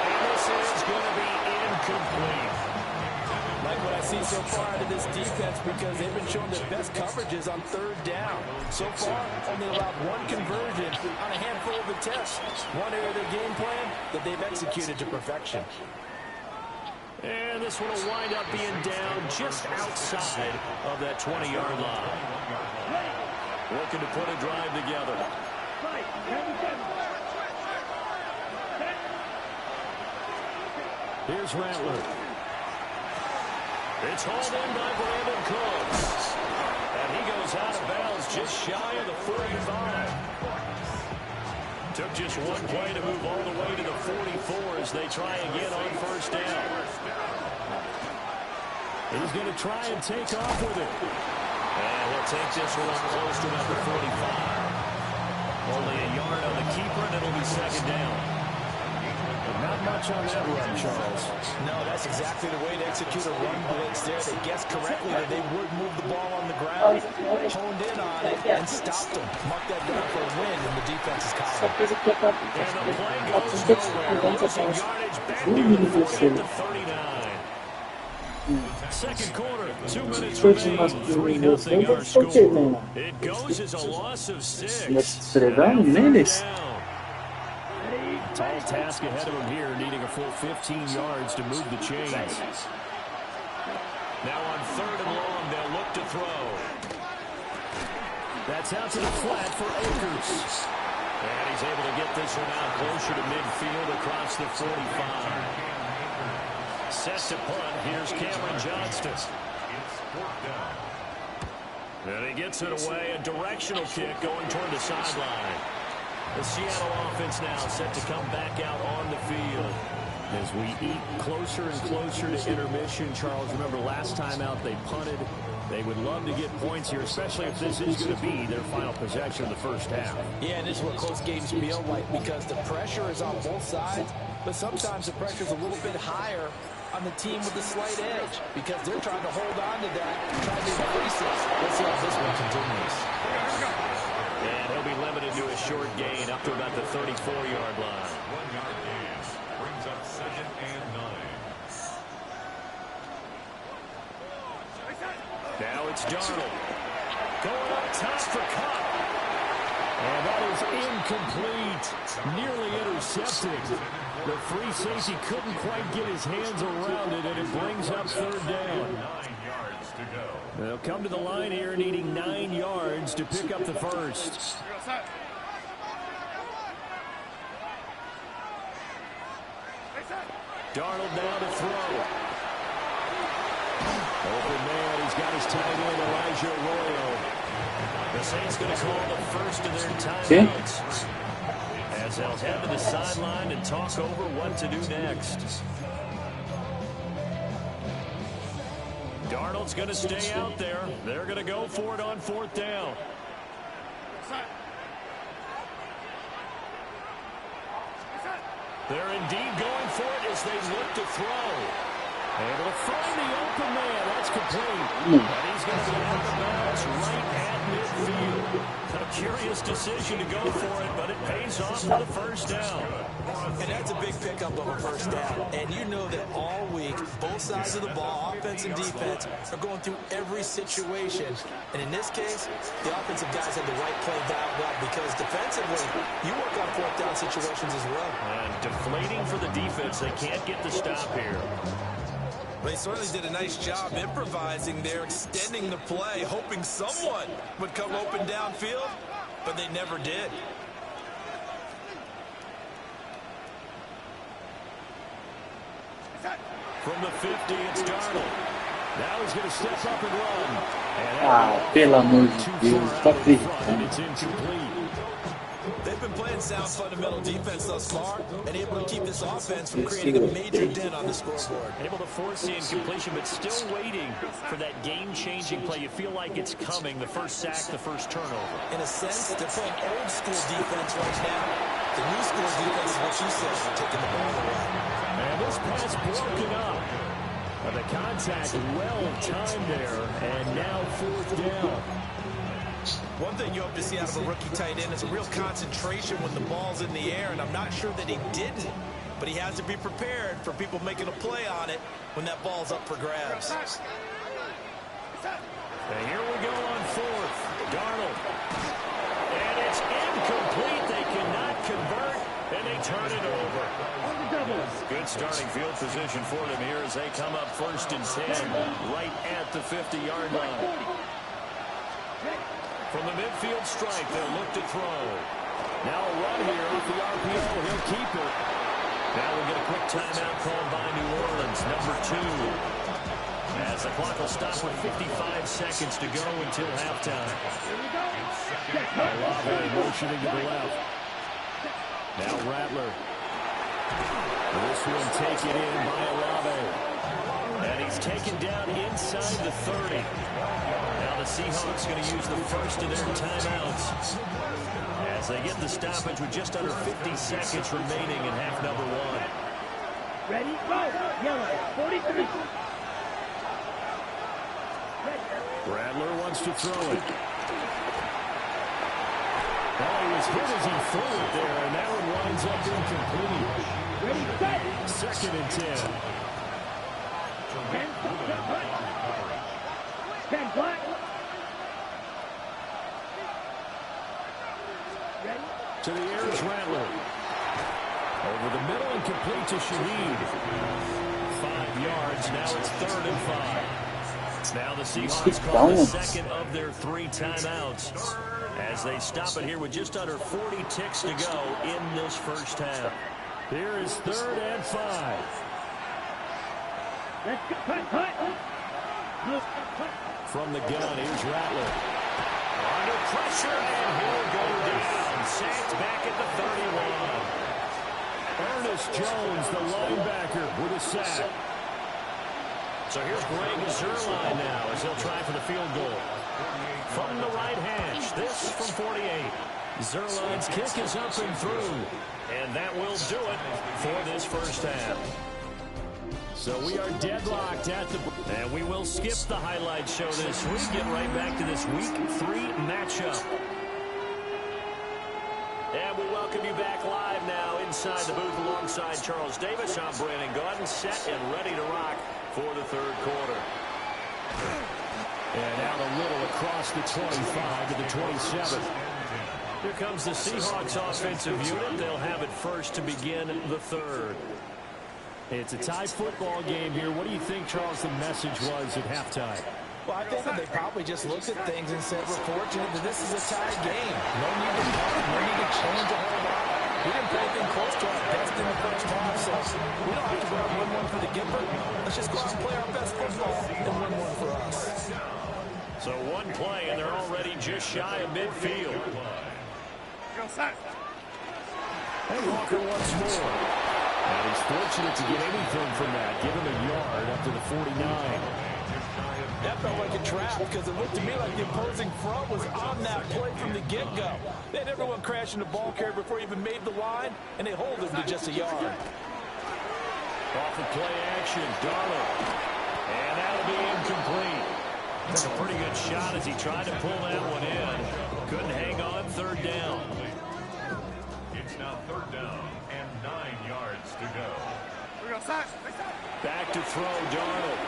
And this is going to be incomplete. Like what I see so far out of this defense, because they've been showing their best coverages on 3rd down. So far, only allowed 1 conversion on a handful of attempts. One area of their game plan that they've executed to perfection. And this one will wind up being down just outside of that 20-yard line. Looking to put a drive together. Here's Rattler. It's hauled in by Brandon Cooks. And he goes out of bounds just shy of the 45. Took just one play to move all the way to the 44 as they try again on 1st down. He's going to try and take off with it. And he'll take this one up close to about the 45. Only a yard on the keeper, and it'll be 2nd down. Not much on that run, Charles. No, that's exactly the way to execute a run blitz there. They guessed correctly that they would move the ball on the ground, honed in on it, and stopped them. Mark that down for a win in the defense's column. And the play goes nowhere. Losing yardage back near the 40 at the 39. 2nd quarter, 2 minutes remaining, 3-0 our score. It goes as a loss of 6. Tall task ahead of him here, needing a full 15 yards to move the chains. Now on 3rd and long, they'll look to throw. That's out to the flat for Akers. And he's able to get this one out closer to midfield across the 45. Set to punt. Here's Cameron Johnston. And he gets it away. A directional kick going toward the sideline. The Seattle offense now set to come back out on the field. As we eat closer and closer to intermission, Charles, remember last time out they punted. They would love to get points here, especially if this is going to be their final possession of the 1st half. Yeah, and this is what close games feel like because the pressure is on both sides, but sometimes the pressure is a little bit higher on the team with the slight edge because they're trying to hold on to that, trying to increase it. Let's see how this one continues. And he'll be limited to a short gain up to about the 34-yard line. 1-yard gain brings up 2nd and 9. Now it's Darnold. Going up top for Cup. And that is incomplete. Nearly intercepted. The free safety couldn't quite get his hands around it, and it brings up 3rd down. 9 yards to go. They'll come to the line here needing 9 yards to pick up the 1st. Darnold now to throw. Open man, he's got his tight end, Elijah Arroyo. The Saints going to call the first of their timeouts. As they'll head to the sideline and talk over what to do next. Darnold's going to stay out there. They're going to go for it on 4th down. They're indeed going for it as they look to throw. Able to find the open man. That's complete. And he's going to be out of bounds right at midfield. A curious decision to go for it, but it pays off for the 1st down. And that's a big pickup of a 1st down. And you know that all week, both sides of the ball, offense and defense, are going through every situation. And in this case, the offensive guys have the right play dialed up because defensively, you work on 4th down situations as well. And deflating for the defense. They can't get the stop here. They certainly did a nice job improvising there, extending the play, hoping someone would come open downfield. but they never did. From the 50, it's Darnold. Now he's going to step up and run. Ah, pelo amor de Deus, tá acreditando. It's incomplete. They've been playing sound fundamental defense thus far and able to keep this offense from creating a major dent on the scoreboard. Able to force the incompletion, but still waiting for that game-changing play. You feel like it's coming, the first sack, the first turnover. In a sense, they're playing old school defense right now. The new school defense is what you said, taking the ball away. And this pass broken up. The contact well timed there, and now 4th down. One thing you hope to see out of a rookie tight end is a real concentration when the ball's in the air, and I'm not sure that he didn't, but he has to be prepared for people making a play on it when that ball's up for grabs. And here we go on 4th. Darnold. And it's incomplete. They cannot convert, and they turn it over. Good starting field position for them here as they come up 1st and 10, right at the 50-yard line. From the midfield stripe, they'll look to throw. Now a run here off the RPO. He'll keep it. Now we'll get a quick timeout called by New Orleans, number 2. As the clock will stop with 55 seconds to go until halftime. Olave motioning to the left. Now Rattler. This one taken in by Olave. And he's taken down inside the 30. Now the Seahawks going to use the first of their timeouts as they get the stoppage with just under 50 seconds remaining in half number 1. Ready, go! Yellow, 43. Rattler wants to throw it. Well, he was hit as he threw it there, and that one winds up incomplete. Ready, set! 2nd and 10. 10 black. To the air is Rattler. Over the middle and complete to Shaheed. 5 yards. Now it's 3rd and 5. Now the Seahawks call the second of their 3 timeouts as they stop it here with just under 40 ticks to go in this first half. Here is 3rd and 5. Let's go. Cut. From the gun, here's Rattler. Under pressure, and he'll go down. Sacked back at the 31. Ernest Jones, the linebacker, with a sack. So here's Greg Zuerlein now as he'll try for the field goal. From the right hash, this from 48. Zuerlein's kick is up and through. And that will do it for this first half. So we are deadlocked at the... And we will skip the highlight show this week. Get right back to this Week 3 matchup. And we welcome you back live now inside the booth alongside Charles Davis. I'm Brandon Gaudin, set and ready to rock for the 3rd quarter. And out a little across the 25 to the 27. Here comes the Seahawks offensive unit. They'll have it first to begin the 3rd. It's a tie football game here. What do you think, Charles, the message was at halftime? Well, I think that they probably just looked at things and said, we're fortunate that this is a tie game. No need to punt, no need to change a whole lot. We didn't play anything close to our best in the first half, so we don't have to go out and win one for the Gipper. Let's just go out and play our best football and win one for us. So one play, and they're already just shy of midfield. And Walker once more. And he's fortunate to get anything from that. Give him a yard up to the 49. That felt like a trap because it looked to me like the opposing front was on that play from the get-go. They had everyone crashing the ball carrier before he even made the line, and they hold him to just a yard. Off the play action, Darnold. And that'll be incomplete. That's a pretty good shot as he tried to pull that one in. Couldn't hang on, 3rd down. It's now 3rd down and 9 yards to go. Back to throw, Darnold.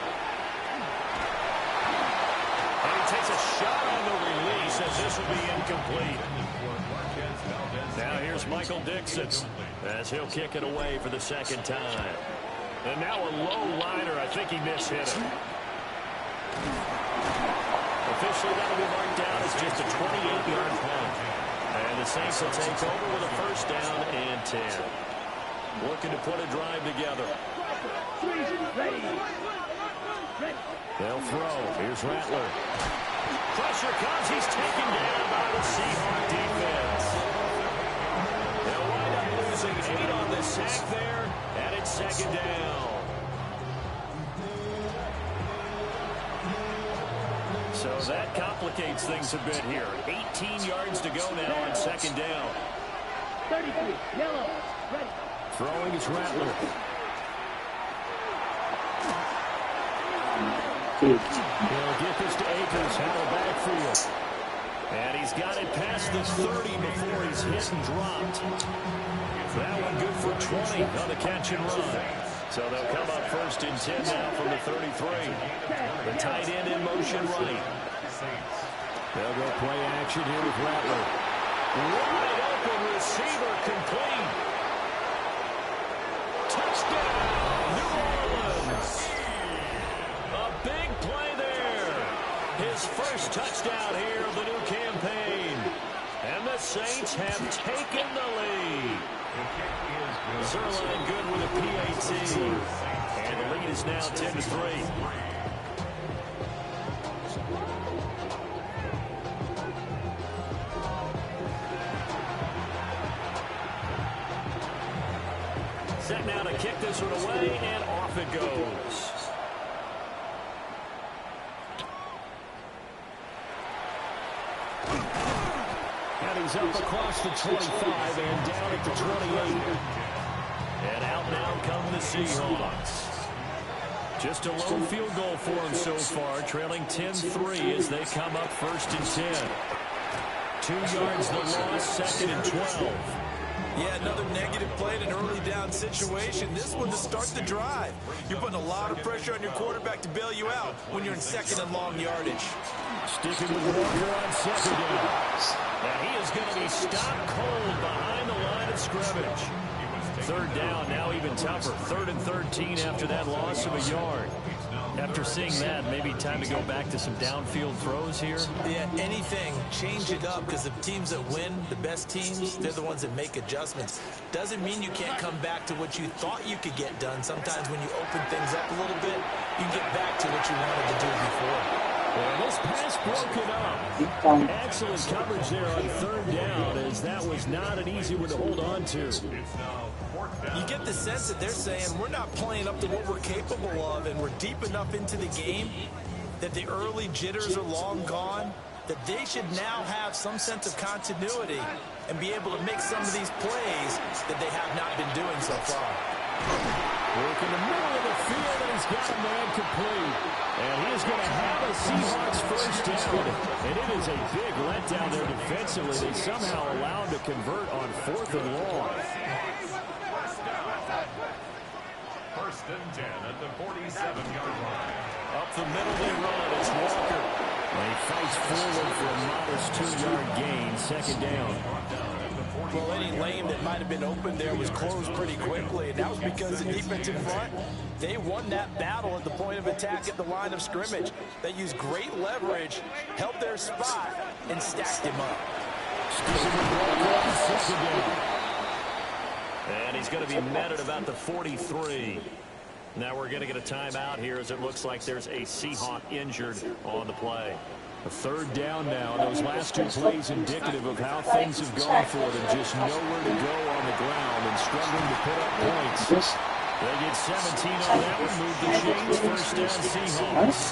And he takes a shot on the release as this will be incomplete. Now here's Michael Dixon as he'll kick it away for the 2nd time. And now a low liner. I think he mishit him. Officially, that'll be marked down as just a 28-yard punt. And the Saints will take over with a first down and 10. Looking to put a drive together. They'll throw. Here's Rattler. Pressure comes. He's taken down by the Seahawks defense. They'll wind up losing 8 on the sack there, and it's second down. So that complicates things a bit here. 18 yards to go now on second down. 33, yellow, ready. Throwing is Rattler. He'll get this to Akers out of the backfield. And he's got it past the 30 before he's hit and dropped. That one good for 20 on the catch and run. So they'll come up first and 10 now from the 33. The tight end in motion right. They'll go play action here with Rattler. Wide open receiver complete. Touchdown, New Orleans. A big play there. His first touchdown here of the new campaign. And the Saints have taken the lead. Zerline good with a PAT. And the lead is now 10-3. Set now to kick this one away, and off it goes. And he's up across the 25 and down at the 28. And out now come the Seahawks. Just a low field goal for them so far, trailing 10-3 as they come up first and 10. 2 yards the loss, second and 12. Yeah, another negative play in an early down situation. This one to start the drive. You're putting a lot of pressure on your quarterback to bail you out when you're in second and long yardage. Sticking with Walker on second down. And he is going to be stopped cold behind the line of scrimmage. Third down, now even tougher. 3rd and 13 after that loss of a yard. After seeing that, maybe time to go back to some downfield throws here. Yeah, anything. Change it up, because the teams that win, the best teams, they're the ones that make adjustments. Doesn't mean you can't come back to what you thought you could get done. Sometimes when you open things up a little bit, you get back to what you wanted to do before. Well, this pass broken up. Excellent coverage there on 3rd down, as that was not an easy one to hold on to. You get the sense that they're saying we're not playing up to what we're capable of, and we're deep enough into the game that the early jitters are long gone, that they should now have some sense of continuity and be able to make some of these plays that they have not been doing so far. Work in the middle of the field, and he's got a man complete. And he is going to have a Seahawks first down. And it is a big letdown there defensively. They somehow allow him to convert on 4th and long. First and 10 at the 47-yard line. Up the middle they run. It's Walker. And he fights forward for a modest 2-yard gain. Second down. Well, any lane that might have been open there was closed pretty quickly, and that was because the defensive front, they won that battle at the point of attack at the line of scrimmage. They used great leverage, held their spot, and stacked him up. And he's going to be met at about the 43. Now we're going to get a timeout here, as it looks like there's a Seahawk injured on the play. A 3rd down now. Those last 2 plays indicative of how things have gone for them. Just nowhere to go on the ground and struggling to put up points. They get 17 on that one. Move the chains. First down, Seahawks.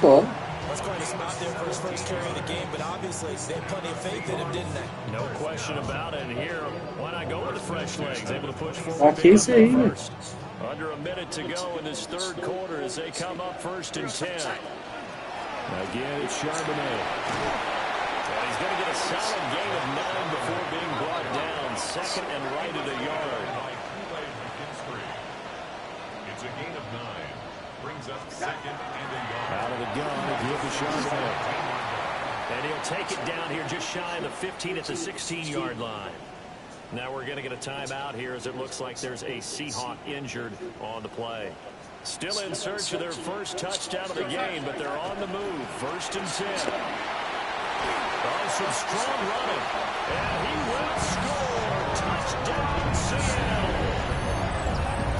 That's quite a spot there for his first carry of the game, but obviously they had plenty of faith in him, didn't they? No question about it. And here, why not go with the fresh legs? Able to push forward. First. Under a minute to go in this 3rd quarter as they come up first and 10. Again, it's Charbonnet. And he's going to get a solid gain of 9 before being brought down. 2nd and right at a yard. It's a gain of 9. Brings up 2nd and a yard. Out of the gun, give to Charbonnet. And he'll take it down here just shy of the 15 at the 16-yard line. Now we're going to get a timeout here, as it looks like there's a Seahawk injured on the play. Still in search of their first touchdown of the game, but they're on the move. First and 10. Oh, some strong running. And he will score. Touchdown, Seattle.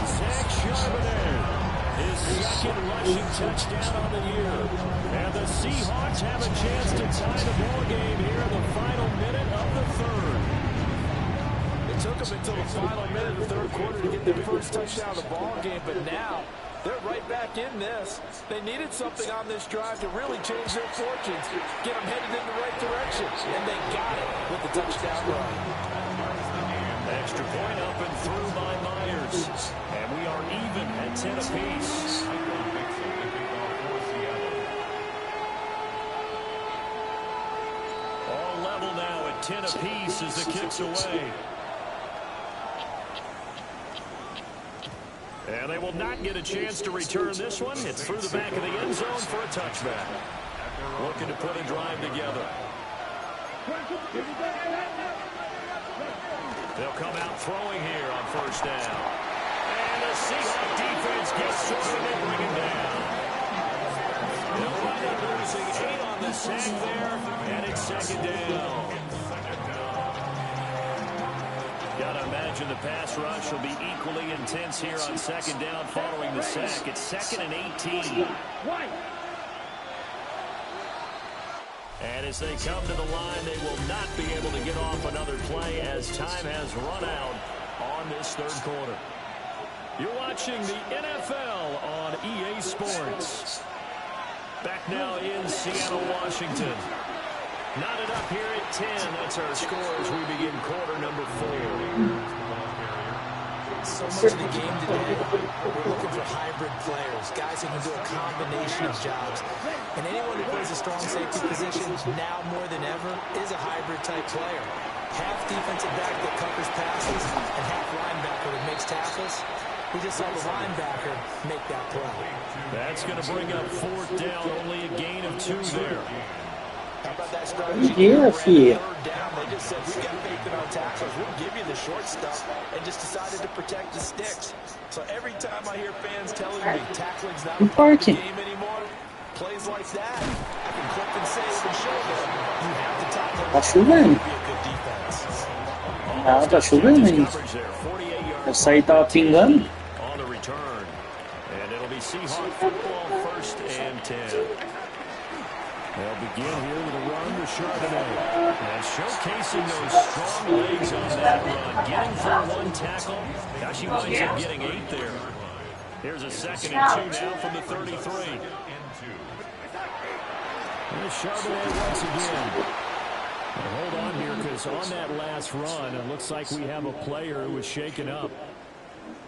Zach Charbonnet, his second rushing touchdown on the year. And the Seahawks have a chance to tie the ball game here in the final minute of the third. It took them until the final minute of the third quarter to get their first touchdown of the ball game, but now they're right back in this. They needed something on this drive to really change their fortunes, get them headed in the right direction, and they got it with the touchdown run. Extra point up and through by Myers. And we are even at 10 apiece. All level now at 10 apiece as the kick's away. And they will not get a chance to return this one. It's through the back of the end zone for a touchback. Looking to put a drive together. They'll come out throwing here on first down. And the Seahawks defense gets to him and bring him down. They'll wind up losing 8 on the sack there, and it's second down. Gotta imagine the pass rush will be equally intense here on second down following the sack. It's 2nd and 18. And as they come to the line, they will not be able to get off another play as time has run out on this third quarter. You're watching the NFL on EA Sports. Back now in Seattle, Washington. Knotted up here at 10. That's our score as we begin quarter number 4. So much of the game today, we're looking for hybrid players, guys who can do a combination of jobs. And anyone who plays a strong safety position, now more than ever, is a hybrid-type player. Half defensive back that covers passes, and half linebacker that makes tackles. We just saw the linebacker make that play. That's going to bring up 4th down, only a gain of 2 there. How about that strategy? Yeah, filha. They just said, we got faith in our tackles. We'll give you the short stuff, and just decided to protect the sticks. So every time I hear fans telling me tackling's not a part of the game anymore, plays like that, I can click and save and show them you have to tackle Tá chovendo. be a good defense. Ah, tá chovendo ainda. Essa aí tava pingando. On the return. And it'll be Seahawk football, 1st and 10. They'll begin here with a run to Charbonnet. And showcasing those strong legs on that run. Getting through 1 tackle. Now she winds up getting 8 there. Here's a 2nd and 2 now from the 33. And Charbonnet once again. Now hold on here, because on that last run, it looks like we have a player who was shaken up.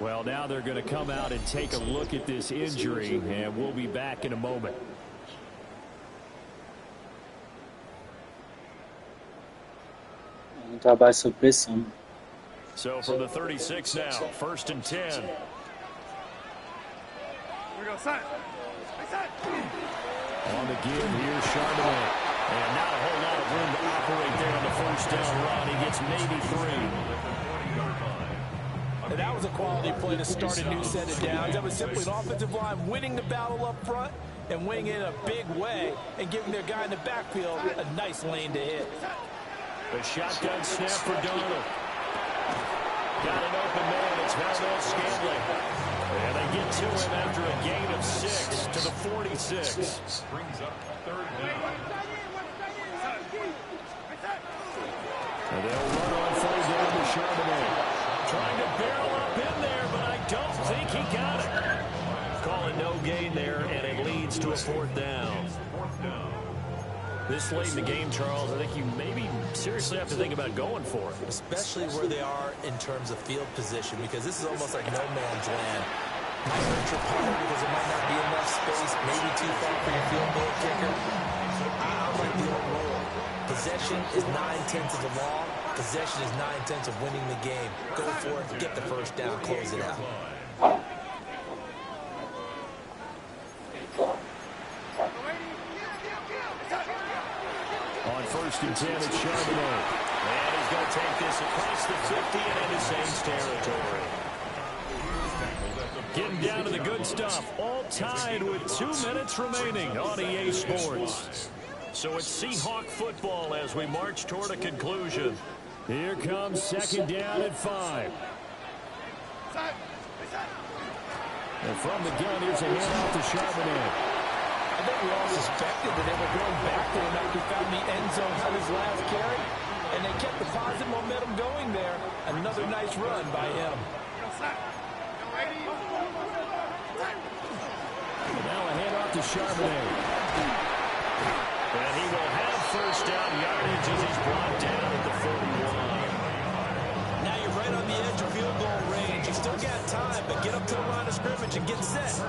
Well, now they're going to come out and take a look at this injury, and we'll be back in a moment. Trabalho sob pressão. So from the 36 now, 1st and 10. Here we go, side. On the give here, Charbonnet. And not a whole lot of room to operate there on the first down run. He gets maybe 3. And that was a quality play to start a new set of downs. That was simply an offensive line winning the battle up front and winning it in a big way and giving their guy in the backfield a nice lane to hit. The shotgun snap for Darnold. Got an open man. It's Valdez Scantling. And they get to him after a gain of 6 to the 46. Brings up 3rd down. And they'll run on 4th down to Charbonnet. Trying to barrel up in there, but I don't think he got it. Call it no gain there, and it leads to a 4th down. This late in the game, Charles, I think you maybe seriously have to think about going for it. Especially where they are in terms of field position, because this is almost like no man's land. Might hurt your punter because there might not be enough space, maybe too far for your field goal kicker. I like the old rule. Possession is 9/10 of the law. Possession is 9/10 of winning the game. Go for it, get the first down, close it out. On 1st and 10, it's Charbonnet. And he's going to take this across the 50 and into Saints territory. Getting down to the good stuff. All tied with 2 minutes remaining on EA Sports. So it's Seahawk football as we march toward a conclusion. Here comes second down and 5. And from the gun, here's a handoff to Charbonnet. I think we all suspected that they were going back there after he found the end zone on his last carry, and they kept the positive momentum going there. Another nice run by him. Now a handoff to Charbonnet. And he will have first down yardage as he's brought down at the 41. Now you're right on the edge of field goal range. You still got time, but get up to the line of scrimmage and get set.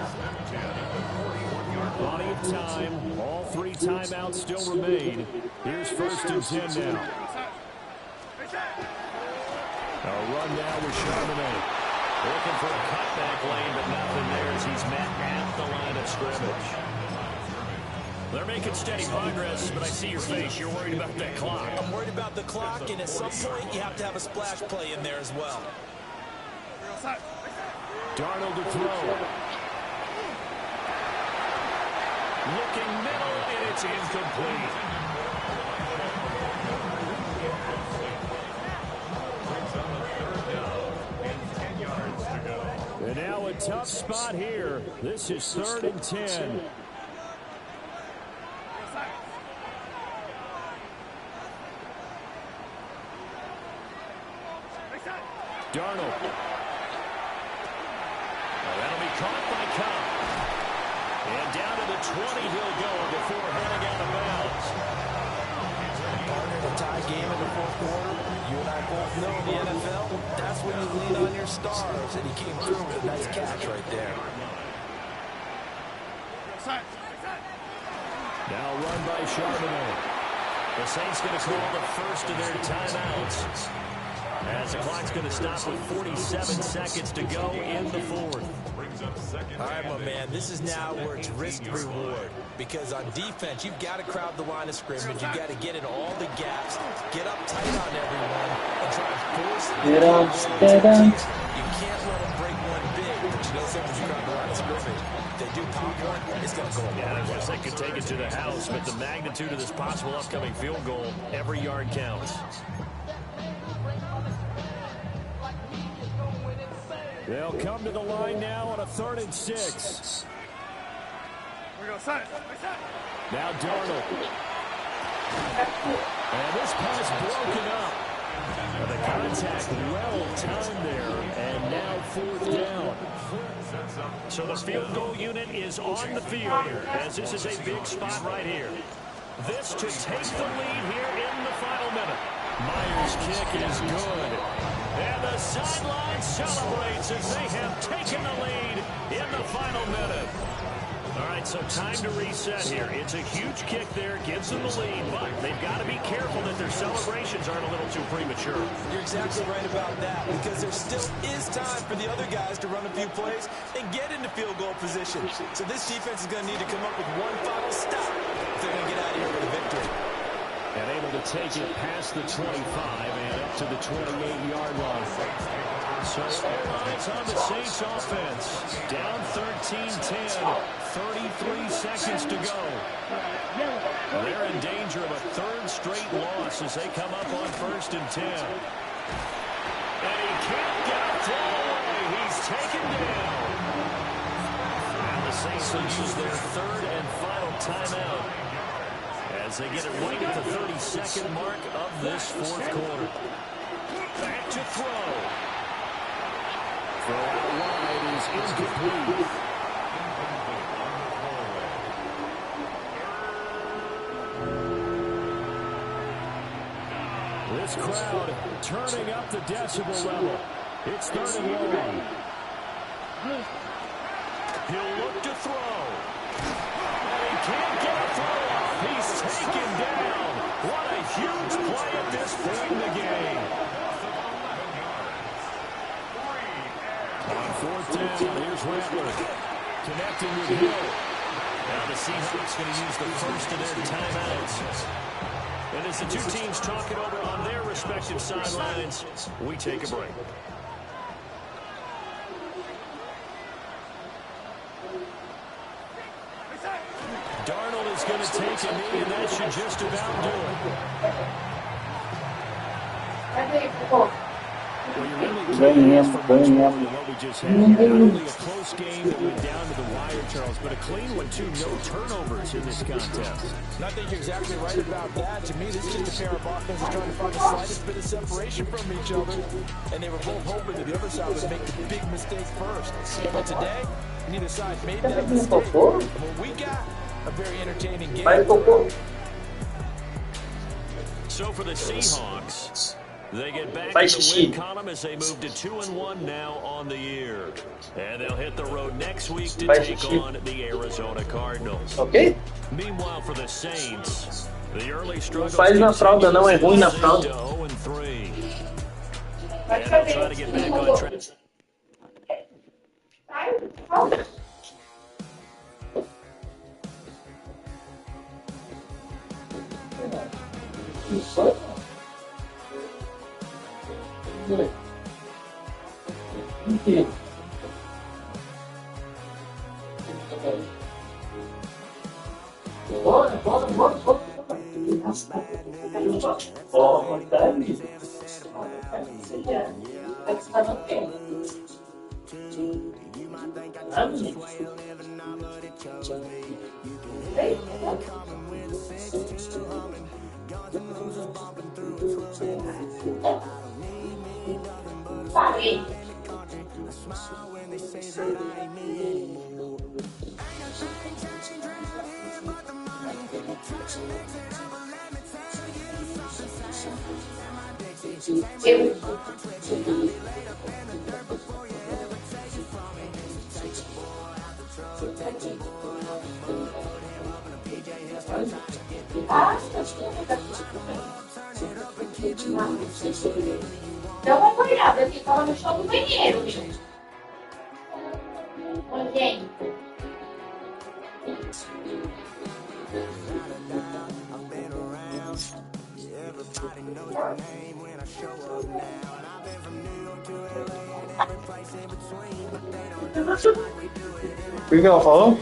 Plenty of time. All 3 timeouts still remain. Here's first and 10 now. A run now with Charbonnet. Looking for a cutback lane, but nothing there as he's met at the line of scrimmage. They're making steady progress, but I see your face. You're worried about that clock. I'm worried about the clock, and at some point you have to have a splash play in there as well. Darnold to throw. Looking middle, and it's incomplete. And now a tough spot here. This is 3rd and 10. Darnold. That'll be caught by Cobb. And down to the 20 he'll go before heading out of bounds. Partner, the tie game in the 4th quarter. You and I both know the NFL. That's when you lean on your stars, and he came through with a nice catch right there. Now run by Charbonnet. The Saints going to call the first of their timeouts, as the clock's going to stop with 47 seconds to go in the 4th. All right, my man, this is now where it's risk-reward. Because on defense, you've got to crowd the line of scrimmage. You've got to get in all the gaps, get up tight on everyone, and try and force the game. You can't let them break one big, but you know something, you crowd the line of scrimmage. If they do pop one, it's going to go a long way. They could take it to the house, but the magnitude of this possible upcoming field goal, every yard counts. They'll come to the line now on a 3rd and 6. Now Darnold. And this pass broken up. The contact well timed there, and now 4th down. So the field goal unit is on the field here, as this is a big spot right here. This to take the lead here in the final minute. Myers' kick is good. And the sideline celebrates as they have taken the lead in the final minute. All right, so time to reset here. It's a huge kick there, gives them the lead, but they've got to be careful that their celebrations aren't a little too premature. You're exactly right about that, because there still is time for the other guys to run a few plays and get into field goal position. So this defense is going to need to come up with one final stop if they're going to get out of here with a victory. And able to take it past the 25 and up to the 28-yard line. So all eyes on the Saints offense. Down 13-10. 33 seconds to go. They're in danger of a 3rd straight loss as they come up on 1st and 10. And he can't get a throw away. He's taken down. And the Saints will use their 3rd and final timeout as they get it right at the 32nd mark of this 4th quarter. Back to throw. Throw out wide is incomplete. This crowd turning up the decibel level. It's 3rd and long. He'll look to throw. And he can't get a throw off. He's taken down. What a huge play at this point in the game. On 4th down, here's Rattler. Connecting with Hill. Now the Seahawks going to use the first of their timeouts. And as the two teams talk it over on their respective sidelines, we take a break. Darnold is going to take a knee, and that should just about do it. Well, you really can't ask for much more than what we just had. Not only a close game that went down to the wire, Charles, but a clean one, too. No turnovers in this contest. And I think you're exactly right about that. To me, this is just a pair of offenses trying to find the slightest bit of separation from each other. And they were both hoping that the other side would make the big mistake first. But today, neither side made that mistake. And what we got, a very entertaining game. So for the Seahawks, they get back in the win column as they move to 2-1 now on the year. And they'll hit the road next week to take on the Arizona Cardinals. Ok? Meanwhile, for the Saints, the early struggles Faz na fralda, não é ruim na fralda. 0-3. And they'll try to get back on track. Dá uma olhada aqui, tava no chão do banheiro, viu? Ô, gente. O que ela falou?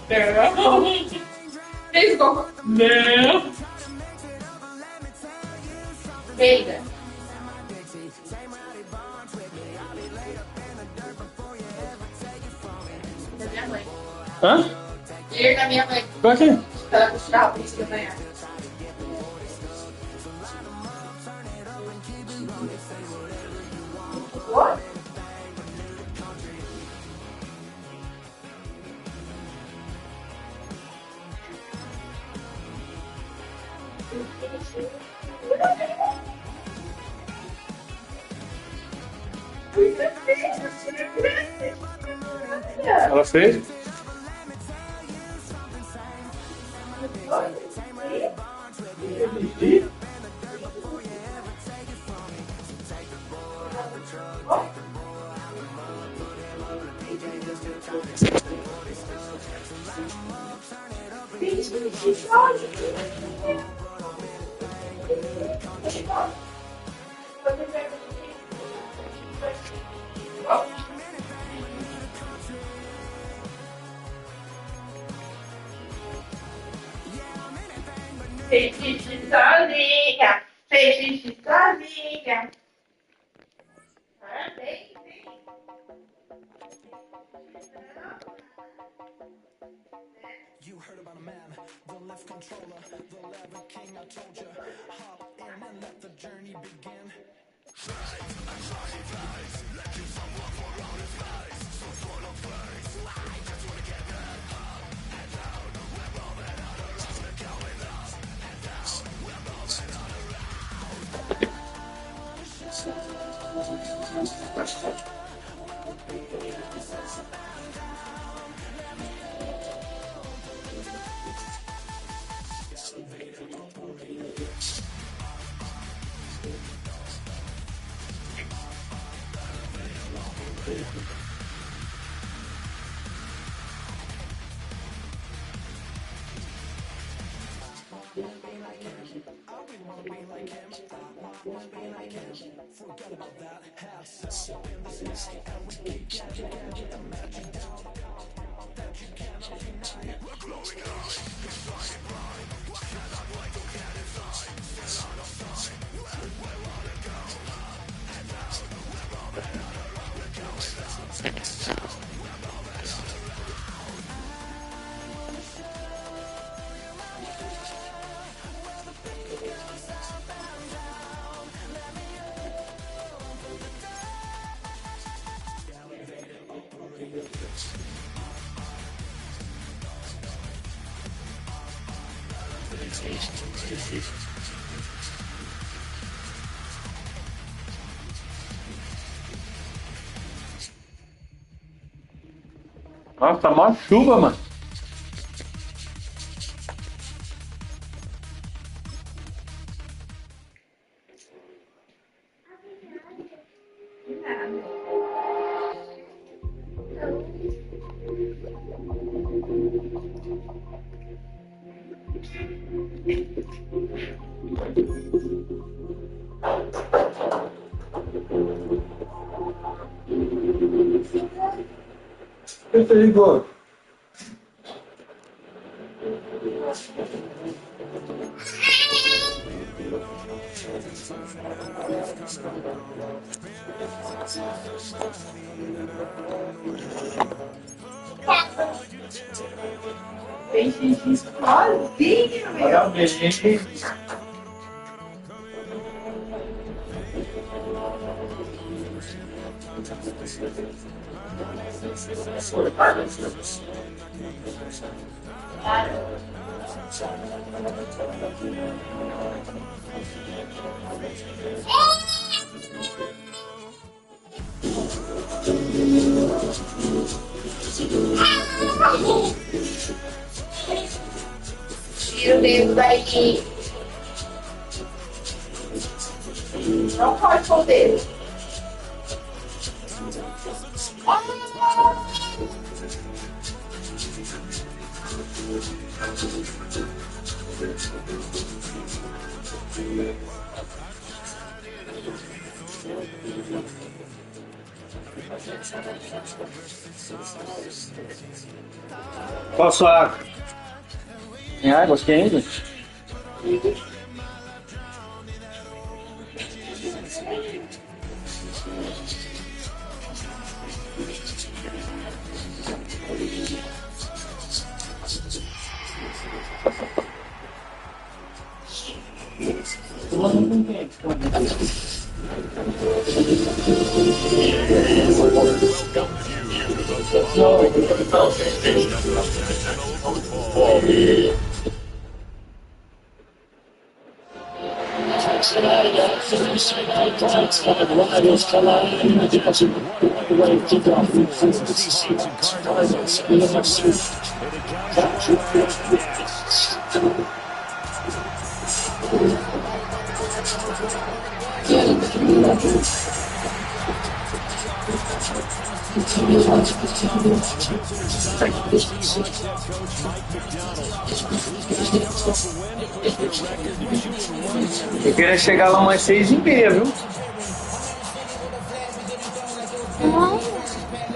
Não. Fez igual. Não. Beida. Da minha mãe. Hã? Ir da minha mãe. Pra quê? Ela costurava por isso da manhã. What? Ela fez? Fez xixi sozinha. Fez xixi sozinha. Parabéns, hein? You heard about a man, the left controller, the lever king, I told you. Hop in and let the journey begin. Nossa, tá mó chuva, mano. Eu ligou. Tem xixi sozinho, meu. Parabéns. Tira o dedo daí. Não pode pôr o dedo. Qual a sua água? Tem água aqui ainda? Eu queria chegar lá umas 6:30, viu?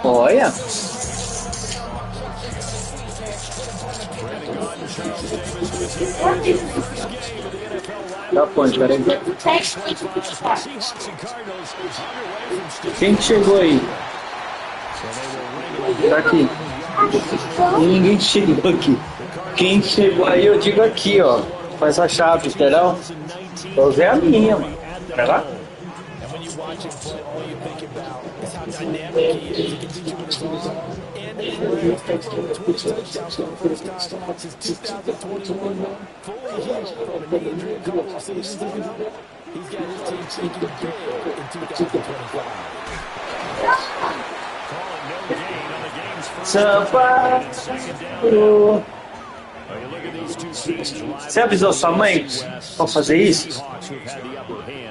Olha. Dá ponte, peraí. Quem que chegou aí? Tá aqui. Ninguém chegou aqui. Quem chegou aí, eu digo aqui, ó. Com essa chave, entendeu? Eu usei a minha, mano. Vai lá? Sampaio. Você avisou sua mãe pra fazer isso?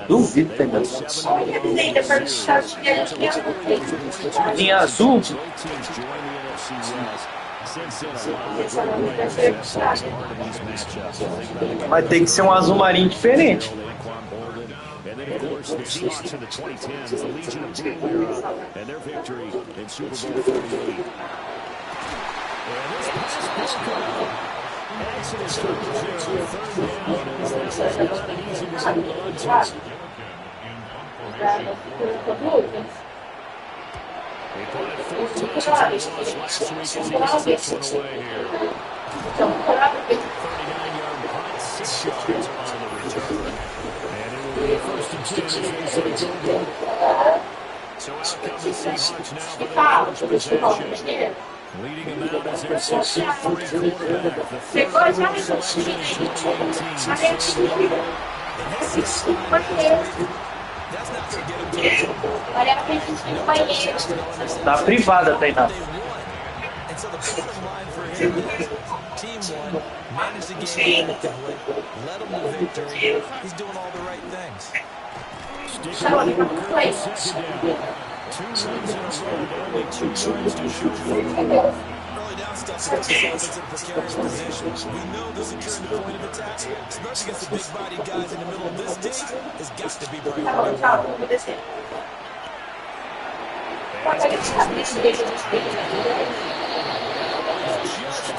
Duvido pegar. Em azul? Vai ter que ser um azul marinho diferente. And then, of course, the Seahawks in the 2010s, the Legion of Blue era, and their victory in Super Bowl 48. And this pass broken up. Exodus coverage there on third down, as this is not an easy one to hold on to. They punted 4 times since he lost last week as he gives this one away here. 39-yard punt, 6 yards on the return. And it will be a 1st and 10 as they say go. So out come the Seahawks now for their first possession. Leading them out as their 6'3" quarterback. The third overall selection in 2018. Sam Darnold. Tá privada treinando. And so the bottom line for him is team won, managed the game effectively, led them to victory. He's doing all the right things. Sticking with Walker, second down. 2 runs in a row, but only 2 yards to show for it. Early down stuff puts this offense in a precarious position. We know this will turn the point of attack, especially against the big body guys in the middle of this team. Has got to be priority one.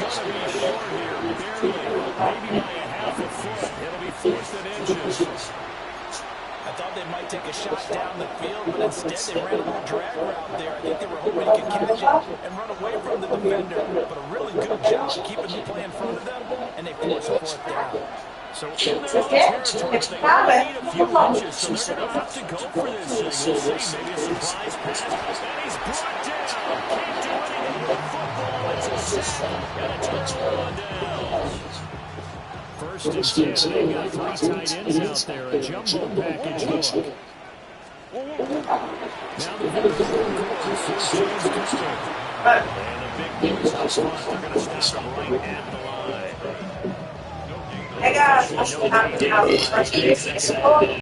Just going to be short here, barely, maybe by a half a foot. It'll be 4th and inches. I thought they might take a shot down the field, but instead they ran a little drag route there. I think they were hoping he could catch it and run away from the defender. But a really good job keeping the play in front of them, and they force a 4th down. So in their own territory, they only need a few inches, so they're going to have to go for this thing. We'll see, maybe a surprise pass, and he's brought down. Can't do anything with the football. It's a sack and a touchdown on downs. 1st and 10, they got 3 tight ends out there, a jumbo package look. Now the ball course, here's James Cook. And a big boost spot, they're going to stop right at the line. I got